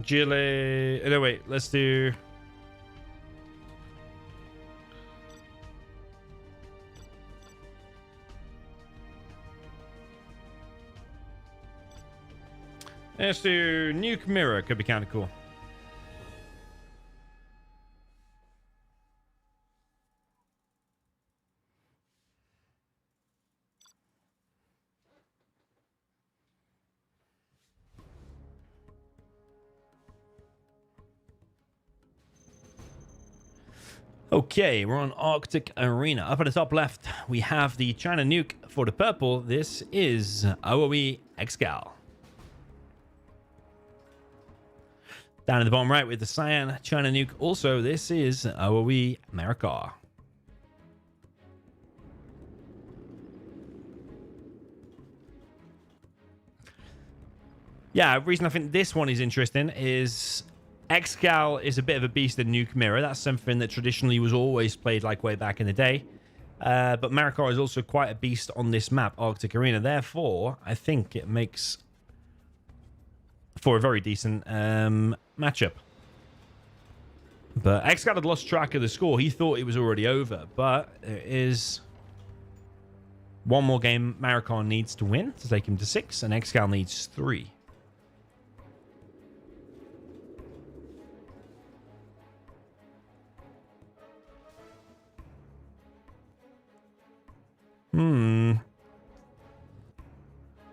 GLA. No, wait. Let's do. Let's do nuke mirror. Could be kind of cool. Okay, we're on Arctic Arena. Up at the top left, we have the China nuke. For the purple, this is OOE ExCaL. Down in the bottom right with the cyan China nuke. Also, this is OOE Marakar. Yeah, the reason I think this one is interesting is ExCaL is a bit of a beast in nuke mirror. That's something that traditionally was always played like way back in the day. But Marakar is also quite a beast on this map, Arctic Arena. Therefore, I think it makes for a very decent matchup. But ExCaL had lost track of the score. He thought it was already over. But there is one more game Marakar needs to win to take him to 6. And ExCaL needs 3.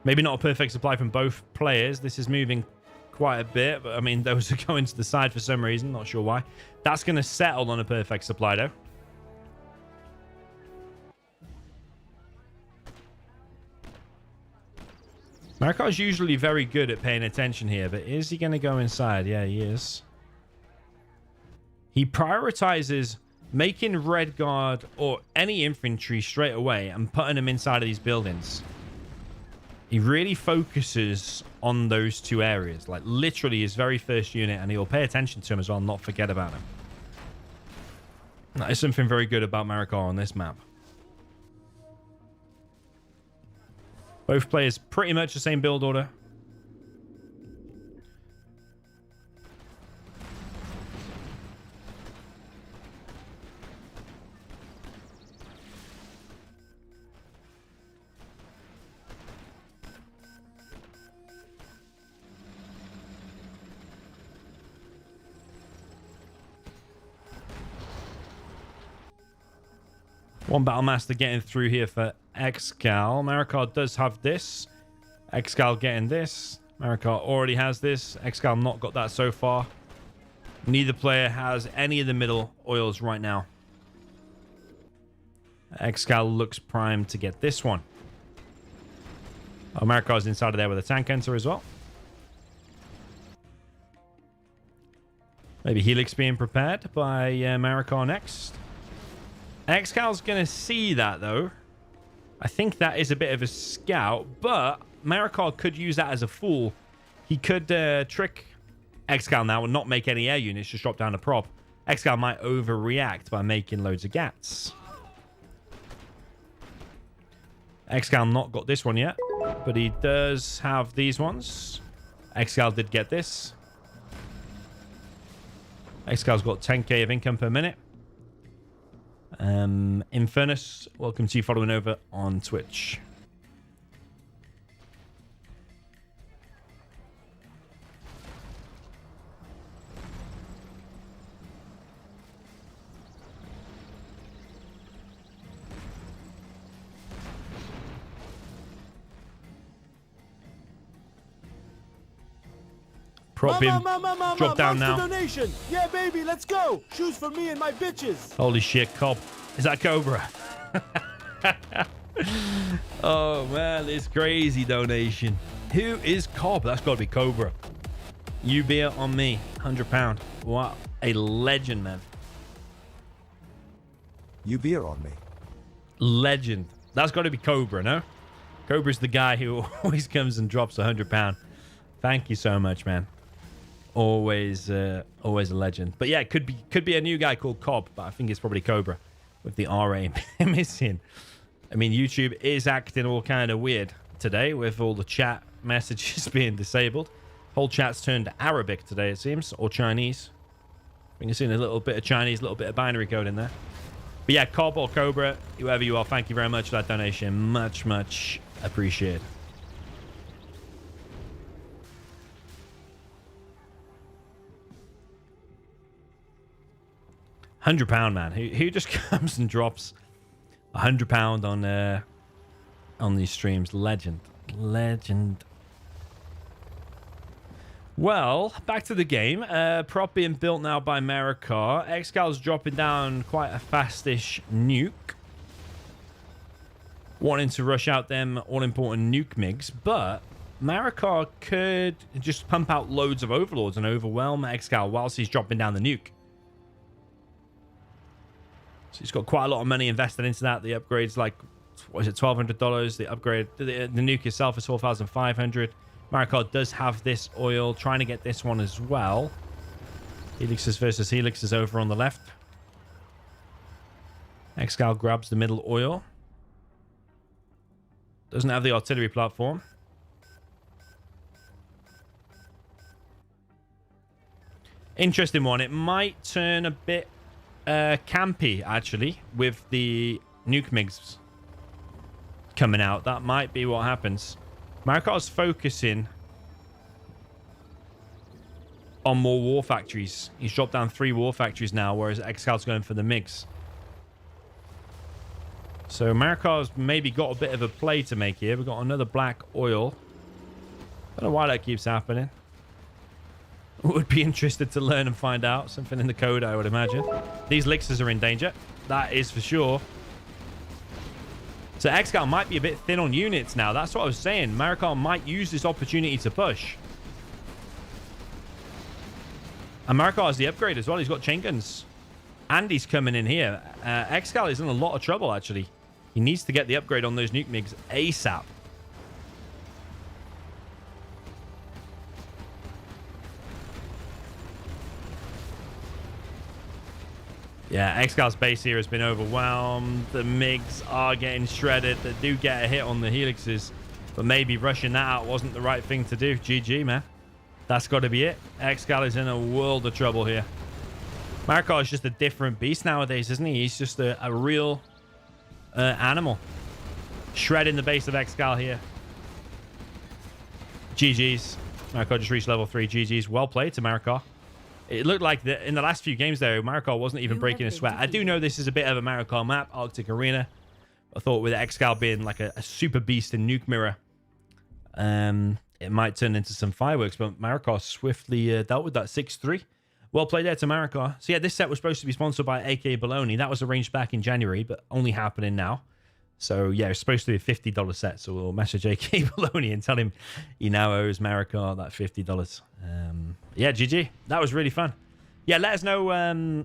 Maybe not a perfect supply from both players. This is moving quite a bit, but I mean, those are going to the side for some reason. Not sure why. That's going to settle on a perfect supply, though. Marakar's usually very good at paying attention here, but is he going to go inside? Yeah, he is. He prioritizes making red guard or any infantry straight away and putting them inside of these buildings. He really focuses on those two areas, like literally his very first unit, and he'll pay attention to him as well, not forget about him. That is something very good about Marakar on this map. Both players pretty much the same build order. One Battlemaster getting through here for ExCaL. Marakar does have this. ExCaL getting this. Marakar already has this. ExCaL not got that so far. Neither player has any of the middle oils right now. ExCaL looks primed to get this one. Oh, Marakar's inside of there with a tank enter as well. Maybe Helix being prepared by Marakar next. ExCal's going to see that, though. I think that is a bit of a scout, but Marakar could use that as a fool. He could trick ExCaL now and not make any air units, just drop down a prop. ExCaL might overreact by making loads of gats. ExCaL not got this one yet, but he does have these ones. ExCaL did get this. ExCal's got 10k of income per minute. Infernus, welcome to you following over on Twitch. Prop him. Drop down now. Donation. Yeah, baby, let's go. Shoes for me and my bitches. Holy shit, Cobb. Is that Cobra? Oh, man, it's crazy donation. Who is Cobb? That's got to be Cobra. You beer on me. £100. Wow. A legend, man. You beer on me. Legend. That's got to be Cobra, no? Cobra's the guy who always comes and drops £100. Thank you so much, man. Always a legend. But yeah, it could be a new guy called Cobb, but I think it's probably Cobra with the RA missing. I mean, YouTube is acting all kind of weird today with all the chat messages being disabled. Whole chat's turned to Arabic today, it seems, or Chinese. We can see a little bit of Chinese, a little bit of binary code in there. But yeah, Cobb or Cobra, whoever you are, thank you very much for that donation. Much, much appreciated. £100, man. Who just comes and drops £100 on these streams? Legend. Well, back to the game. Prop being built now by Marakar. ExCaL's dropping down quite a fastish nuke. Wanting to rush out them all-important nuke MiGs, but Marakar could just pump out loads of overlords and overwhelm ExCaL whilst he's dropping down the nuke. So he's got quite a lot of money invested into that. The upgrade's like, what is it, $1,200? The upgrade, the nuke itself is $4,500. Marakar does have this oil, trying to get this one as well. Helixes versus Helixes over on the left. ExCaL grabs the middle oil. Doesn't have the artillery platform. Interesting one. It might turn a bit campy, actually, with the nuke MiGs coming out. That might be what happens. Marakar's focusing on more war factories. He's dropped down 3 war factories now, whereas ExCaL's going for the MiGs. So Marakar's maybe got a bit of a play to make here. We've got another black oil. Don't know why that keeps happening. Would be interested to learn and find out. Something in the code, I would imagine. These elixirs are in danger. That is for sure. So ExCaL might be a bit thin on units now. That's what I was saying. Marakar might use this opportunity to push. And Marakar has the upgrade as well. He's got chain guns. And he's coming in here. ExCaL is in a lot of trouble, actually. He needs to get the upgrade on those nuke MiGs ASAP. Yeah, ExCaL's base here has been overwhelmed. The MiGs are getting shredded. They do get a hit on the helixes. But maybe rushing that out wasn't the right thing to do. GG, man. That's got to be it. ExCaL is in a world of trouble here. Marakar is just a different beast nowadays, isn't he? He's just a real animal. Shredding the base of ExCaL here. GG's. Marakar just reached level 3. GG's. Well played to Marakar. It looked like in the last few games there, Marakar wasn't even breaking a sweat. I do know this is a bit of a Marakar map, Arctic Arena. I thought with ExCaL being like a super beast in Nuke Mirror, it might turn into some fireworks, but Marakar swiftly dealt with that 6-3. Well played there to Marakar. So yeah, this set was supposed to be sponsored by AK Baloney. That was arranged back in January, but only happening now. So yeah, it's supposed to be a $50 set. So we'll message AK Baloney and tell him he now owes Marakar that $50. Yeah, GG. That was really fun. Yeah, let us know in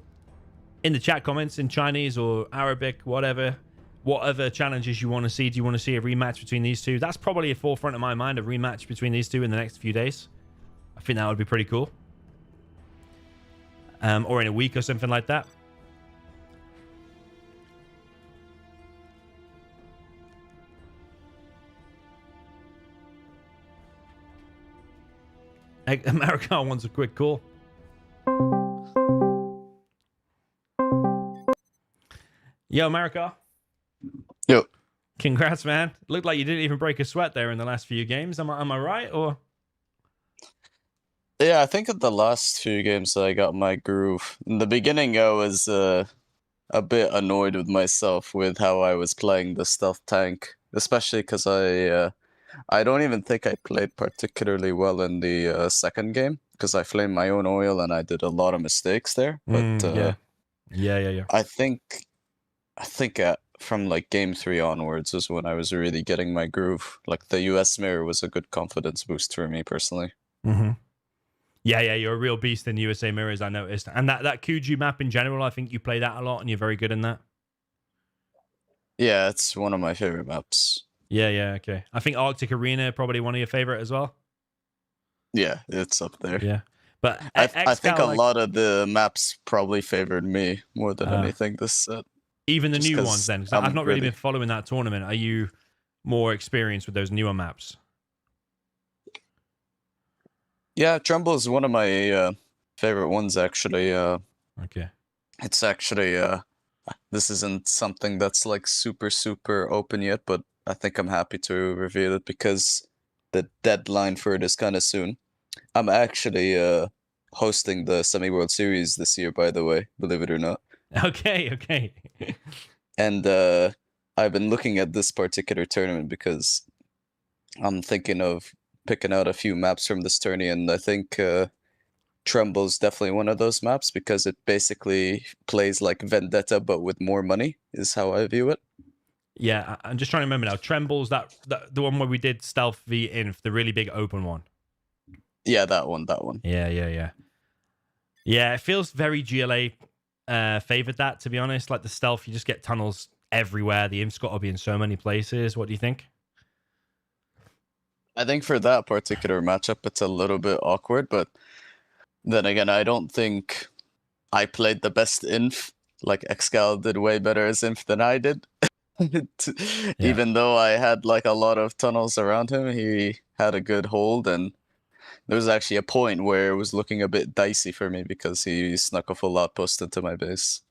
the chat comments in Chinese or Arabic, whatever, what other challenges you want to see. Do you want to see a rematch between these two? That's probably a forefront of my mind, a rematch between these two in the next few days. I think that would be pretty cool. Or in a week or something like that. Marakar wants a quick call. Yo, Marakar. Yo. Congrats, man. Looked like you didn't even break a sweat there in the last few games. Am I right? Or Yeah, I think at the last few games I got my groove. In the beginning, I was a bit annoyed with myself with how I was playing the stealth tank, especially because I don't even think I played particularly well in the second game because I flamed my own oil and I did a lot of mistakes there. But yeah. I think from like game 3 onwards is when I was really getting my groove. Like the US mirror was a good confidence boost for me personally. Mm-hmm. Yeah, you're a real beast in USA mirrors, I noticed. And that Kuju map in general, I think you play that a lot and you're very good in that. Yeah, it's one of my favorite maps. Yeah, okay. I think Arctic Arena probably one of your favorite as well. Yeah, it's up there. Yeah. But I think a lot of the maps probably favored me more than anything this set. Even the new ones then? Because I've not really been following that tournament. Are you more experienced with those newer maps? Yeah, Tremble is one of my favorite ones, actually. Okay. It's actually, this isn't something that's like super open yet, but I think I'm happy to reveal it because the deadline for it is kind of soon. I'm actually hosting the Semi-World Series this year, by the way, believe it or not. Okay. And I've been looking at this particular tournament because I'm thinking of picking out a few maps from this tourney, and I think Tremble's definitely one of those maps because it basically plays like Vendetta but with more money, is how I view it. Yeah, I'm just trying to remember now. Tremble's the one where we did Stealth v Inf, the really big open one. Yeah, that one. Yeah. Yeah, it feels very GLA favored that, to be honest. Like the Stealth, you just get tunnels everywhere. The Inf's got to be in so many places. What do you think? I think for that particular matchup, it's a little bit awkward, but then again, I don't think I played the best Inf. Like, ExCaL did way better as Inf than I did. Even though I had like a lot of tunnels around him, he had a good hold, and there was actually a point where it was looking a bit dicey for me because he snuck a full outpost into my base.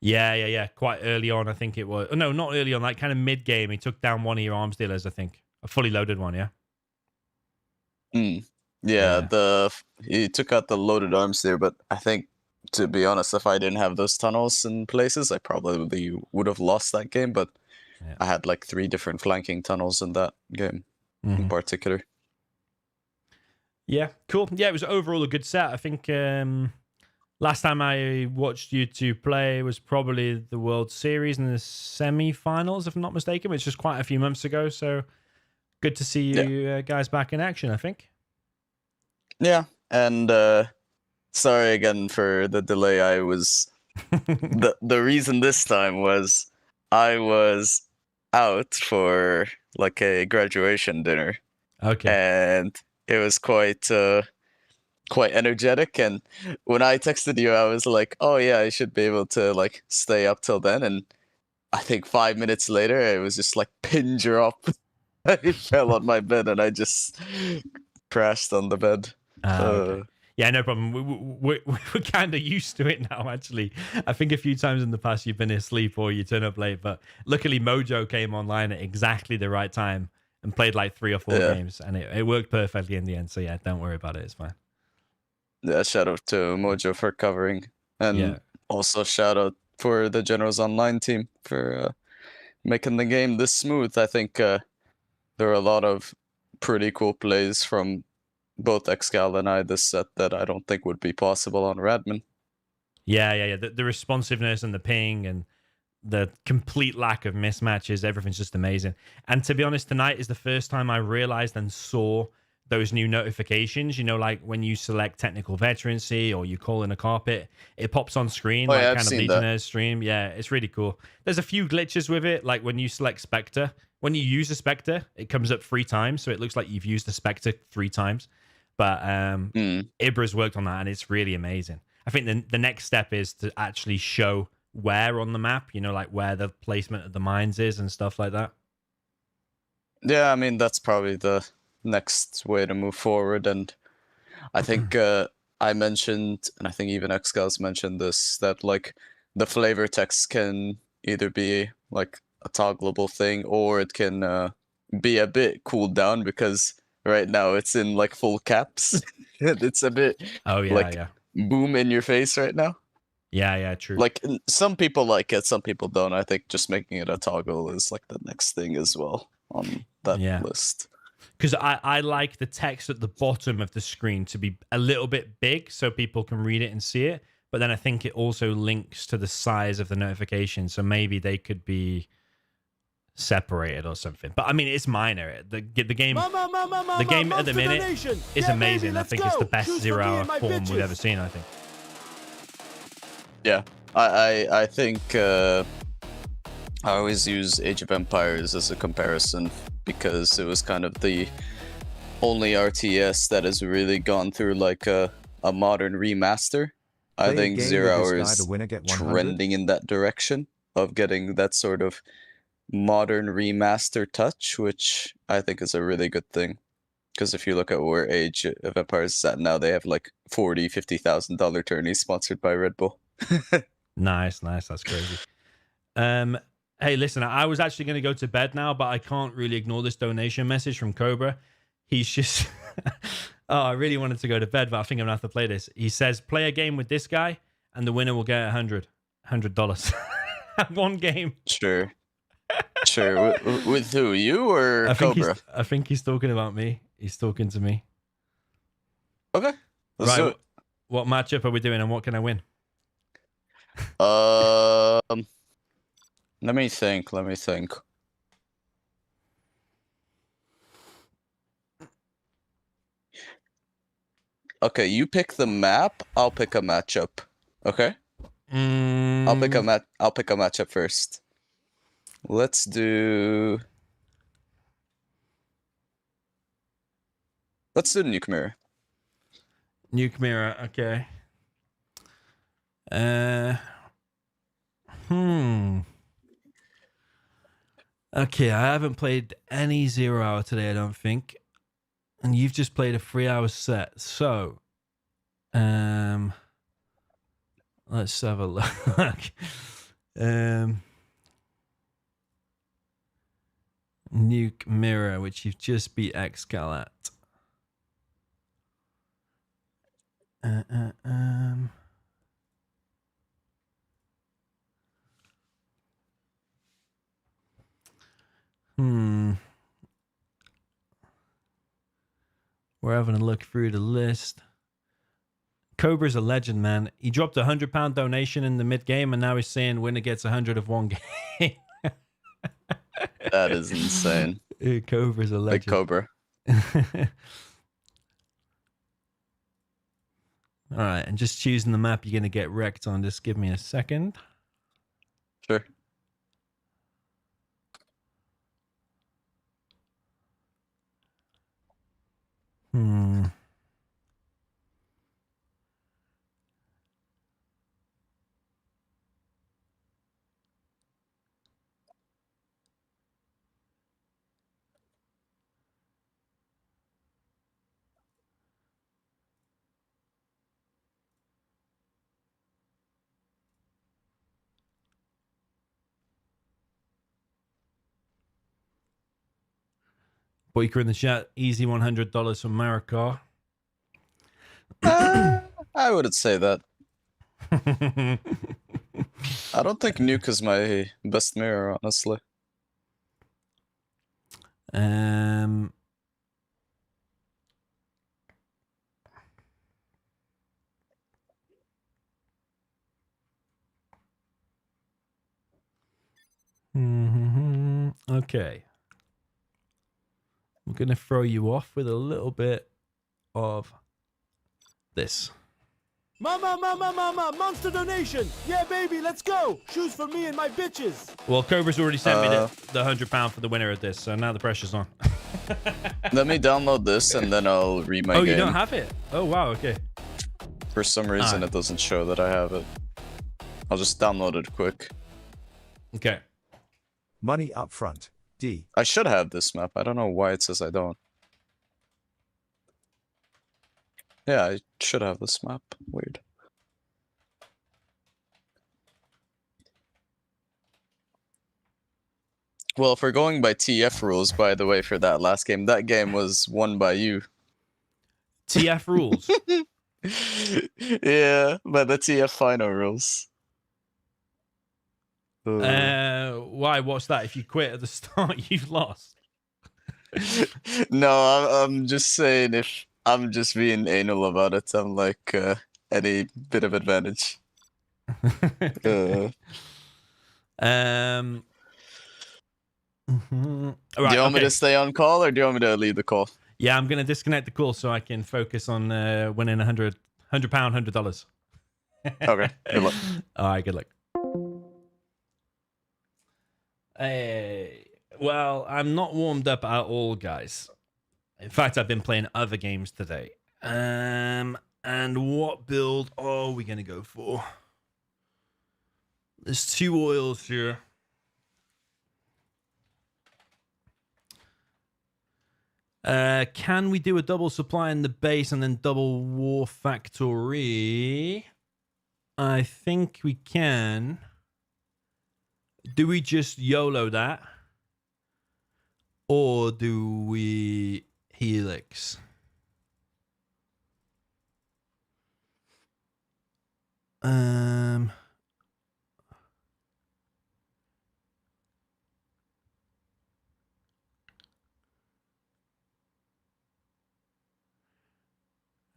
Yeah. Quite early on, I think it was. No, not early on. Like kind of mid game, he took down one of your arms dealers. I think a fully loaded one. Yeah. Yeah. He took out the loaded arms there, but I think, to be honest, if I didn't have those tunnels in places, I probably would have lost that game. But I had like 3 different flanking tunnels in that game in particular. Yeah, cool. Yeah, it was overall a good set. I think last time I watched you two play was probably the World Series in the semi-finals, if I'm not mistaken, which was quite a few months ago. So good to see you guys back in action, I think. Yeah, and sorry again for the delay. I was the reason this time was I was out for like a graduation dinner. Okay. And it was quite energetic, and when I texted you, I was like, "Oh yeah, I should be able to like stay up till then." And I think 5 minutes later, it was just like pin drop. I fell on my bed, and I just crashed on the bed. Okay. Yeah, no problem. We're kind of used to it now, actually. I think a few times in the past you've been asleep or you turn up late, but luckily Mojo came online at exactly the right time and played like 3 or 4 games, and it worked perfectly in the end. So yeah, don't worry about it. It's fine. Yeah, shout out to Mojo for covering, and also shout out for the Generals Online team for making the game this smooth. I think there are a lot of pretty cool plays from both ExCaL and I this set that I don't think would be possible on Radman. Yeah. The responsiveness and the ping and the complete lack of mismatches, everything's just amazing. And to be honest, tonight is the first time I realized and saw those new notifications. You know, like when you select technical veterancy or you call in a carpet, it pops on screen like kind of Legionnaires stream. Yeah, it's really cool. There's a few glitches with it, like when you select Spectre. When you use a Spectre, it comes up 3 times, so it looks like you've used the Spectre 3 times. But Ibra's worked on that, and it's really amazing. I think the next step is to actually show where on the map, you know, like where the placement of the mines is and stuff like that. Yeah, I mean, that's probably the next way to move forward. And I think I mentioned, and I think even ExCal's mentioned this, that like the flavor text can either be like a toggleable thing or it can be a bit cooled down, because right now it's in like full caps. It's a bit boom in your face right now. Yeah, true. Like some people like it, some people don't. I think just making it a toggle is like the next thing as well on that list. Because I like the text at the bottom of the screen to be a little bit big so people can read it and see it. But then I think it also links to the size of the notification. So maybe they could be separated or something. But I mean, it's minor. The game at the minute is amazing. Baby, I think it's the best 0-hour form we've ever seen, I think. Yeah, I think I always use Age of Empires as a comparison because it was kind of the only RTS that has really gone through like a modern remaster. I think 0 Hours is trending in that direction of getting that sort of modern remaster touch, which I think is a really good thing. Because if you look at where Age of Empires is at now, they have like $40,000-$50,000 tourneys sponsored by Red Bull. Nice. That's crazy. Hey, listen, I was actually going to go to bed now, but I can't really ignore this donation message from Cobra. He's just... oh, I really wanted to go to bed, but I think I'm going to have to play this. He says, play a game with this guy, and the winner will get $100. $100. One game. Sure. Sure. With who? You or Cobra? I think he's talking about me. He's talking to me. Okay. Let's do it. What matchup are we doing and what can I win? Let me think. Let me think. Okay, you pick the map. I'll pick a matchup. Okay. I'll pick a matchup first. Let's do Nuke Mirror. Nuke Mirror, okay. Okay, I haven't played any 0 hour today, I don't think. And you've just played a 3 hour set. So, let's have a look. Nuke Mirror, which you've just beat ExCaL at. We're having a look through the list. Cobra's a legend, man. He dropped £100 donation in the mid game, and now he's saying winner gets 100 of one game. That is insane. Cobra's a legend. Big Cobra. All right, and just choosing the map you're going to get wrecked on. Just give me a second. Sure. Boyker in the chat, easy $100 from Marakar. I wouldn't say that. I don't think Nuke is my best mirror, honestly. Okay. I'm going to throw you off with a little bit of this. Mama, monster donation! Yeah, baby, let's go! Shoes for me and my bitches! Well, Cobra's already sent me the £100 for the winner of this, so now the pressure's on. Let me download this and then I'll read my game. Oh, you don't have it? Oh, wow, okay. For some reason, it doesn't show that I have it. I'll just download it quick. Okay. Money up front. D. I should have this map. I don't know why it says I don't. Yeah, I should have this map. Weird. Well, if we're going by TF rules, by the way, for that last game, that game was won by you. TF rules? Yeah, by the TF final rules. Why? What's that? If you quit at the start, you've lost. No, I'm just saying, if I'm just being anal about it, I'm like any bit of advantage. Right, Do you want me to stay on call or do you want me to leave the call? Yeah, I'm gonna disconnect the call so I can focus on winning £100. Okay, good luck. All right, good luck. Hey, well, I'm not warmed up at all, guys. In fact, I've been playing other games today. And what build are we gonna go for? There's 2 oils here. Can we do a double supply in the base and then double war factory? I think we can. Do we just YOLO that? Or do we Helix?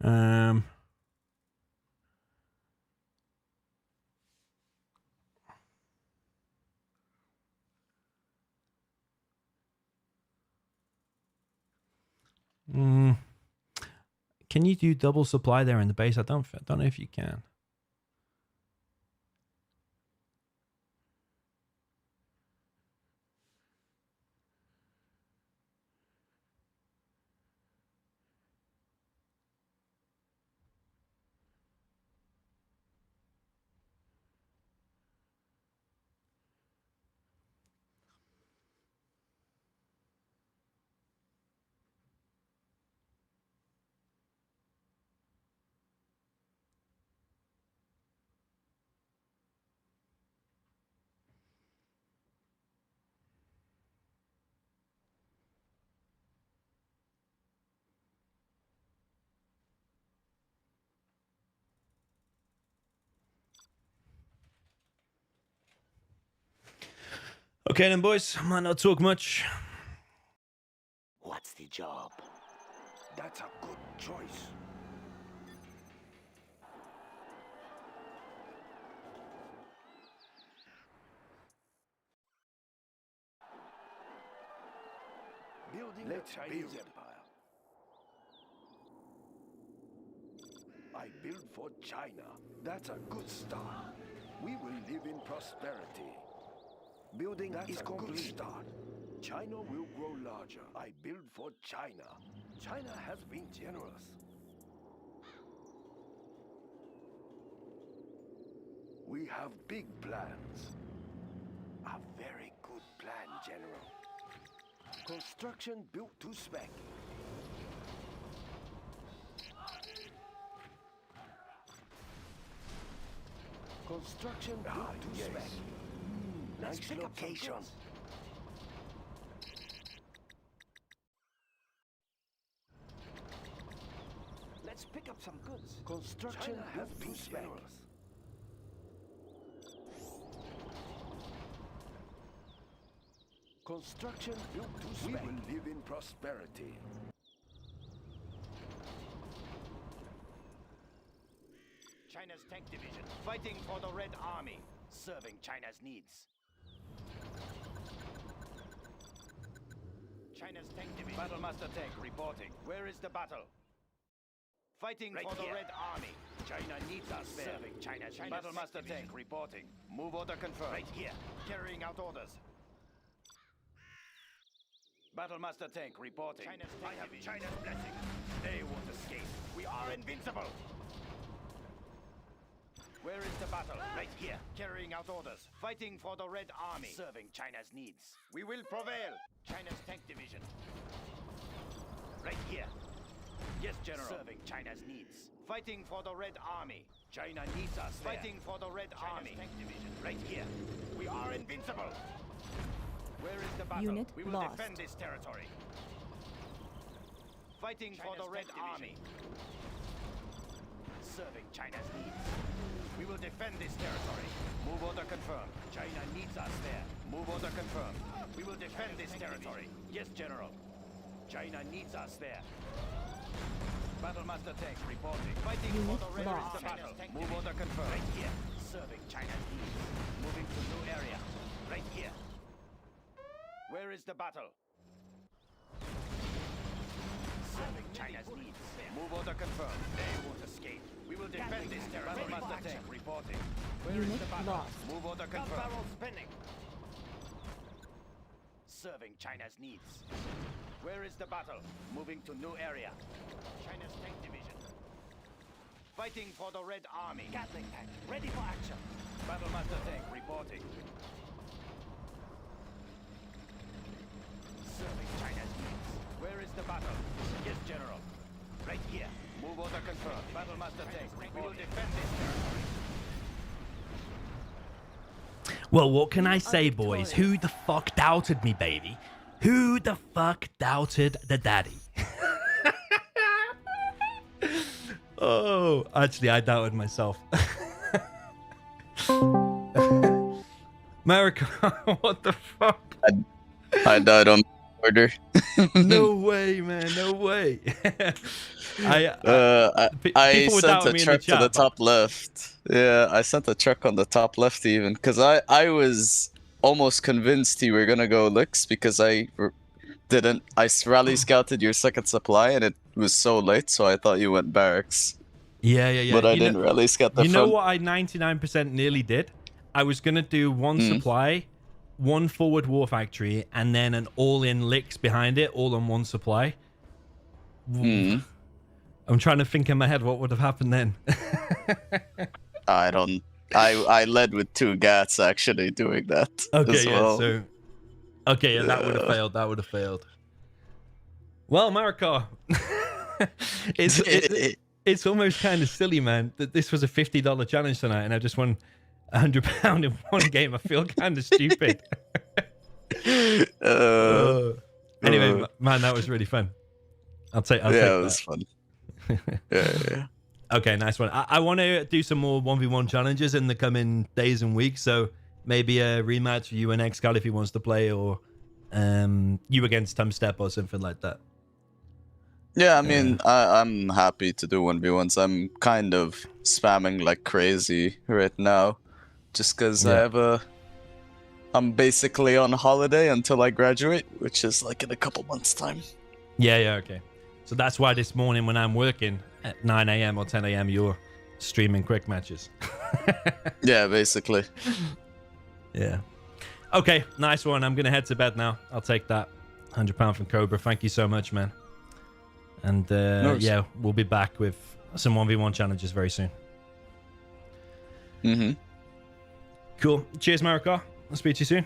Um. Can you do double supply there in the base? I don't know if you can. Okay then, boys. I might not talk much. What's the job? That's a good choice. Building the Chinese Empire. I build for China. That's a good start. We will live in prosperity. Building is complete. Good start. China will grow larger. I build for China. China has been generous. We have big plans. A very good plan, General. Construction built to spec. Construction built to spec. Nice location. Let's pick up some goods. Construction has been generous. Construction built to spec. We will live in prosperity. China's tank division, fighting for the Red Army, serving China's needs. China's tank division. Battlemaster tank reporting. Where is the battle? Fighting for the Red Army. China needs us there. Serving China's Battlemaster tank reporting. Move order confirmed. Right here. Carrying out orders. Battlemaster tank reporting. I have China's blessing. They won't escape. We are invincible. Where is the battle? Right here. Carrying out orders. Fighting for the Red Army. Serving China's needs. We will prevail. China's tank division. Right here. Yes, General. Serving China's needs. Fighting for the Red Army. China needs us there. Fighting for the Red Army. Tank division. Right here. We are invincible. Where is the battle? Unit we will lost. defend this territory. Fighting for the Red Army. Serving China's needs. We will defend this territory. Move order confirmed. China needs us there. Move order confirmed. We will defend this territory. Yes, General. China needs us there. Battlemaster tank reporting. Fighting for the Red lost. is the battle. Move order confirmed. Right here. Serving China's needs. Moving to new area. Right here. Where is the battle? Serving China's needs. Move order confirmed. They won't escape. We will defend this territory. Battlemaster tank reporting. Where is Unit the battle? lost. Move order confirmed. Barrel spinning. Serving China's needs. Where is the battle? Moving to new area. China's tank division. Fighting for the Red Army. Gatling tank, ready for action. Battlemaster tank reporting. Serving China's needs. Where is the battle? Yes, General. Right here. Move order confirmed. Battlemaster tank. We will defend this territory. Well, what can I say, boys? Who the fuck doubted me, baby? Who the fuck doubted the daddy? Oh, actually, I doubted myself. Marakar, what the fuck? I died on order. No way, man. No way. I people were sent doubting a me in the truck to the chat, but top left. Yeah, I sent a truck on the top left even, because I was almost convinced you were gonna go licks because didn't. I rally scouted your second supply and it was so late, so I thought you went barracks. yeah. But I didn't rally scout the You know front. what I 99% nearly did? I was going to do one supply, one forward war factory, and then an all-in licks behind it, all on one supply. I'm trying to think in my head what would have happened then. I don't. I led with 2 gats actually doing that Okay, as yeah, well. so... Okay, yeah, that would have failed. That would have failed. Well, Marakar, it's almost kind of silly, man, that this was a $50 challenge tonight, and I just won £100 in one game. I feel kind of stupid. Anyway, man, that was really fun. I'll take it that. was fun. Yeah. Okay, nice one. I want to do some more 1v1 challenges in the coming days and weeks, so maybe a rematch for you and ExCaL if he wants to play, or you against Step or something like that. Yeah, I mean, I'm happy to do 1v1s. I'm kind of spamming like crazy right now, just because I'm basically on holiday until I graduate, which is like in a couple months' time. Yeah, okay. So that's why this morning when I'm working at 9 a.m. or 10 a.m., you're streaming quick matches. Yeah, basically. Yeah. Okay, nice one. I'm going to head to bed now. I'll take that £100 from Cobra. Thank you so much, man. And yeah, we'll be back with some 1v1 challenges very soon. Cool. Cheers, Marakar. I'll speak to you soon.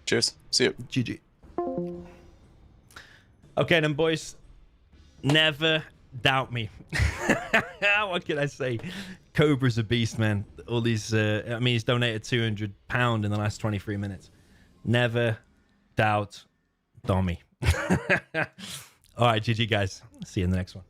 Cheers. See you. GG. Okay, then, boys. Never doubt me. What can I say? Cobra's a beast, man. All these, I mean, he's donated £200 in the last 23 minutes. Never doubt Domi. All right, GG, guys. See you in the next one.